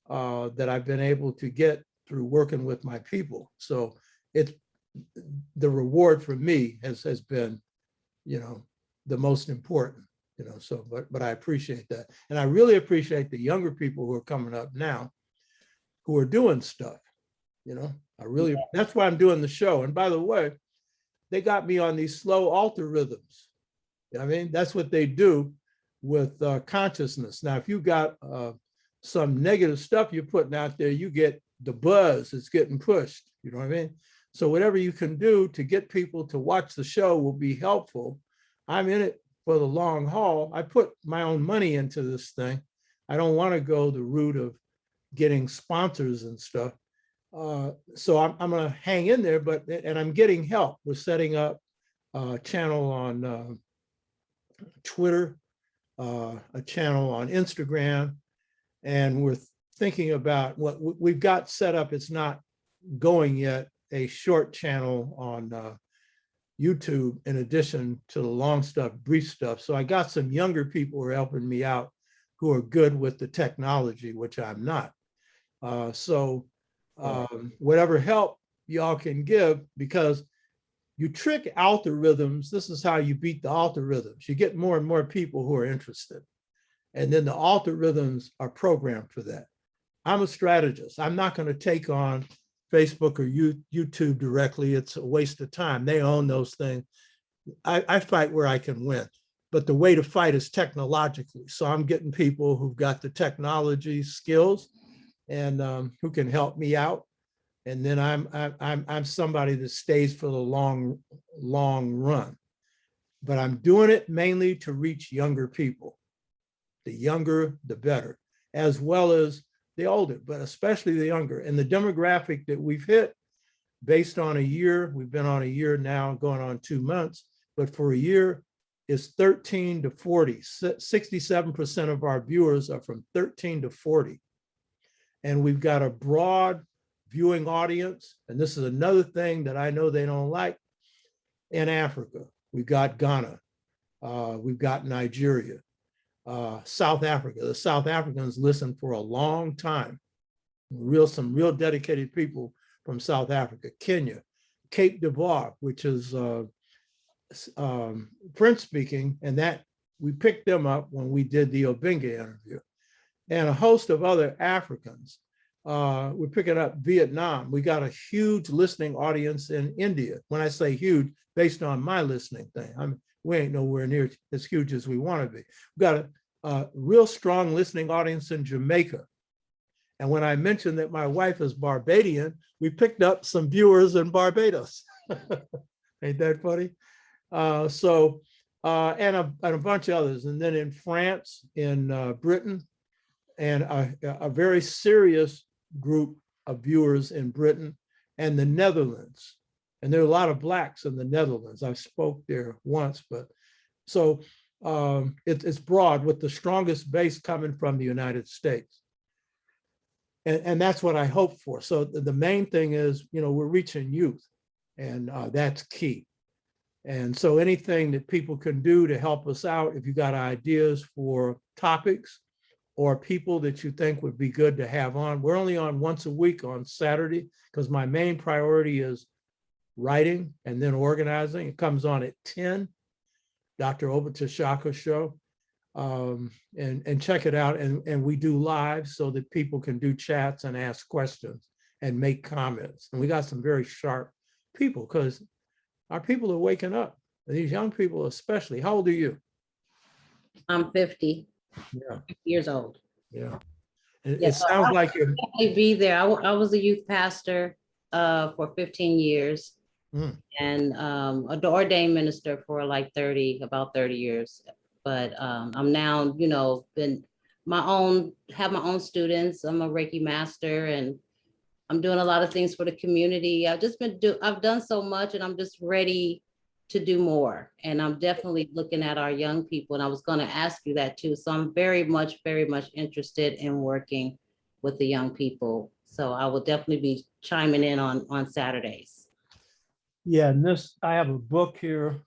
that I've been able to get through working with my people. So it's the reward for me has been, you know, the most important, you know, so, but I appreciate that. And I really appreciate the younger people who are coming up now who are doing stuff, you know, that's why I'm doing the show. And by the way, they got me on these slow alter rhythms. I mean, that's what they do with consciousness. Now, if you got some negative stuff you're putting out there, you get the buzz, it's getting pushed, you know what I mean? So whatever you can do to get people to watch the show will be helpful. I'm in it for the long haul. I put my own money into this thing. I don't want to go the route of getting sponsors and stuff. So I'm going to hang in there, and I'm getting help. We're setting up a channel on Twitter, a channel on Instagram, and we're thinking about what we've got set up. It's not going yet, a short channel on YouTube in addition to the long stuff, brief stuff. So I got some younger people who are helping me out who are good with the technology, which I'm not. Whatever help y'all can give, because you trick algorithms. This is how you beat the algorithms. You get more and more people who are interested. And then the algorithms are programmed for that. I'm a strategist. I'm not going to take on Facebook or YouTube directly. It's a waste of time. They own those things. I fight where I can win. but the way to fight is technologically. So I'm getting people who've got the technology skills and who can help me out. And then I'm somebody that stays for the long run. But I'm doing it mainly to reach younger people. The younger, the better, as well as the older, but especially the younger. And the demographic that we've hit based on a year, we've been on a year now, going on 2 months, but for a year is 13 to 40. 67% of our viewers are from 13 to 40. And we've got a broad viewing audience. And this is another thing that I know they don't like. In Africa, we've got Ghana, we've got Nigeria, South Africa. The South Africans listen for a long time. Some real dedicated people from South Africa. Kenya, Cape d'Ivoire, which is French speaking, and that we picked them up when we did the Obenga interview, and a host of other Africans. We're picking up Vietnam. We got a huge listening audience in India. When I say huge, based on my listening thing, we ain't nowhere near as huge as we want to be. We've got a real strong listening audience in Jamaica. And when I mentioned that my wife is Barbadian, we picked up some viewers in Barbados. Ain't that funny? And a bunch of others. And then in France, in Britain, and a very serious group of viewers in Britain and the Netherlands. And there are a lot of Blacks in the Netherlands. I spoke there once, but so it's broad, with the strongest base coming from the United States. And that's what I hope for. So the main thing is, we're reaching youth, and that's key. And so anything that people can do to help us out, if you got ideas for topics or people that you think would be good to have on. We're only on once a week on Saturday, because my main priority is writing and then organizing. It comes on at 10, Dr. Obata Show. And check it out. And we do live so that people can do chats and ask questions and make comments. And we got some very sharp people, because our people are waking up. These young people especially. How old are you? I'm 50. Yeah. 50 years old. Yeah. It Yes, sounds like you're. Be there. I was a youth pastor for 15 years. And an ordained minister for like about 30 years. But I'm now, have my own students. I'm a Reiki master, and I'm doing a lot of things for the community. I've done so much, and I'm just ready to do more. And I'm definitely looking at our young people. And I was going to ask you that too. So I'm very much interested in working with the young people. So I will definitely be chiming in on Saturdays. Yeah, and I have a book here,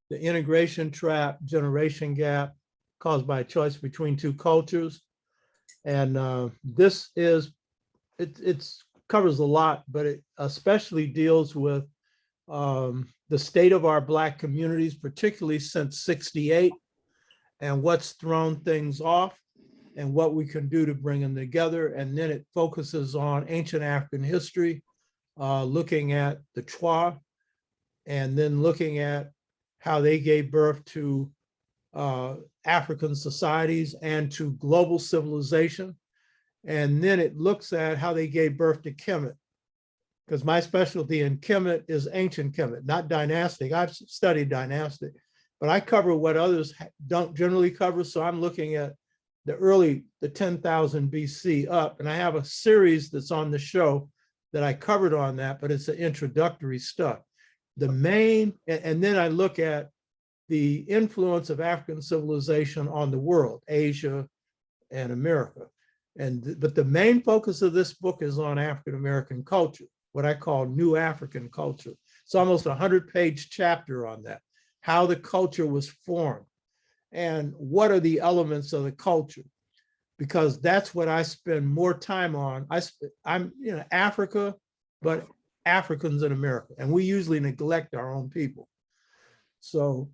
The Integration Trap, Generation Gap, Caused by a Choice Between Two Cultures. And this covers a lot, but it especially deals with the state of our Black communities, particularly since '68, and what's thrown things off and what we can do to bring them together. And then it focuses on ancient African history, looking at the C.O.R.E, and then looking at how they gave birth to African societies and to global civilization. And then it looks at how they gave birth to Kemet, because my specialty in Kemet is ancient Kemet, not dynastic. I've studied dynastic, but I cover what others don't generally cover. So I'm looking at the 10,000 BC up, and I have a series that's on the show that I covered on that, but it's an introductory stuff. And then I look at the influence of African civilization on the world, Asia and America. But the main focus of this book is on African-American culture, what I call New African culture. It's almost a 100-page chapter on that, how the culture was formed and what are the elements of the culture, because that's what I spend more time on. I'm Africa, but Africans in America, and we usually neglect our own people. So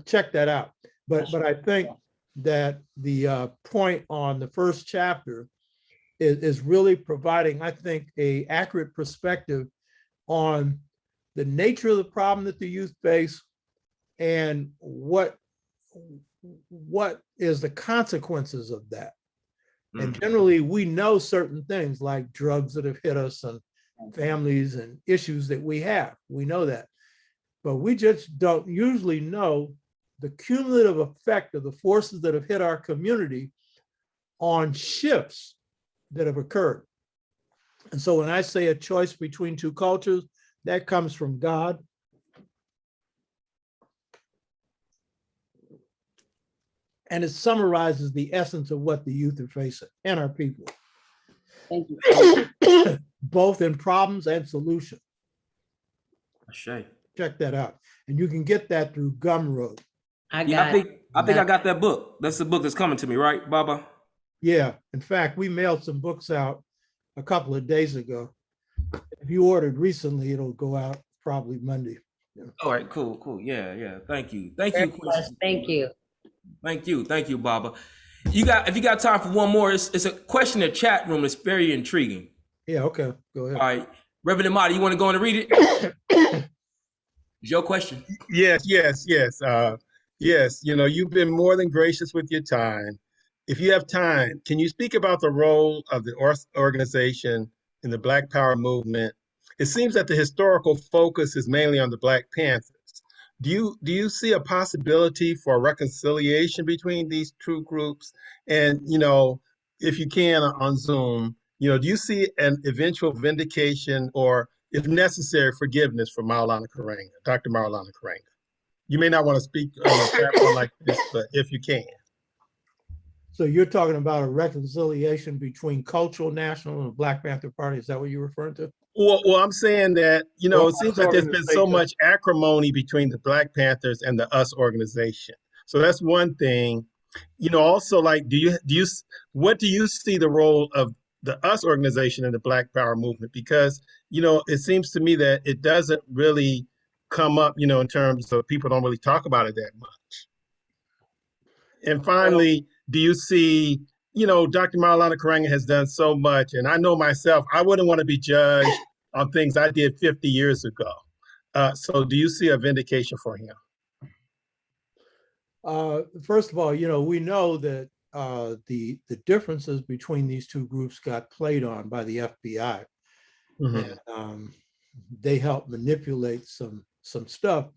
check that out. But I think that the point on the first chapter is really providing, I think, an accurate perspective on the nature of the problem that the youth face and what what is the consequences of that? And generally, we know certain things like drugs that have hit us and families and issues that we have. We know that. But we just don't usually know the cumulative effect of the forces that have hit our community on shifts that have occurred. And so when I say a choice between two cultures, that comes from God. And it summarizes the essence of what the youth are facing and our people. Thank you. Both in problems and solutions. Check that out. And you can get that through Gumroad. I think I got that book. That's the book that's coming to me, right, Baba? Yeah. In fact, we mailed some books out a couple of days ago. If you ordered recently, it'll go out probably Monday. Yeah. All right, cool. Yeah. Thank you. Thank you, Baba. If you got time for one more, it's a question in the chat room. It's very intriguing. Yeah, okay. Go ahead. All right. Reverend Amadi, you want to go in and read it? It's your question. Yes. Yes, you've been more than gracious with your time. If you have time, can you speak about the role of the organization in the Black Power movement? It seems that the historical focus is mainly on the Black Panthers. Do you see a possibility for reconciliation between these two groups? And, if you can on Zoom, do you see an eventual vindication or, if necessary, forgiveness for Dr. Maulana Karenga? You may not want to speak on a platform like this, but if you can. So you're talking about a reconciliation between Cultural National and the Black Panther Party. Is that what you're referring to? Well, I'm saying that, it seems like there's been so much acrimony between the Black Panthers and the US organization. So that's one thing. Also, like, what do you see the role of the US organization in the Black Power movement? Because, it seems to me that it doesn't really come up, in terms of people don't really talk about it that much. And finally, do you see, Dr. Maulana Karenga has done so much, and I know myself, I wouldn't want to be judged on things I did 50 years ago. So do you see a vindication for him? First of all, we know that the differences between these two groups got played on by the FBI. Mm-hmm. And they helped manipulate some stuff,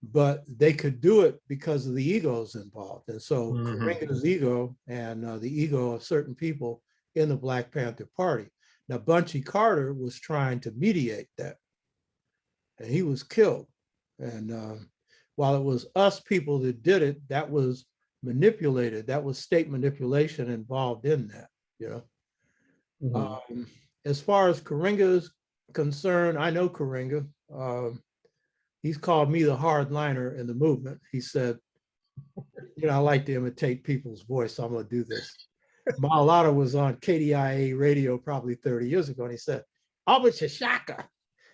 but they could do it because of the egos involved. And so Karenga's ego and the ego of certain people in the Black Panther Party. Now, Bunchy Carter was trying to mediate that, and he was killed. And while it was us people that did it, that was manipulated. That was state manipulation involved in that, as far as Karenga is concerned, I know Karenga. He's called me the hardliner in the movement. He said, I like to imitate people's voice, so I'm going to do this. Maulana was on KDIA radio probably 30 years ago, and he said, Albert Shashaka,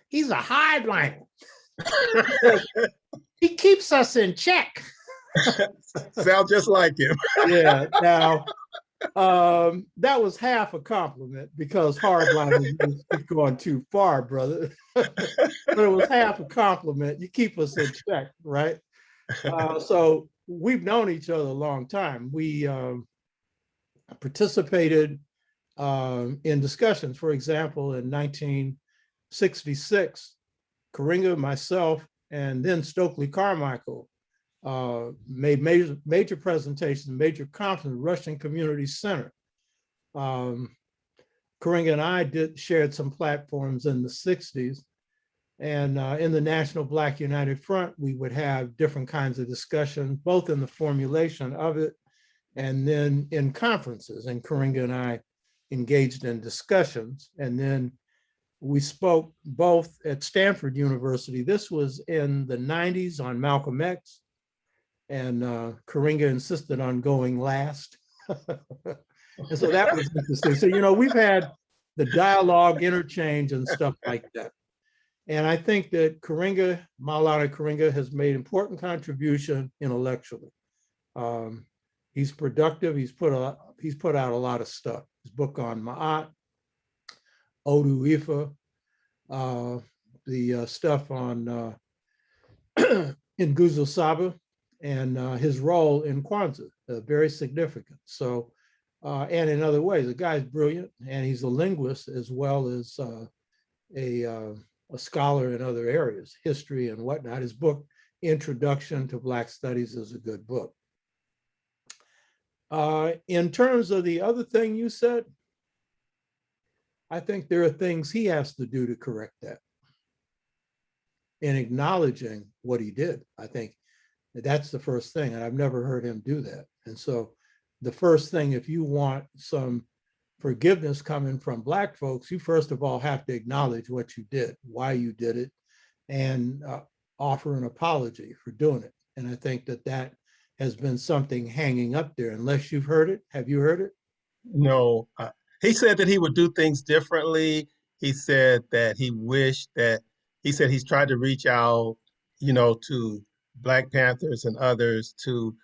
he's a hardliner. He keeps us in check. Sounds just like him. Yeah. Now, that was half a compliment because hardliner is going too far, brother. But it was half a compliment. You keep us in check, right? So we've known each other a long time. We participated in discussions. For example, in 1966, Karenga, myself, and then Stokely Carmichael made major presentations, major conferences, Russian Community Center. Karenga and I shared some platforms in the 60s. And in the National Black United Front, we would have different kinds of discussions, both in the formulation of it and then in conferences. And Karenga and I engaged in discussions. And then we spoke both at Stanford University. This was in the 90s on Malcolm X. And Karenga insisted on going last. And so that was interesting. So, we've had the dialogue interchange and stuff like that. And I think that Maulana Karenga has made important contribution intellectually. He's productive. He's put out a lot of stuff. His book on Ma'at, Odu Ifa, the stuff on Nguzo Saba, and his role in Kwanzaa, very significant. So, and in other ways, the guy's brilliant, and he's a linguist as well as a scholar in other areas, history and whatnot. His book, Introduction to Black Studies, is a good book. In terms of the other thing you said, I think there are things he has to do to correct that. In acknowledging what he did, I think that's the first thing, and I've never heard him do that. And so the first thing, if you want some forgiveness coming from Black folks, you first of all have to acknowledge what you did, why you did it, and offer an apology for doing it. And I think that that has been something hanging up there, unless you've heard it. Have you heard it? No, he said that he would do things differently. He said that he said he's tried to reach out, to Black Panthers and others to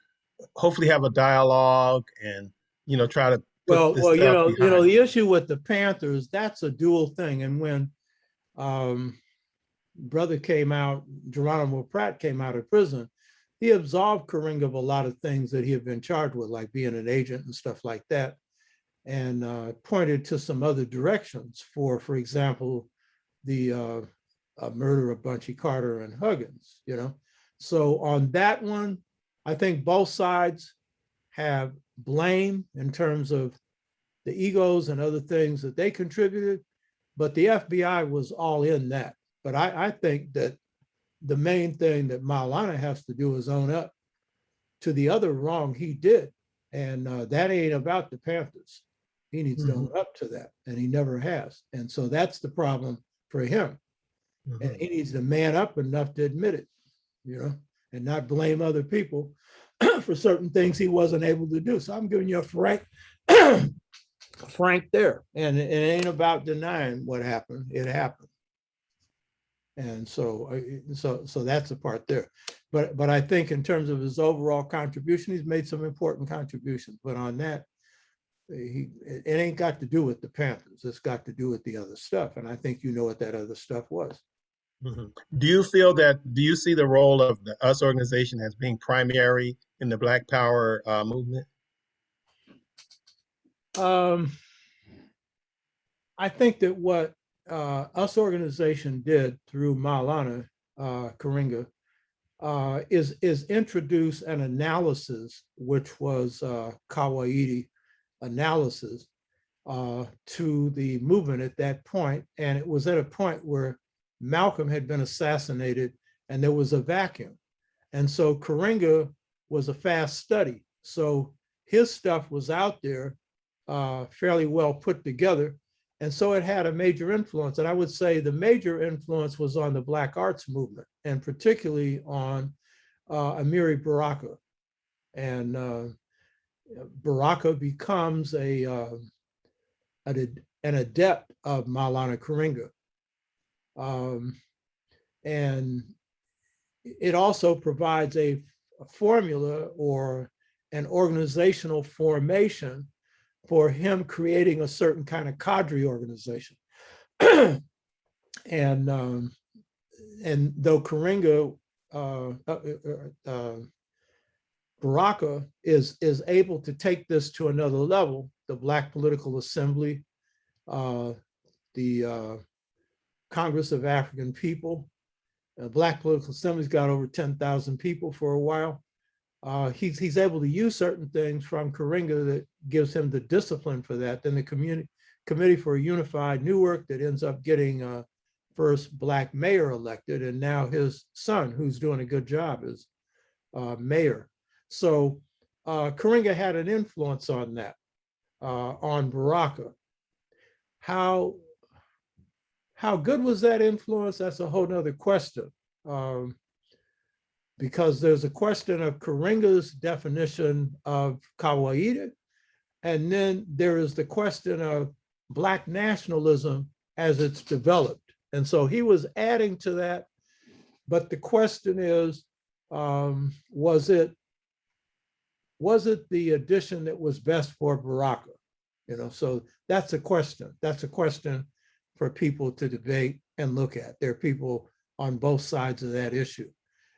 hopefully have a dialogue and, try to put this Well, stuff behind. the issue with the Panthers, that's a dual thing. And when brother came out, Geronimo Pratt came out of prison, he absolved Karenga of a lot of things that he had been charged with, like being an agent and stuff like that, and pointed to some other directions for example, the murder of Bunchy Carter and Huggins, So on that one, I think both sides have blame in terms of the egos and other things that they contributed, but the FBI was all in that. But I think that the main thing that Maulana has to do is own up to the other wrong he did. And that ain't about the Panthers. He needs to own up to that, and he never has. And so that's the problem for him. And he needs to man up enough to admit it, and not blame other people for certain things he wasn't able to do. So I'm giving you a frank there. And it ain't about denying what happened. It happened. And so that's the part there. But I think in terms of his overall contribution, he's made some important contributions. But on that, it ain't got to do with the Panthers. It's got to do with the other stuff. And I think you know what that other stuff was. Do you see the role of the US organization as being primary in the Black Power movement? I think that what US organization did through Maulana Karenga is introduce an analysis, which was Kawaii analysis to the movement at that point. And it was at a point where Malcolm had been assassinated and there was a vacuum. And so Karenga was a fast study. So his stuff was out there fairly well put together. And so it had a major influence. And I would say the major influence was on the Black arts movement, and particularly on Amiri Baraka. And Baraka becomes an adept of Maulana Karenga. And it also provides a formula or an organizational formation for him creating a certain kind of cadre organization. And though Karenga, Baraka is able to take this to another level, the Black Political Assembly, the Congress of African People, Black Political Assembly's got over 10,000 people for a while. He's able to use certain things from Karenga that gives him the discipline for that. Then the Committee for a Unified Newark that ends up getting first Black mayor elected, and now his son, who's doing a good job, is mayor. So Karenga had an influence on that, on Baraka. How good was that influence? That's a whole nother question. Because there's a question of Karenga's definition of Kawaii, and then there is the question of Black nationalism as it's developed. And so he was adding to that, but the question is, was it the addition that was best for Baraka? So that's a question. That's a question for people to debate and look at. There are people on both sides of that issue.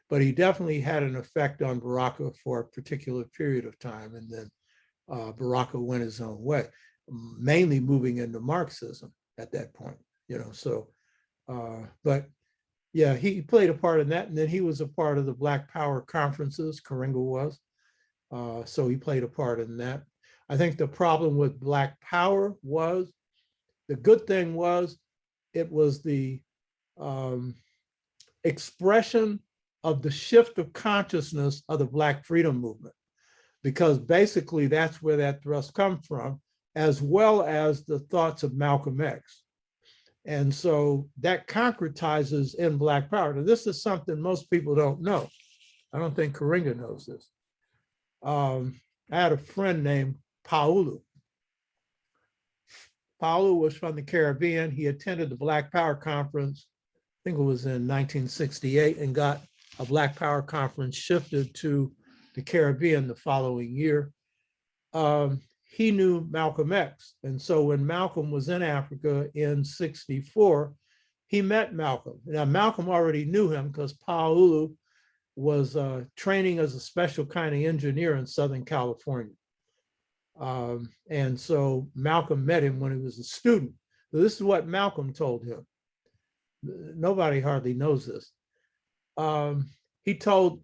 but he definitely had an effect on Baraka for a particular period of time. And then Baraka went his own way, mainly moving into Marxism at that point, so, but yeah, he played a part in that. And then he was a part of the Black Power conferences, Karenga was. So he played a part in that. I think the problem with Black Power was, the good thing was, it was the expression of the shift of consciousness of the Black freedom movement, because basically that's where that thrust comes from, as well as the thoughts of Malcolm X. And so that concretizes in Black Power. Now, this is something most people don't know. I don't think Karenga knows this. I had a friend named Paolo. Paolo was from the Caribbean. He attended the Black Power Conference, I think it was in 1968, and got a Black Power Conference shifted to the Caribbean the following year. He knew Malcolm X. And so when Malcolm was in Africa in 64, he met Malcolm. Now, Malcolm already knew him because Paolo was training as a special kind of engineer in Southern California. And so Malcolm met him when he was a student. So this is what Malcolm told him. Nobody hardly knows this. He told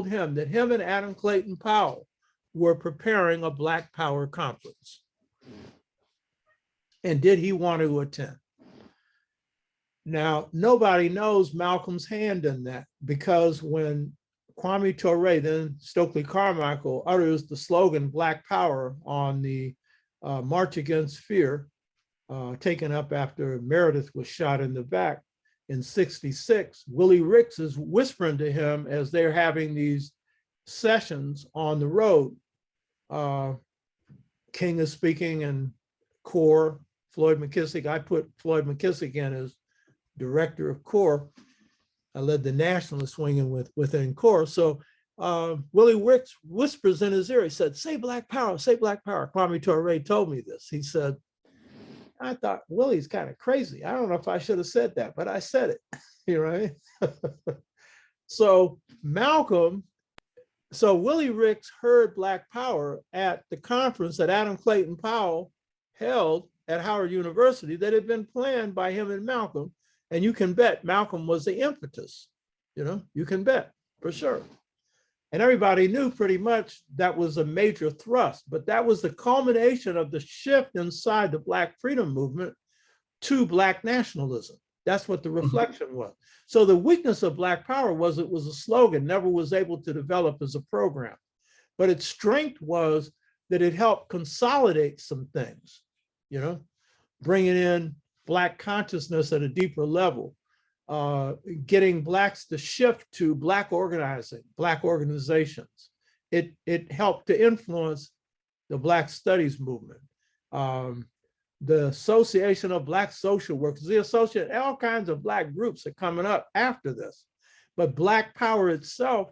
him that him and Adam Clayton Powell were preparing a Black Power conference. And did he want to attend? Now, nobody knows Malcolm's hand in that, because when Kwame Ture, then Stokely Carmichael, utters the slogan Black Power on the March Against Fear, taken up after Meredith was shot in the back in 66, Willie Ricks is whispering to him as they're having these sessions on the road. King is speaking and C.O.R.E, Floyd McKissick. I put Floyd McKissick in as director of C.O.R.E. I led the nationalist wing within C.O.R.E. So Willie Ricks whispers in his ear, he said, "Say Black Power, say Black Power." Kwame Ture told me this. He said, I thought Willie's kind of crazy. I don't know if I should have said that, but I said it, right? So Willie Ricks heard Black Power at the conference that Adam Clayton Powell held at Howard University that had been planned by him and Malcolm. And you can bet Malcolm was the impetus, you can bet for sure. And everybody knew pretty much that was a major thrust, but that was the culmination of the shift inside the Black freedom movement to Black nationalism. That's what the reflection was. So the weakness of Black Power was it was a slogan, never was able to develop as a program. But its strength was that it helped consolidate some things, bringing in Black consciousness at a deeper level, getting Blacks to shift to Black organizing, Black organizations. It helped to influence the Black studies movement, the Association of Black Social Workers, the associate, all kinds of Black groups are coming up after this. But Black Power itself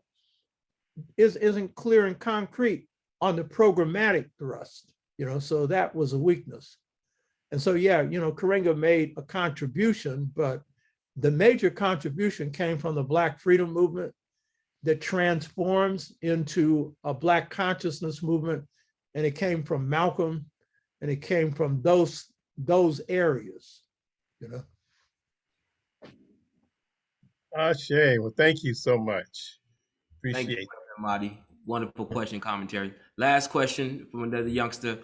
isn't clear and concrete on the programmatic thrust, so that was a weakness. And so, yeah, Karenga made a contribution, but the major contribution came from the Black freedom movement that transforms into a Black consciousness movement. And it came from Malcolm, and it came from those areas, Ashe, well, thank you so much. Appreciate it. Thank you, Marty. Wonderful question, commentary. Last question from another youngster,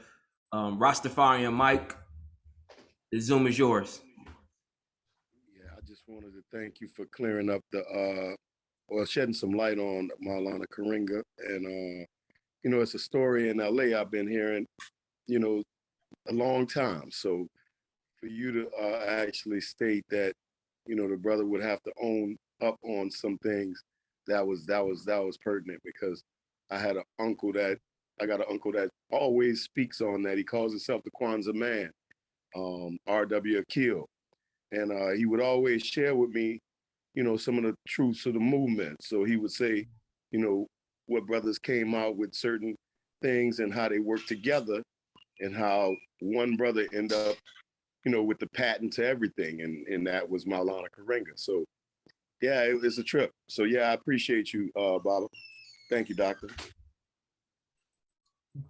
Rastafarian Mike. The Zoom is yours. Yeah, I just wanted to thank you for clearing up or shedding some light on Maulana Karenga. And, it's a story in LA I've been hearing, a long time. So for you to actually state that, the brother would have to own up on some things, that was pertinent, because I got an uncle that always speaks on that. He calls himself the Kwanzaa man, R.W. Akil. And he would always share with me, some of the truths of the movement. So he would say, what brothers came out with certain things and how they work together, and how one brother ended up, with the patent to everything. And that was Maulana Karenga. So Yeah, it's a trip. So yeah, I appreciate you, Baba. Thank you, doctor.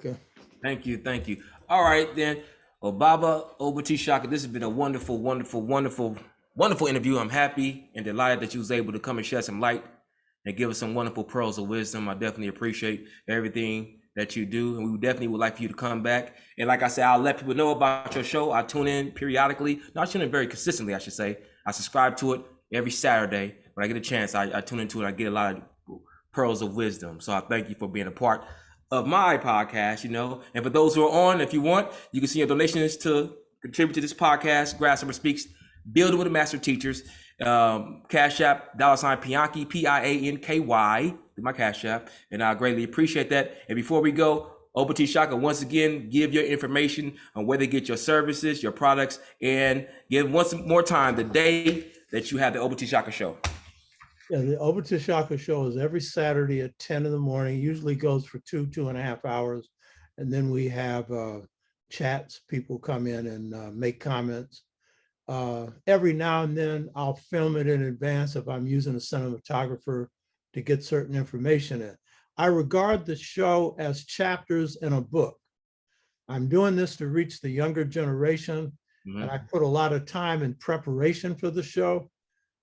Okay. Thank you. Thank you. All right, then. Well, Baba, over to Shaka. This has been a wonderful, wonderful, wonderful, wonderful interview. I'm happy and delighted that you was able to come and shed some light and give us some wonderful pearls of wisdom. I definitely appreciate everything that you do. And we definitely would like for you to come back. And like I said, I'll let people know about your show. I tune in periodically. No, I tune in very consistently, I should say. I subscribe to it every Saturday. When I get a chance, I tune into it. I get a lot of pearls of wisdom. So I thank you for being a part of my podcast, you know. And for those who are on, if you want, you can see your donations to contribute to this podcast, Grasshoppa Speaks, Building with the Master Teachers. Cash App, $ Pianky, Pianky, my Cash App, and I greatly appreciate that. And before we go, over to Shaka, once again, give your information on where they get your services, your products, and give once more time the day that you have the Over to Shaka show. Yeah, the Over to Shaka show is every Saturday at 10 in the morning, usually goes for 2.5 hours. And then we have chats, people come in and make comments. Every now and then I'll film it in advance if I'm using a cinematographer to get certain information in. I regard the show as chapters in a book. I'm doing this to reach the younger generation, and I put a lot of time in preparation for the show.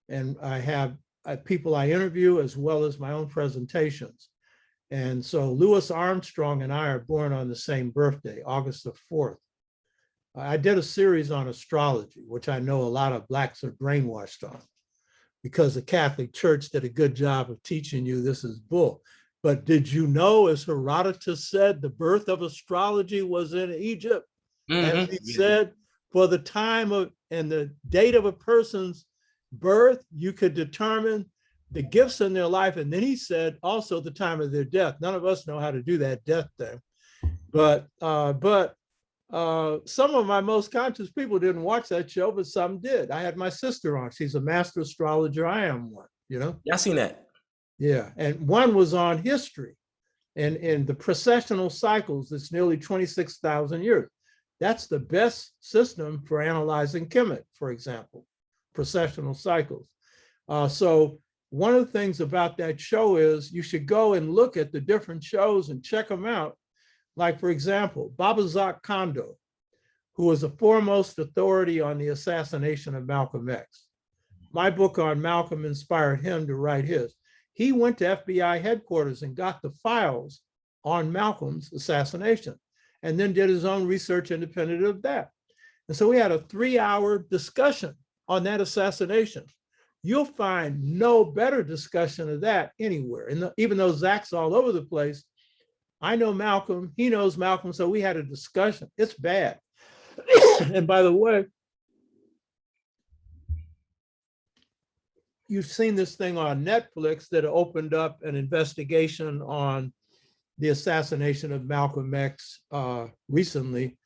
And I have people I interview as well as my own presentations. And so Louis Armstrong and I are born on the same birthday, August the 4th. I did a series on astrology, which I know a lot of Blacks are brainwashed on, because the Catholic Church did a good job of teaching you this is bull. But did you know, as Herodotus said, the birth of astrology was in Egypt? As he said, for the time of and the date of a person's birth, you could determine the gifts in their life. And then he said also the time of their death. None of us know how to do that death thing. But some of my most conscious people didn't watch that show, but some did. I had my sister on. She's a master astrologer. I am one, you know? Yeah, I seen that. Yeah. And one was on history and the precessional cycles. It's nearly 26,000 years. That's the best system for analyzing Kemet, for example, precessional cycles. So one of the things about that show is you should go and look at the different shows and check them out. Like, for example, Babazak Kondo, who was the foremost authority on the assassination of Malcolm X. My book on Malcolm inspired him to write his. He went to FBI headquarters and got the files on Malcolm's assassination and then did his own research independent of that. And so we had a 3-hour discussion on that assassination. You'll find no better discussion of that anywhere. And even though Zach's all over the place, I know Malcolm, he knows Malcolm, so we had a discussion. It's bad. And by the way, you've seen this thing on Netflix that opened up an investigation on the assassination of Malcolm X recently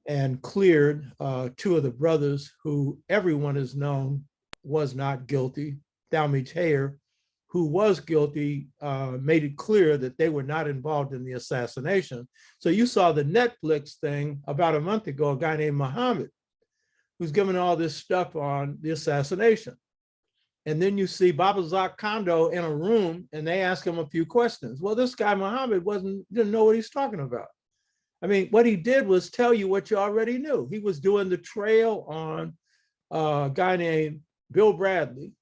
and cleared 2 of the brothers who everyone has known was not guilty. Talmadge Hayer, who was guilty, made it clear that they were not involved in the assassination. So you saw the Netflix thing about a month ago, a guy named Muhammad, who's given all this stuff on the assassination. And then you see Babazak Kondo in a room and they ask him a few questions. Well, this guy Muhammad didn't know what he's talking about. I mean, what he did was tell you what you already knew. He was doing the trail on a guy named Bill Bradley,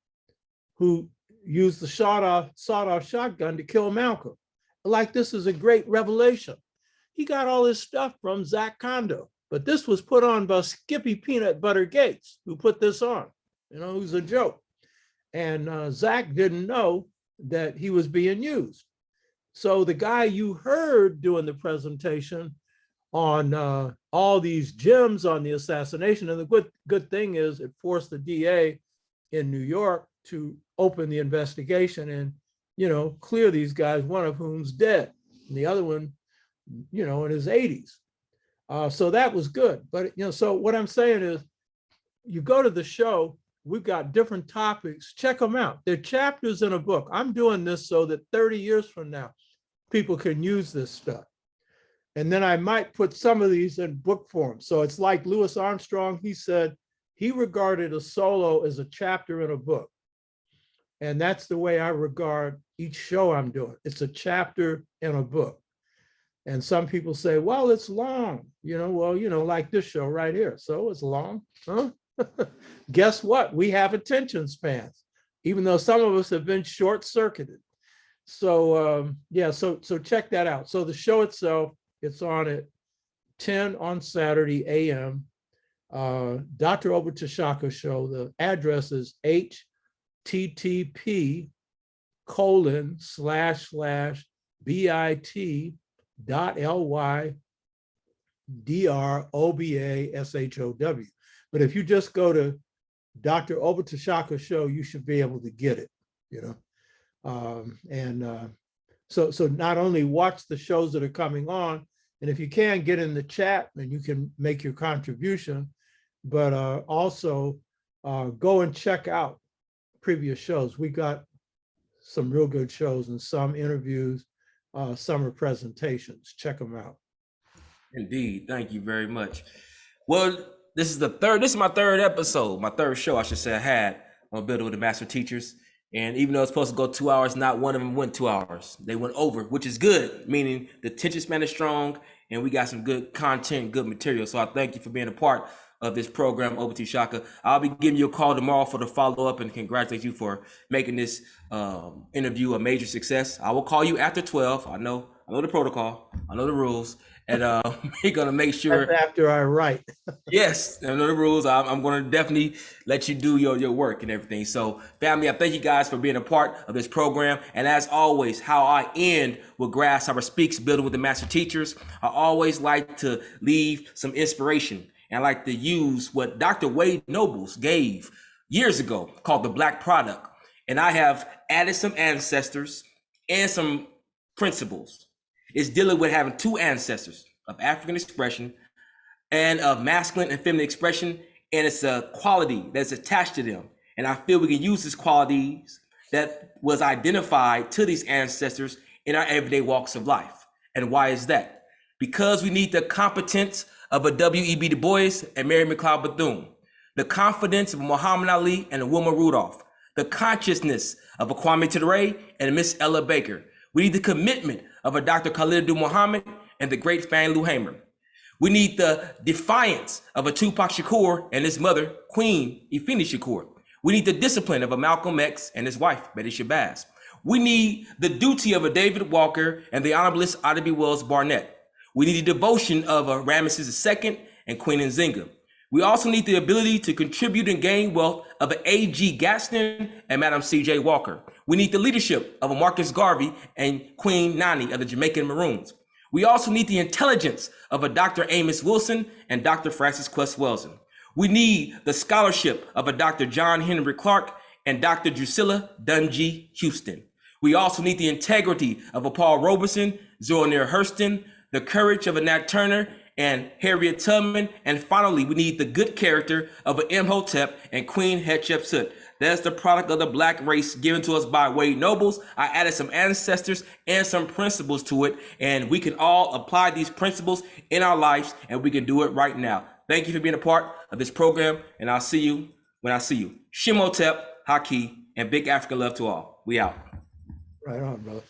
who used the sawed-off shotgun to kill Malcolm. Like, this is a great revelation. He got all his stuff from Zach Kondo, but this was put on by Skippy Peanut Butter Gates, who put this on, you know, who's a joke. And Zach didn't know that he was being used. So the guy you heard doing the presentation on all these gems on the assassination, and the good thing is it forced the DA in New York to open the investigation and, you know, clear these guys, one of whom's dead, and the other one, you know, in his 80s. So that was good. But, you know, so what I'm saying is you go to the show, we've got different topics, check them out. They're chapters in a book. I'm doing this so that 30 years from now, people can use this stuff. And then I might put some of these in book form. So it's like Louis Armstrong, he said he regarded a solo as a chapter in a book. And that's the way I regard each show I'm doing. It's a chapter in a book. And some people say, well, it's long, like this show right here. So it's long, huh? Guess what? We have attention spans, even though some of us have been short-circuited. So so check that out. So the show itself, it's on at 10 on Saturday a.m. Dr. Obatashaka show. The address is http://bit.ly/drobashow. But if you just go to Dr. Obatashaka show, you should be able to get it, So not only watch the shows that are coming on, and if you can, get in the chat and you can make your contribution, but also go and check out previous shows. We got some real good shows and some interviews, some are presentations. Check them out. Indeed. Thank you very much. Well, this is my third episode, my third show, I should say, I had on Building with the Master Teachers. And even though it's supposed to go 2 hours, not one of them went 2 hours. They went over, which is good, meaning the attention span is strong and we got some good content, good material. So I thank you for being a part of this program, Obatashaka. I'll be giving you a call tomorrow for the follow-up and congratulate you for making this interview a major success. I will call you after 12. I know the protocol, I know the rules, and we're gonna make sure. That's after I write. Yes, I know the rules. I'm going to definitely let you do your work and everything. So, family, I thank you guys for being a part of this program. And as always, how I end with Grasshoppa Speaks, Building with the Master Teachers, I always like to leave some inspiration. And I like to use what Dr. Wade Nobles gave years ago called the Black Product. And I have added some ancestors and some principles. It's dealing with having two ancestors of African expression and of masculine and feminine expression, and it's a quality that's attached to them. And I feel we can use these qualities that was identified to these ancestors in our everyday walks of life. And why is that? Because we need the competence of a W.E.B. Du Bois and Mary McLeod Bethune, the confidence of Muhammad Ali and Wilma Rudolph, the consciousness of a Kwame Ture and Miss Ella Baker. We need the commitment of a Dr. Khalid Muhammad and the great Fannie Lou Hamer. We need the defiance of a Tupac Shakur and his mother, Queen Afeni Shakur. We need the discipline of a Malcolm X and his wife, Betty Shabazz. We need the duty of a David Walker and the Honorable Ida B. Wells Barnett. We need the devotion of a Ramesses II and Queen Nzinga. We also need the ability to contribute and gain wealth of an A.G. Gaston and Madam C.J. Walker. We need the leadership of a Marcus Garvey and Queen Nani of the Jamaican Maroons. We also need the intelligence of a Dr. Amos Wilson and Dr. Francis Quest Welson. We need the scholarship of a Dr. John Henry Clark and Dr. Drusilla Dungy Houston. We also need the integrity of a Paul Robeson, Zora Neale Hurston, the courage of a Nat Turner and Harriet Tubman. And finally, we need the good character of an Imhotep and Queen Hatshepsut. That's the product of the Black race given to us by Wade Nobles. I added some ancestors and some principles to it, and we can all apply these principles in our lives, and we can do it right now. Thank you for being a part of this program, and I'll see you when I see you. Shimotep, Haki, and big African love to all. We out. Right on, brother.